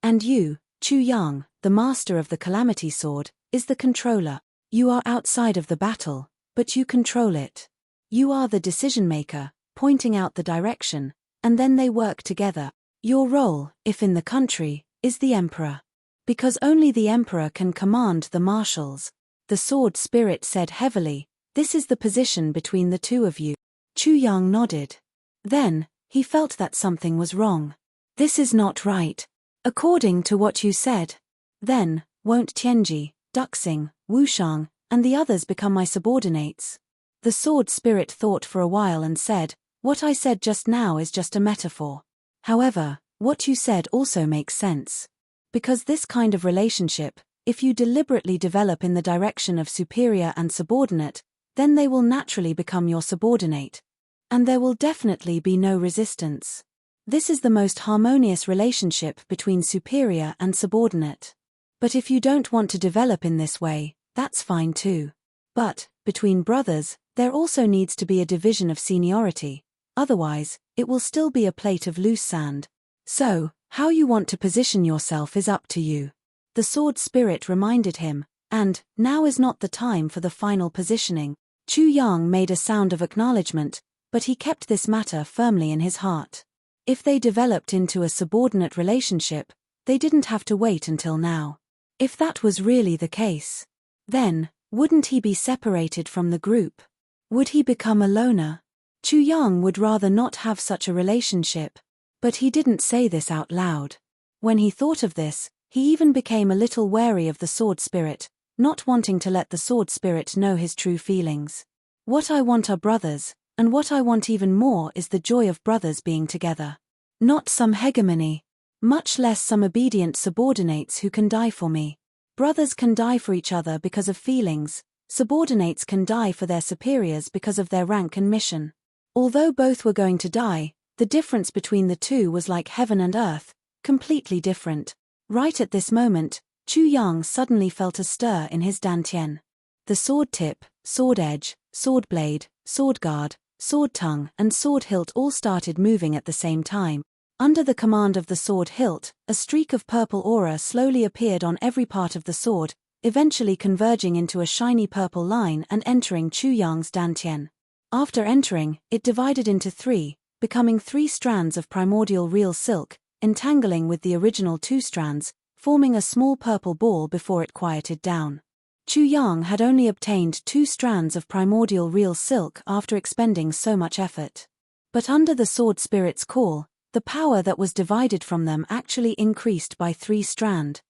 And you, Chu Yang, the master of the calamity sword, is the controller. You are outside of the battle, but you control it. You are the decision-maker, pointing out the direction, and then they work together. Your role, if in the country, is the emperor. Because only the emperor can command the marshals. The sword spirit said heavily, this is the position between the two of you. Chu Yang nodded. Then, he felt that something was wrong. This is not right. According to what you said. Then, won't Tianji, Duxing, Wushang, and the others become my subordinates? The sword spirit thought for a while and said, what I said just now is just a metaphor. However, what you said also makes sense. Because this kind of relationship, if you deliberately develop in the direction of superior and subordinate, then they will naturally become your subordinate. And there will definitely be no resistance. This is the most harmonious relationship between superior and subordinate. But if you don't want to develop in this way, that's fine too. But, between brothers, there also needs to be a division of seniority. Otherwise, it will still be a plate of loose sand. So, how you want to position yourself is up to you. The sword spirit reminded him, and, now is not the time for the final positioning. Chu Yang made a sound of acknowledgement, but he kept this matter firmly in his heart. If they developed into a subordinate relationship, they didn't have to wait until now. If that was really the case, then, wouldn't he be separated from the group? Would he become a loner? Chu Yang would rather not have such a relationship, but he didn't say this out loud. When he thought of this, he even became a little wary of the sword spirit, not wanting to let the sword spirit know his true feelings. What I want are brothers, and what I want even more is the joy of brothers being together. Not some hegemony, much less some obedient subordinates who can die for me. Brothers can die for each other because of feelings, subordinates can die for their superiors because of their rank and mission. Although both were going to die, the difference between the two was like heaven and earth, completely different. Right at this moment, Chu Yang suddenly felt a stir in his dantian. The sword tip, sword edge, sword blade, sword guard, sword tongue and sword hilt all started moving at the same time. Under the command of the sword hilt, a streak of purple aura slowly appeared on every part of the sword, eventually converging into a shiny purple line and entering Chu Yang's dantian. After entering, it divided into three, becoming 3 strands of primordial real silk, entangling with the original 2 strands, forming a small purple ball before it quieted down. Chu Yang had only obtained 2 strands of primordial real silk after expending so much effort. But under the sword spirit's call, the power that was divided from them actually increased by 3 strands.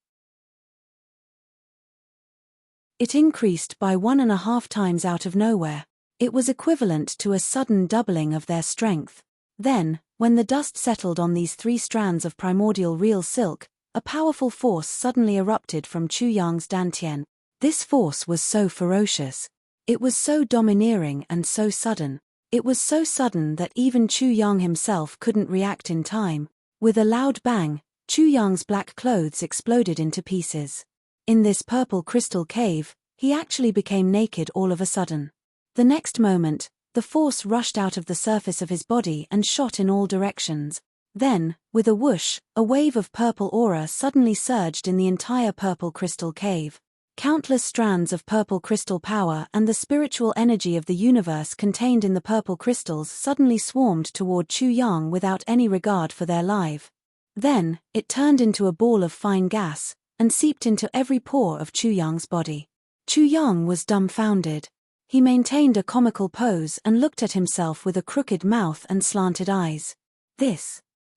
It increased by 1.5 times out of nowhere. It was equivalent to a sudden doubling of their strength. Then, when the dust settled on these 3 strands of primordial real silk, a powerful force suddenly erupted from Chu Yang's dantian. This force was so ferocious. It was so domineering and so sudden. It was so sudden that even Chu Yang himself couldn't react in time. With a loud bang, Chu Yang's black clothes exploded into pieces. In this purple crystal cave, he actually became naked all of a sudden. The next moment, the force rushed out of the surface of his body and shot in all directions. Then, with a whoosh, a wave of purple aura suddenly surged in the entire purple crystal cave. Countless strands of purple crystal power and the spiritual energy of the universe contained in the purple crystals suddenly swarmed toward Chu Yang without any regard for their life. Then, it turned into a ball of fine gas, and seeped into every pore of Chu Yang's body. Chu Yang was dumbfounded. He maintained a comical pose and looked at himself with a crooked mouth and slanted eyes.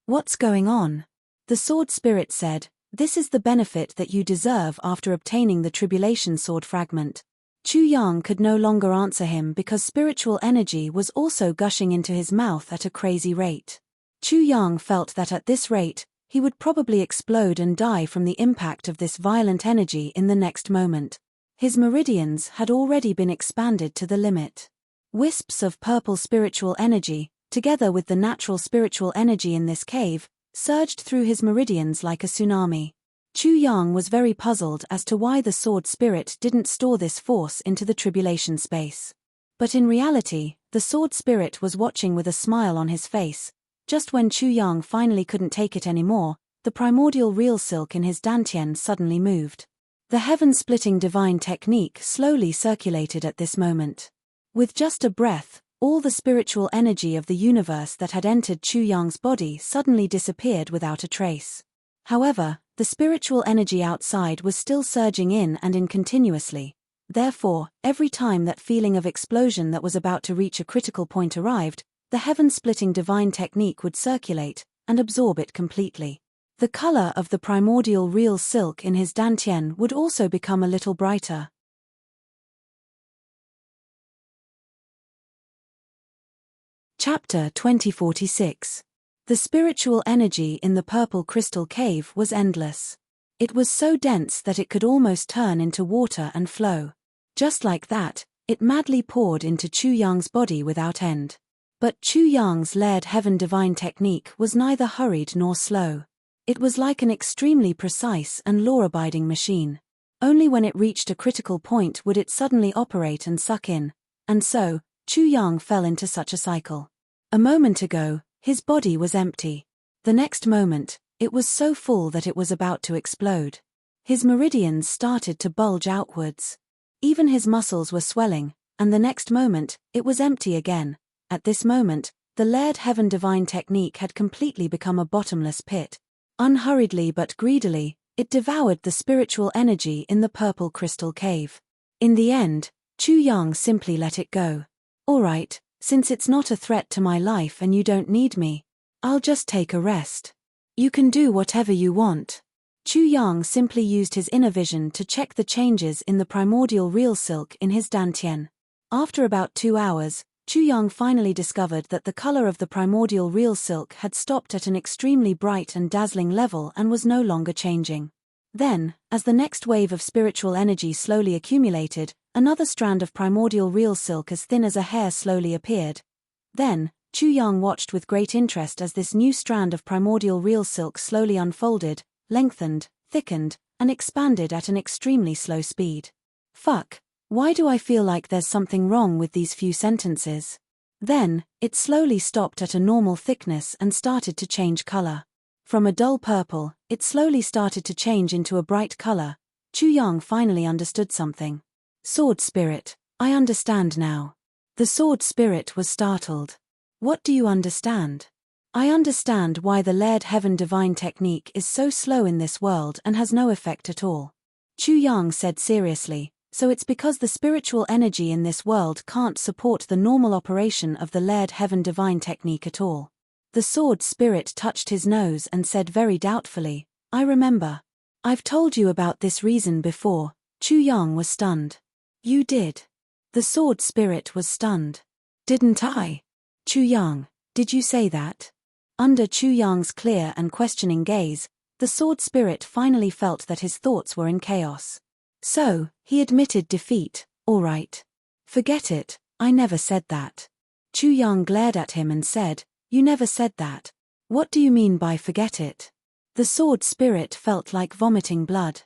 What's going on? The sword spirit said, "This is the benefit that you deserve after obtaining the tribulation sword fragment." Chu Yang could no longer answer him because spiritual energy was also gushing into his mouth at a crazy rate. Chu Yang felt that at this rate, he would probably explode and die from the impact of this violent energy in the next moment. His meridians had already been expanded to the limit. Wisps of purple spiritual energy, together with the natural spiritual energy in this cave, surged through his meridians like a tsunami. Chu Yang was very puzzled as to why the sword spirit didn't store this force into the tribulation space. But in reality, the sword spirit was watching with a smile on his face. Just when Chu Yang finally couldn't take it anymore, the primordial real silk in his dantian suddenly moved. The heaven-splitting divine technique slowly circulated at this moment. With just a breath, all the spiritual energy of the universe that had entered Chu Yang's body suddenly disappeared without a trace. However, the spiritual energy outside was still surging in and in continuously. Therefore, every time that feeling of explosion that was about to reach a critical point arrived, the heaven-splitting divine technique would circulate and absorb it completely. The color of the primordial real silk in his dantian would also become a little brighter. Chapter 2046. The spiritual energy in the purple crystal cave was endless. It was so dense that it could almost turn into water and flow. Just like that, it madly poured into Chu Yang's body without end. But Chu Yang's layered heaven divine technique was neither hurried nor slow. It was like an extremely precise and law-abiding machine. Only when it reached a critical point would it suddenly operate and suck in, and so, Chu Yang fell into such a cycle. A moment ago, his body was empty. The next moment, it was so full that it was about to explode. His meridians started to bulge outwards. Even his muscles were swelling, and the next moment, it was empty again, At this moment, the layered heaven divine technique had completely become a bottomless pit. Unhurriedly but greedily, it devoured the spiritual energy in the purple crystal cave. In the end, Chu Yang simply let it go. Alright, since it's not a threat to my life and you don't need me, I'll just take a rest. You can do whatever you want. Chu Yang simply used his inner vision to check the changes in the primordial real silk in his dantian. After about 2 hours, Chu Yang finally discovered that the color of the primordial real silk had stopped at an extremely bright and dazzling level and was no longer changing. Then, as the next wave of spiritual energy slowly accumulated, another strand of primordial real silk as thin as a hair slowly appeared. Then, Chu Yang watched with great interest as this new strand of primordial real silk slowly unfolded, lengthened, thickened, and expanded at an extremely slow speed. Fuck. Why do I feel like there's something wrong with these few sentences? Then, it slowly stopped at a normal thickness and started to change color. From a dull purple, it slowly started to change into a bright color. Chu Yang finally understood something. Sword spirit, I understand now. The sword spirit was startled. What do you understand? I understand why the layered heaven divine technique is so slow in this world and has no effect at all. Chu Yang said seriously. So it's because the spiritual energy in this world can't support the normal operation of the layered heaven divine technique at all. The sword spirit touched his nose and said very doubtfully, I remember. I've told you about this reason before. Chu Yang was stunned. You did. The sword spirit was stunned. Didn't I? Chu Yang, did you say that? Under Chu Yang's clear and questioning gaze, the sword spirit finally felt that his thoughts were in chaos. So, he admitted defeat. All right. Forget it, I never said that. Chu Yang glared at him and said, You never said that. What do you mean by forget it? The sword spirit felt like vomiting blood.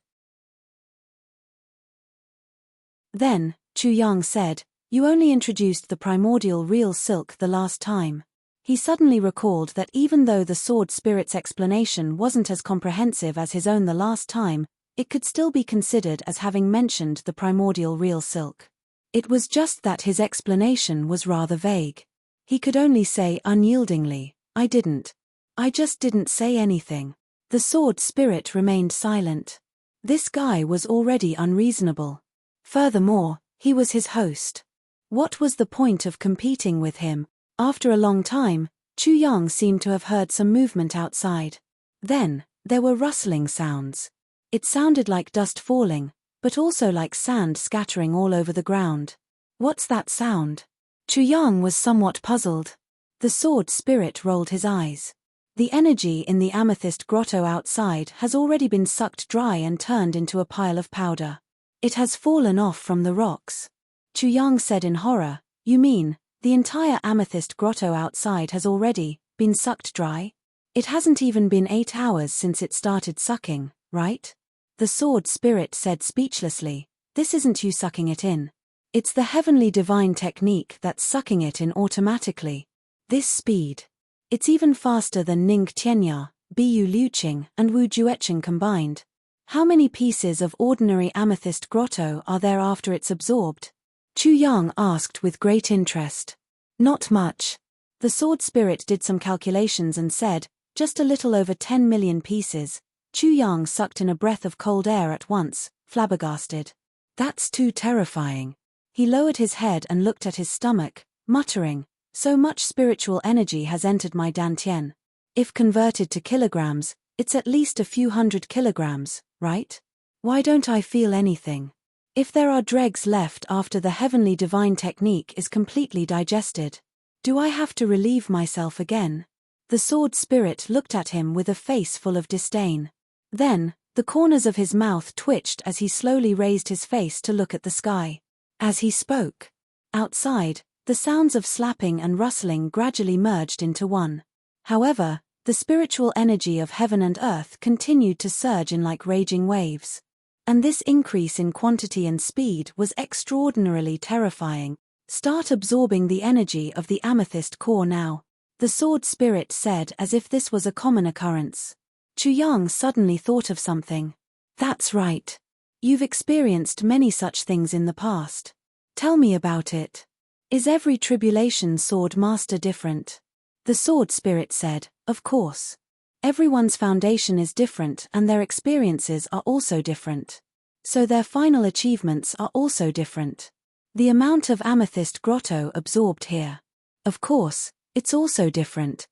Then, Chu Yang said, You only introduced the primordial real silk the last time. He suddenly recalled that even though the sword spirit's explanation wasn't as comprehensive as his own the last time, it could still be considered as having mentioned the primordial real silk. It was just that his explanation was rather vague. He could only say unyieldingly, I didn't. I just didn't say anything. The sword spirit remained silent. This guy was already unreasonable. Furthermore, he was his host. What was the point of competing with him? After a long time, Chu Yang seemed to have heard some movement outside. Then, there were rustling sounds. It sounded like dust falling, but also like sand scattering all over the ground. What's that sound? Chu Yang was somewhat puzzled. The sword spirit rolled his eyes. The energy in the amethyst grotto outside has already been sucked dry and turned into a pile of powder. It has fallen off from the rocks. Chu Yang said in horror, You mean, the entire amethyst grotto outside has already been sucked dry? It hasn't even been 8 hours since it started sucking, right? The sword spirit said speechlessly, This isn't you sucking it in. It's the heavenly divine technique that's sucking it in automatically. This speed. It's even faster than Ning Tianya, Bu Liuqing, and Wu Jueqing combined. How many pieces of ordinary amethyst grotto are there after it's absorbed? Chu Yang asked with great interest. Not much. The sword spirit did some calculations and said, Just a little over 10 million pieces. Chu Yang sucked in a breath of cold air at once, flabbergasted. That's too terrifying. He lowered his head and looked at his stomach, muttering, So much spiritual energy has entered my dantian. If converted to kilograms, it's at least a few hundred kilograms, right? Why don't I feel anything? If there are dregs left after the heavenly divine technique is completely digested, do I have to relieve myself again? The sword spirit looked at him with a face full of disdain. Then, the corners of his mouth twitched as he slowly raised his face to look at the sky. As he spoke, outside, the sounds of slapping and rustling gradually merged into one. However, the spiritual energy of heaven and earth continued to surge in like raging waves. And this increase in quantity and speed was extraordinarily terrifying. Start absorbing the energy of the amethyst core now, the sword spirit said as if this was a common occurrence. Chu Yang suddenly thought of something. That's right. You've experienced many such things in the past. Tell me about it. Is every tribulation sword master different? The sword spirit said, of course. Everyone's foundation is different and their experiences are also different. So their final achievements are also different. The amount of amethyst grotto absorbed here. Of course, it's also different.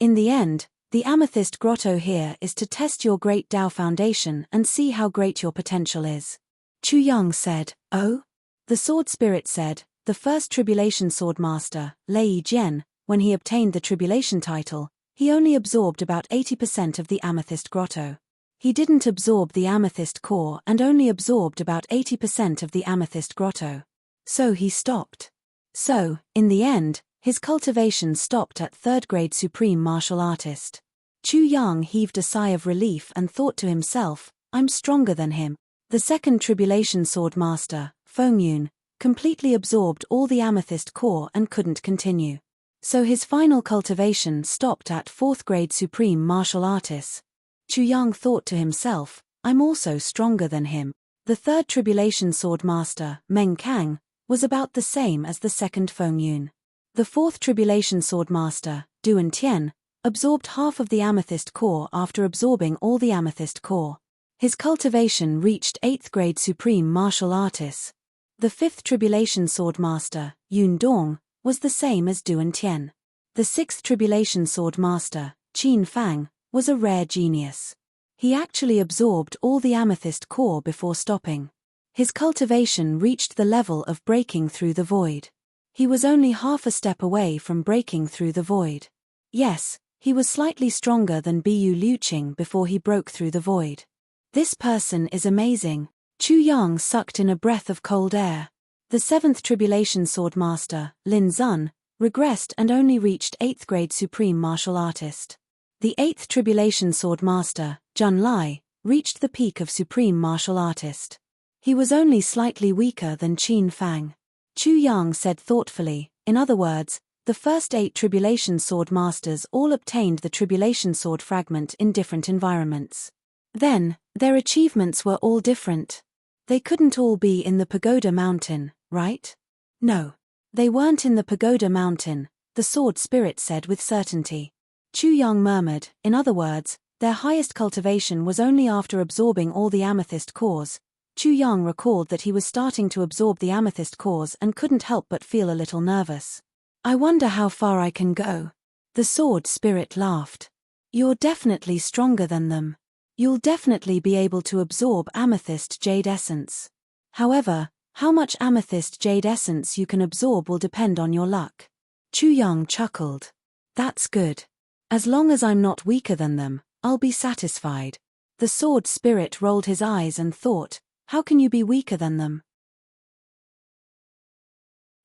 In the end, the amethyst grotto here is to test your great Tao foundation and see how great your potential is. Chu Yang said, oh? The sword spirit said, the first tribulation sword master, Lei Jian, when he obtained the tribulation title, he only absorbed about 80% of the amethyst grotto. He didn't absorb the amethyst core and only absorbed about 80% of the amethyst grotto. So he stopped. So, in the end, his cultivation stopped at 3rd grade supreme martial artist. Chu Yang heaved a sigh of relief and thought to himself, I'm stronger than him. The second tribulation sword master, Feng Yun, completely absorbed all the amethyst core and couldn't continue. So his final cultivation stopped at 4th grade supreme martial artist. Chu Yang thought to himself, I'm also stronger than him. The third tribulation sword master, Meng Kang, was about the same as the second Feng Yun. The fourth tribulation sword master, Duan Tian, absorbed half of the amethyst core after absorbing all the amethyst core. His cultivation reached 8th grade supreme martial artist. The fifth tribulation sword master, Yun Dong, was the same as Duan Tian. The sixth tribulation sword master, Qin Fang, was a rare genius. He actually absorbed all the amethyst core before stopping. His cultivation reached the level of breaking through the void. He was only half a step away from breaking through the void. Yes, he was slightly stronger than Bu Liuqing before he broke through the void. This person is amazing. Chu Yang sucked in a breath of cold air. The seventh tribulation sword master, Lin Zun, regressed and only reached 8th grade supreme martial artist. The 8th tribulation sword master, Jun Lai, reached the peak of supreme martial artist. He was only slightly weaker than Qin Fang. Chu Yang said thoughtfully, in other words, the first 8 tribulation sword masters all obtained the tribulation sword fragment in different environments. Then, their achievements were all different. They couldn't all be in the Pagoda Mountain, right? No. They weren't in the Pagoda Mountain, the sword spirit said with certainty. Chu Yang murmured, in other words, their highest cultivation was only after absorbing all the amethyst cores. Chu Yang recalled that he was starting to absorb the amethyst cores and couldn't help but feel a little nervous. I wonder how far I can go. The sword spirit laughed. You're definitely stronger than them. You'll definitely be able to absorb amethyst jade essence. However, how much amethyst jade essence you can absorb will depend on your luck. Chu Yang chuckled. That's good. As long as I'm not weaker than them, I'll be satisfied. The sword spirit rolled his eyes and thought, how can you be weaker than them?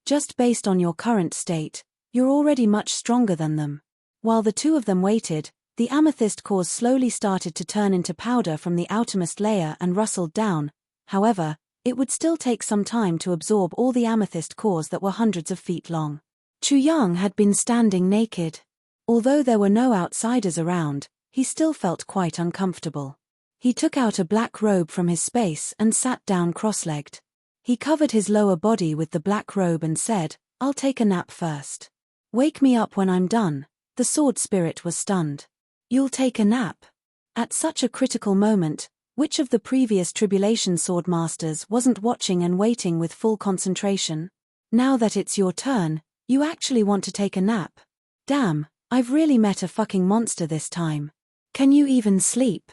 Just based on your current state, you're already much stronger than them. While the two of them waited, the amethyst cores slowly started to turn into powder from the outermost layer and rustled down. However, it would still take some time to absorb all the amethyst cores that were hundreds of feet long. Chu Yang had been standing naked. Although there were no outsiders around, he still felt quite uncomfortable. He took out a black robe from his space and sat down cross-legged. He covered his lower body with the black robe and said, I'll take a nap first. Wake me up when I'm done. The sword spirit was stunned. You'll take a nap? At such a critical moment, which of the previous tribulation sword masters wasn't watching and waiting with full concentration? Now that it's your turn, you actually want to take a nap? Damn, I've really met a fucking monster this time. Can you even sleep?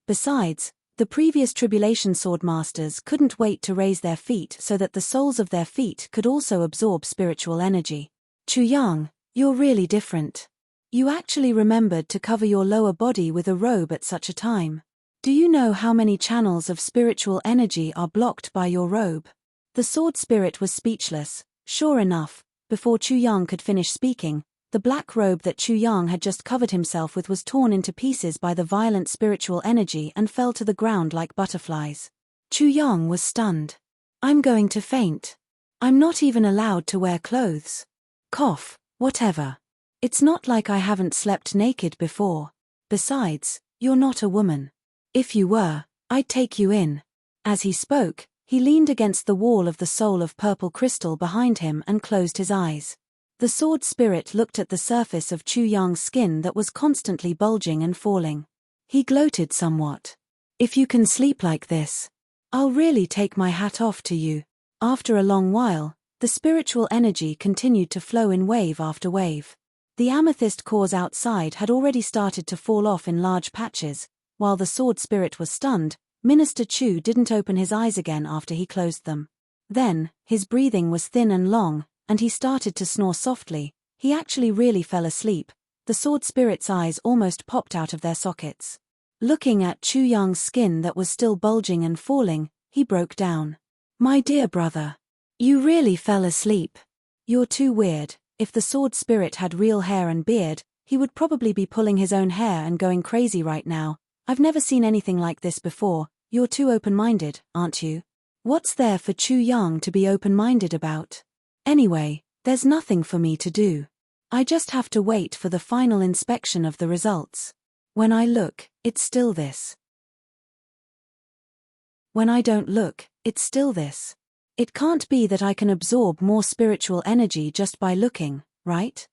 Besides, the previous tribulation sword masters couldn't wait to raise their feet so that the soles of their feet could also absorb spiritual energy. Chu Yang, you're really different. You actually remembered to cover your lower body with a robe at such a time. Do you know how many channels of spiritual energy are blocked by your robe? The sword spirit was speechless. Sure enough, before Chu Yang could finish speaking, the black robe that Chu Yang had just covered himself with was torn into pieces by the violent spiritual energy and fell to the ground like butterflies. Chu Yang was stunned. I'm going to faint. I'm not even allowed to wear clothes. Cough, whatever. It's not like I haven't slept naked before. Besides, you're not a woman. If you were, I'd take you in. As he spoke, He leaned against the wall of the soul of purple crystal behind him and closed his eyes. The sword spirit looked at the surface of Chu Yang's skin that was constantly bulging and falling. He gloated somewhat. "If you can sleep like this, I'll really take my hat off to you." After a long while, the spiritual energy continued to flow in wave after wave. The amethyst cores outside had already started to fall off in large patches. While the sword spirit was stunned, Minister Chu didn't open his eyes again after he closed them. Then, his breathing was thin and long, and he started to snore softly. He actually really fell asleep. The sword spirit's eyes almost popped out of their sockets. Looking at Chu Yang's skin that was still bulging and falling, he broke down. "My dear brother, you really fell asleep. You're too weird." If the sword spirit had real hair and beard, he would probably be pulling his own hair and going crazy right now. "I've never seen anything like this before. You're too open-minded, aren't you?" What's there for Chu Yang to be open-minded about? Anyway, there's nothing for me to do. I just have to wait for the final inspection of the results. When I look, it's still this. When I don't look, it's still this. It can't be that I can absorb more spiritual energy just by looking, right?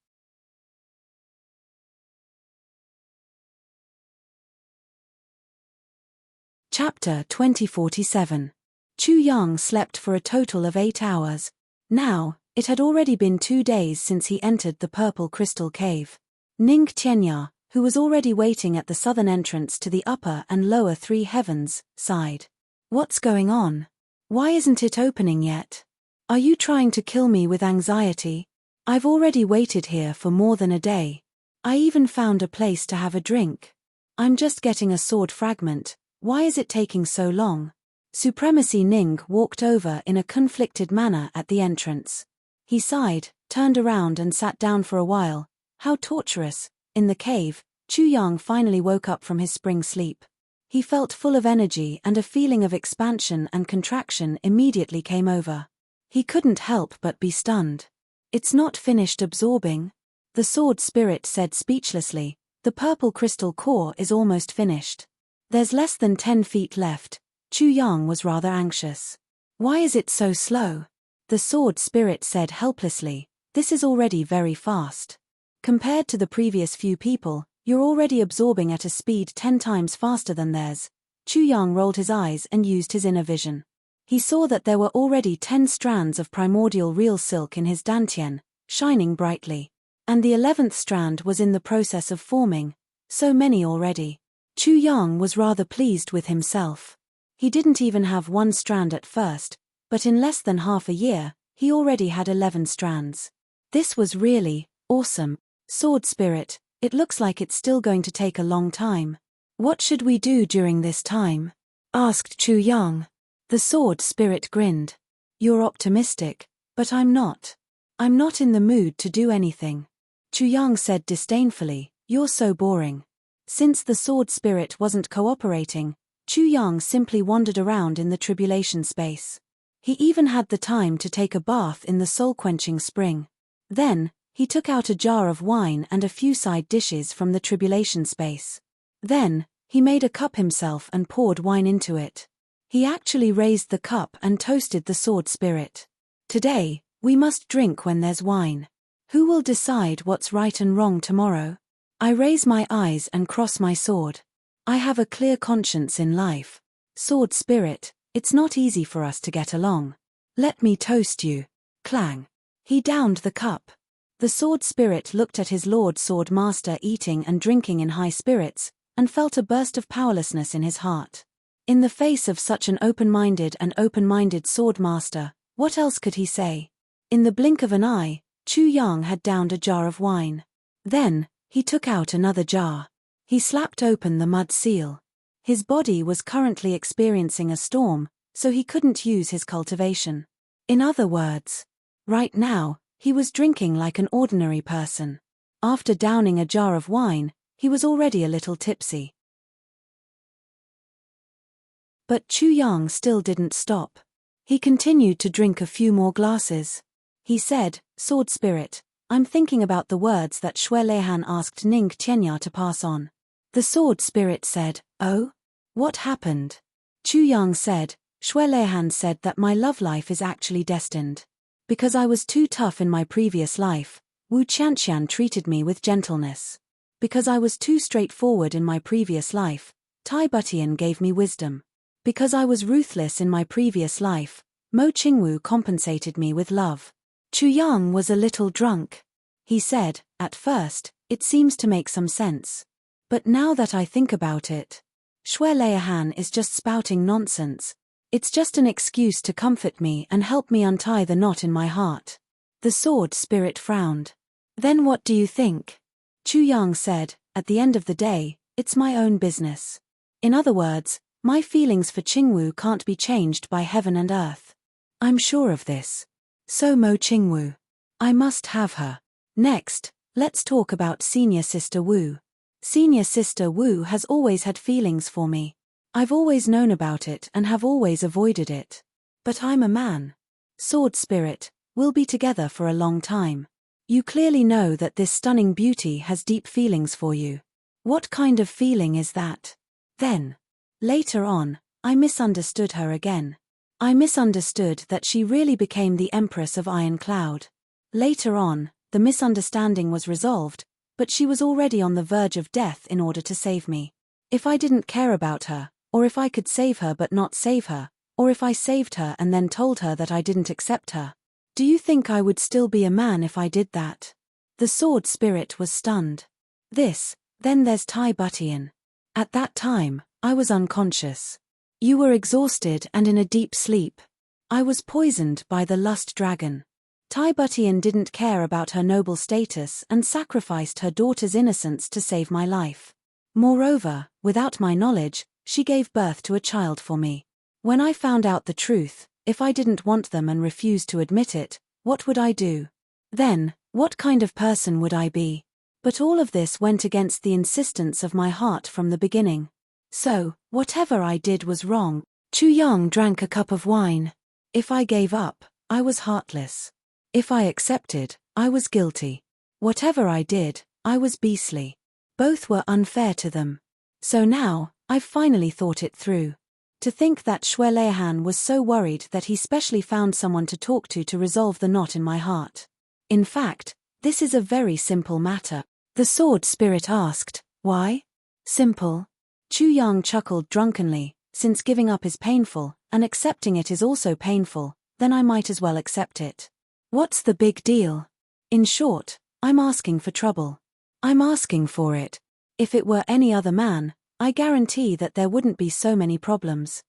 Chapter 2047. Chu Yang slept for a total of 8 hours. Now, it had already been 2 days since he entered the purple crystal cave. Ning Tianya, who was already waiting at the southern entrance to the upper and lower 3 heavens, sighed. "What's going on? Why isn't it opening yet? Are you trying to kill me with anxiety? I've already waited here for more than a day. I even found a place to have a drink. I'm just getting a sword fragment. Why is it taking so long?" Supremacy Ning walked over in a conflicted manner at the entrance. He sighed, turned around and sat down for a while. How torturous. In the cave, Chu Yang finally woke up from his spring sleep. He felt full of energy and a feeling of expansion and contraction immediately came over. He couldn't help but be stunned. "It's not finished absorbing," the sword spirit said speechlessly. "The purple crystal core is almost finished. There's less than 10 feet left." Chu Yang was rather anxious. "Why is it so slow?" the sword spirit said helplessly. "This is already very fast. Compared to the previous few people, you're already absorbing at a speed 10 times faster than theirs." Chu Yang rolled his eyes and used his inner vision. He saw that there were already 10 strands of primordial real silk in his dantian, shining brightly. And the 11th strand was in the process of forming. So many already. Chu Yang was rather pleased with himself. He didn't even have 1 strand at first, but in less than half a year, he already had 11 strands. This was really awesome. "Sword spirit, it looks like it's still going to take a long time. What should we do during this time?" asked Chu Yang. The sword spirit grinned. "You're optimistic, but I'm not. I'm not in the mood to do anything." Chu Yang said disdainfully, "You're so boring." Since the sword spirit wasn't cooperating, Chu Yang simply wandered around in the tribulation space. He even had the time to take a bath in the soul-quenching spring. Then, he took out a jar of wine and a few side dishes from the tribulation space. Then, he made a cup himself and poured wine into it. He actually raised the cup and toasted the sword spirit. "Today, we must drink when there's wine. Who will decide what's right and wrong tomorrow? I raise my eyes and cross my sword. I have a clear conscience in life. Sword spirit, it's not easy for us to get along. Let me toast you." Clang. He downed the cup. The sword spirit looked at his lord sword master eating and drinking in high spirits, and felt a burst of powerlessness in his heart. In the face of such an open-minded sword master, what else could he say? In the blink of an eye, Chu Yang had downed a jar of wine. Then, he took out another jar. He slapped open the mud seal. His body was currently experiencing a storm, so he couldn't use his cultivation. In other words, right now, he was drinking like an ordinary person. After downing a jar of wine, he was already a little tipsy. But Chu Yang still didn't stop. He continued to drink a few more glasses. He said, "Sword spirit, I'm thinking about the words that Xue Leihan asked Ning Tianya to pass on." The sword spirit said, "Oh? What happened?" Chu Yang said, Shuelehan said that my love life is actually destined. Because I was too tough in my previous life, Wu Qianqian treated me with gentleness. Because I was too straightforward in my previous life, Tai Butian gave me wisdom. Because I was ruthless in my previous life, Mo Qingwu compensated me with love. Chu Yang was a little drunk. He said, at first, it seems to make some sense. But now that I think about it, Shuelehan is just spouting nonsense. It's just an excuse to comfort me and help me untie the knot in my heart. The sword spirit frowned. Then what do you think? Chu Yang said, at the end of the day, it's my own business. In other words, my feelings for Qingwu can't be changed by heaven and earth. I'm sure of this. So Mo Qingwu. I must have her. Next, let's talk about Senior Sister Wu. Senior Sister Wu has always had feelings for me. I've always known about it and have always avoided it. But I'm a man. Sword Spirit, we'll be together for a long time. You clearly know that this stunning beauty has deep feelings for you. What kind of feeling is that? Then, later on, I misunderstood her again. I misunderstood that she really became the Empress of Iron Cloud. Later on, the misunderstanding was resolved, but she was already on the verge of death in order to save me. If I didn't care about her, or if I could save her but not save her, or if I saved her and then told her that I didn't accept her, do you think I would still be a man if I did that? The sword spirit was stunned. Then there's Tai Butian. At that time, I was unconscious. You were exhausted and in a deep sleep. I was poisoned by the lust dragon. Tai Butian didn't care about her noble status and sacrificed her daughter's innocence to save my life. Moreover, without my knowledge, she gave birth to a child for me. When I found out the truth, if I didn't want them and refused to admit it, what would I do? Then, what kind of person would I be? But all of this went against the insistence of my heart from the beginning. So, whatever I did was wrong. Chu Yang drank a cup of wine. If I gave up, I was heartless. If I accepted, I was guilty. Whatever I did, I was beastly. Both were unfair to them. So now, I've finally thought it through. To think that Shuelehan was so worried that he specially found someone to talk to resolve the knot in my heart. In fact, this is a very simple matter. The sword spirit asked, why? Simple. Chu Yang chuckled drunkenly, since giving up is painful, and accepting it is also painful, then I might as well accept it. What's the big deal? In short, I'm asking for trouble. I'm asking for it. If it were any other man, I guarantee that there wouldn't be so many problems.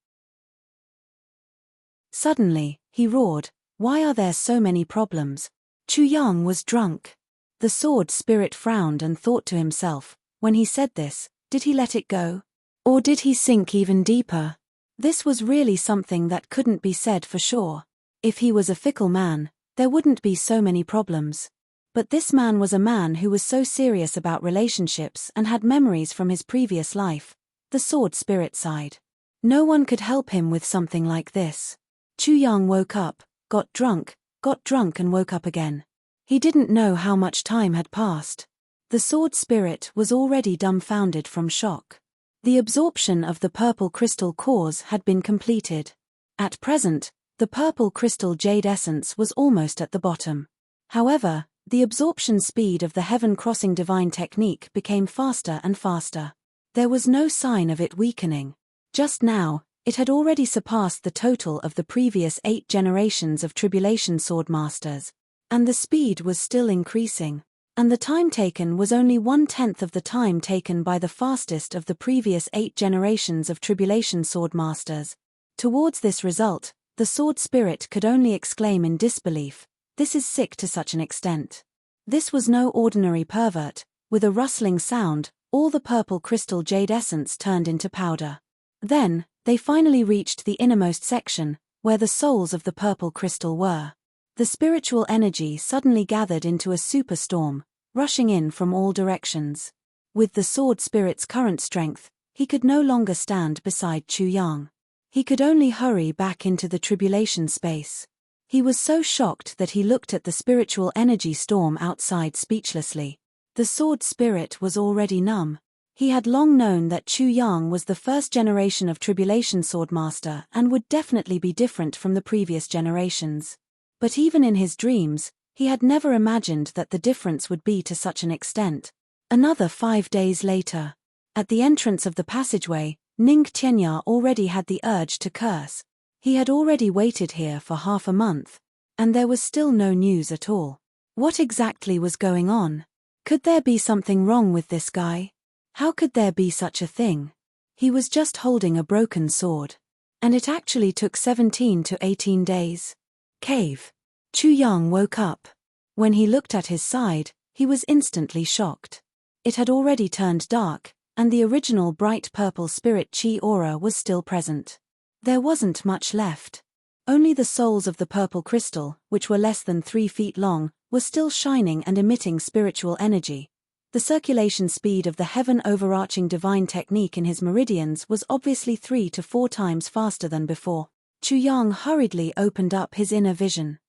Suddenly, he roared, why are there so many problems? Chu Yang was drunk. The sword spirit frowned and thought to himself, when he said this, did he let it go? Or did he sink even deeper? This was really something that couldn't be said for sure. If he was a fickle man, there wouldn't be so many problems. But this man was a man who was so serious about relationships and had memories from his previous life. The sword spirit sighed. No one could help him with something like this. Chu Yang woke up, got drunk and woke up again. He didn't know how much time had passed. The sword spirit was already dumbfounded from shock. The absorption of the purple crystal cores had been completed. At present, the purple crystal jade essence was almost at the bottom. However, the absorption speed of the heaven-crossing divine technique became faster and faster. There was no sign of it weakening. Just now, it had already surpassed the total of the previous 8 generations of Tribulation Sword Masters. And the speed was still increasing. And the time taken was only 1/10 of the time taken by the fastest of the previous 8 generations of Tribulation Sword Masters. Towards this result, the sword spirit could only exclaim in disbelief, this is sick to such an extent. This was no ordinary pervert. With a rustling sound, all the purple crystal jade essence turned into powder. Then, they finally reached the innermost section, where the souls of the purple crystal were. The spiritual energy suddenly gathered into a superstorm, rushing in from all directions. With the sword spirit's current strength, he could no longer stand beside Chu Yang. He could only hurry back into the tribulation space. He was so shocked that he looked at the spiritual energy storm outside speechlessly. The sword spirit was already numb. He had long known that Chu Yang was the first generation of Tribulation Swordmaster and would definitely be different from the previous generations. But even in his dreams, he had never imagined that the difference would be to such an extent. Another 5 days later. At the entrance of the passageway, Ning Tianya already had the urge to curse. He had already waited here for half a month, and there was still no news at all. What exactly was going on? Could there be something wrong with this guy? How could there be such a thing? He was just holding a broken sword. And it actually took 17 to 18 days. Cave. Chu Yang woke up. When he looked at his side, he was instantly shocked. It had already turned dark, and the original bright purple spirit chi aura was still present. There wasn't much left. Only the souls of the purple crystal, which were less than 3 feet long, were still shining and emitting spiritual energy. The circulation speed of the heaven overarching divine technique in his meridians was obviously 3 to 4 times faster than before. Chu Yang hurriedly opened up his inner vision.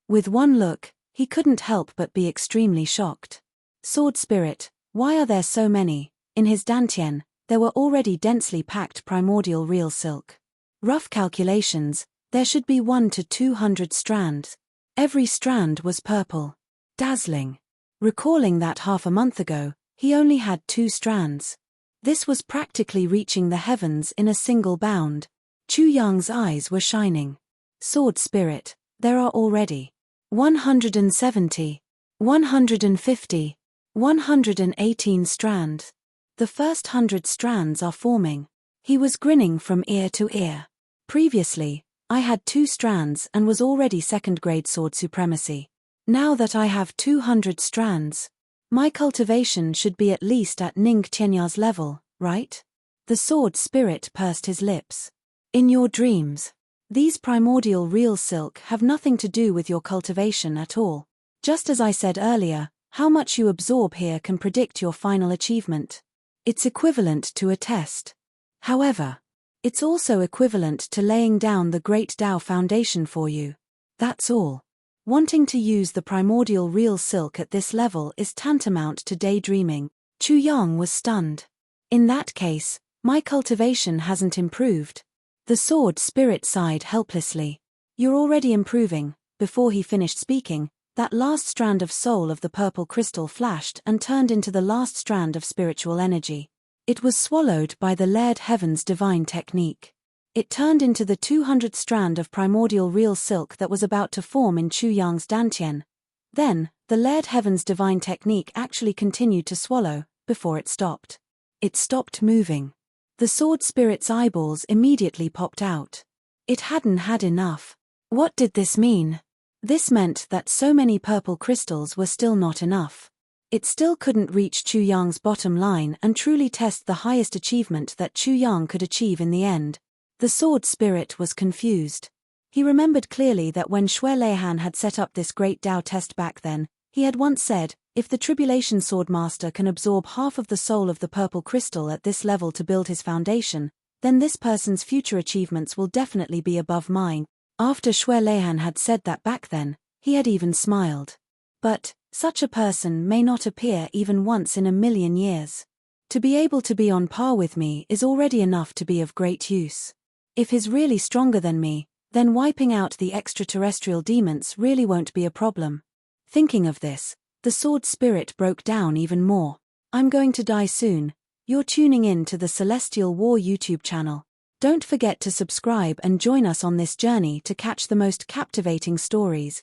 With one look, he couldn't help but be extremely shocked. Sword spirit, why are there so many? In his dantian, there were already densely packed primordial real silk. Rough calculations, there should be 1 to 200 strands. Every strand was purple. Dazzling. Recalling that half a month ago, he only had 2 strands. This was practically reaching the heavens in a single bound. Chu Yang's eyes were shining. Sword spirit, there are already 170, 150, 118 strands. The first 100 strands are forming. He was grinning from ear to ear. Previously, I had 2 strands and was already second-grade sword supremacy. Now that I have 200 strands, my cultivation should be at least at Ning Tianya's level, right? The sword spirit pursed his lips. In your dreams, these primordial real silk have nothing to do with your cultivation at all. Just as I said earlier, how much you absorb here can predict your final achievement. It's equivalent to a test. However, it's also equivalent to laying down the Great Tao Foundation for you. That's all. Wanting to use the primordial real silk at this level is tantamount to daydreaming. Chu Yang was stunned. In that case, my cultivation hasn't improved. The sword spirit sighed helplessly. You're already improving. Before he finished speaking, that last strand of soul of the purple crystal flashed and turned into the last strand of spiritual energy. It was swallowed by the layered heaven's divine technique. It turned into the 200th strand of primordial real silk that was about to form in Chu Yang's dantian. Then, the layered heaven's divine technique actually continued to swallow, before it stopped. It stopped moving. The sword spirit's eyeballs immediately popped out. It hadn't had enough. What did this mean? This meant that so many purple crystals were still not enough. It still couldn't reach Chu Yang's bottom line and truly test the highest achievement that Chu Yang could achieve in the end. The sword spirit was confused. He remembered clearly that when Xue Leihan had set up this great Tao test back then, he had once said, if the Tribulation Swordmaster can absorb half of the soul of the purple crystal at this level to build his foundation, then this person's future achievements will definitely be above mine. After Xue Leihan had said that back then, he had even smiled. But, such a person may not appear even once in a million years. To be able to be on par with me is already enough to be of great use. If he's really stronger than me, then wiping out the extraterrestrial demons really won't be a problem. Thinking of this, the sword spirit broke down even more. I'm going to die soon. You're tuning in to the Celestial War YouTube channel. Don't forget to subscribe and join us on this journey to catch the most captivating stories.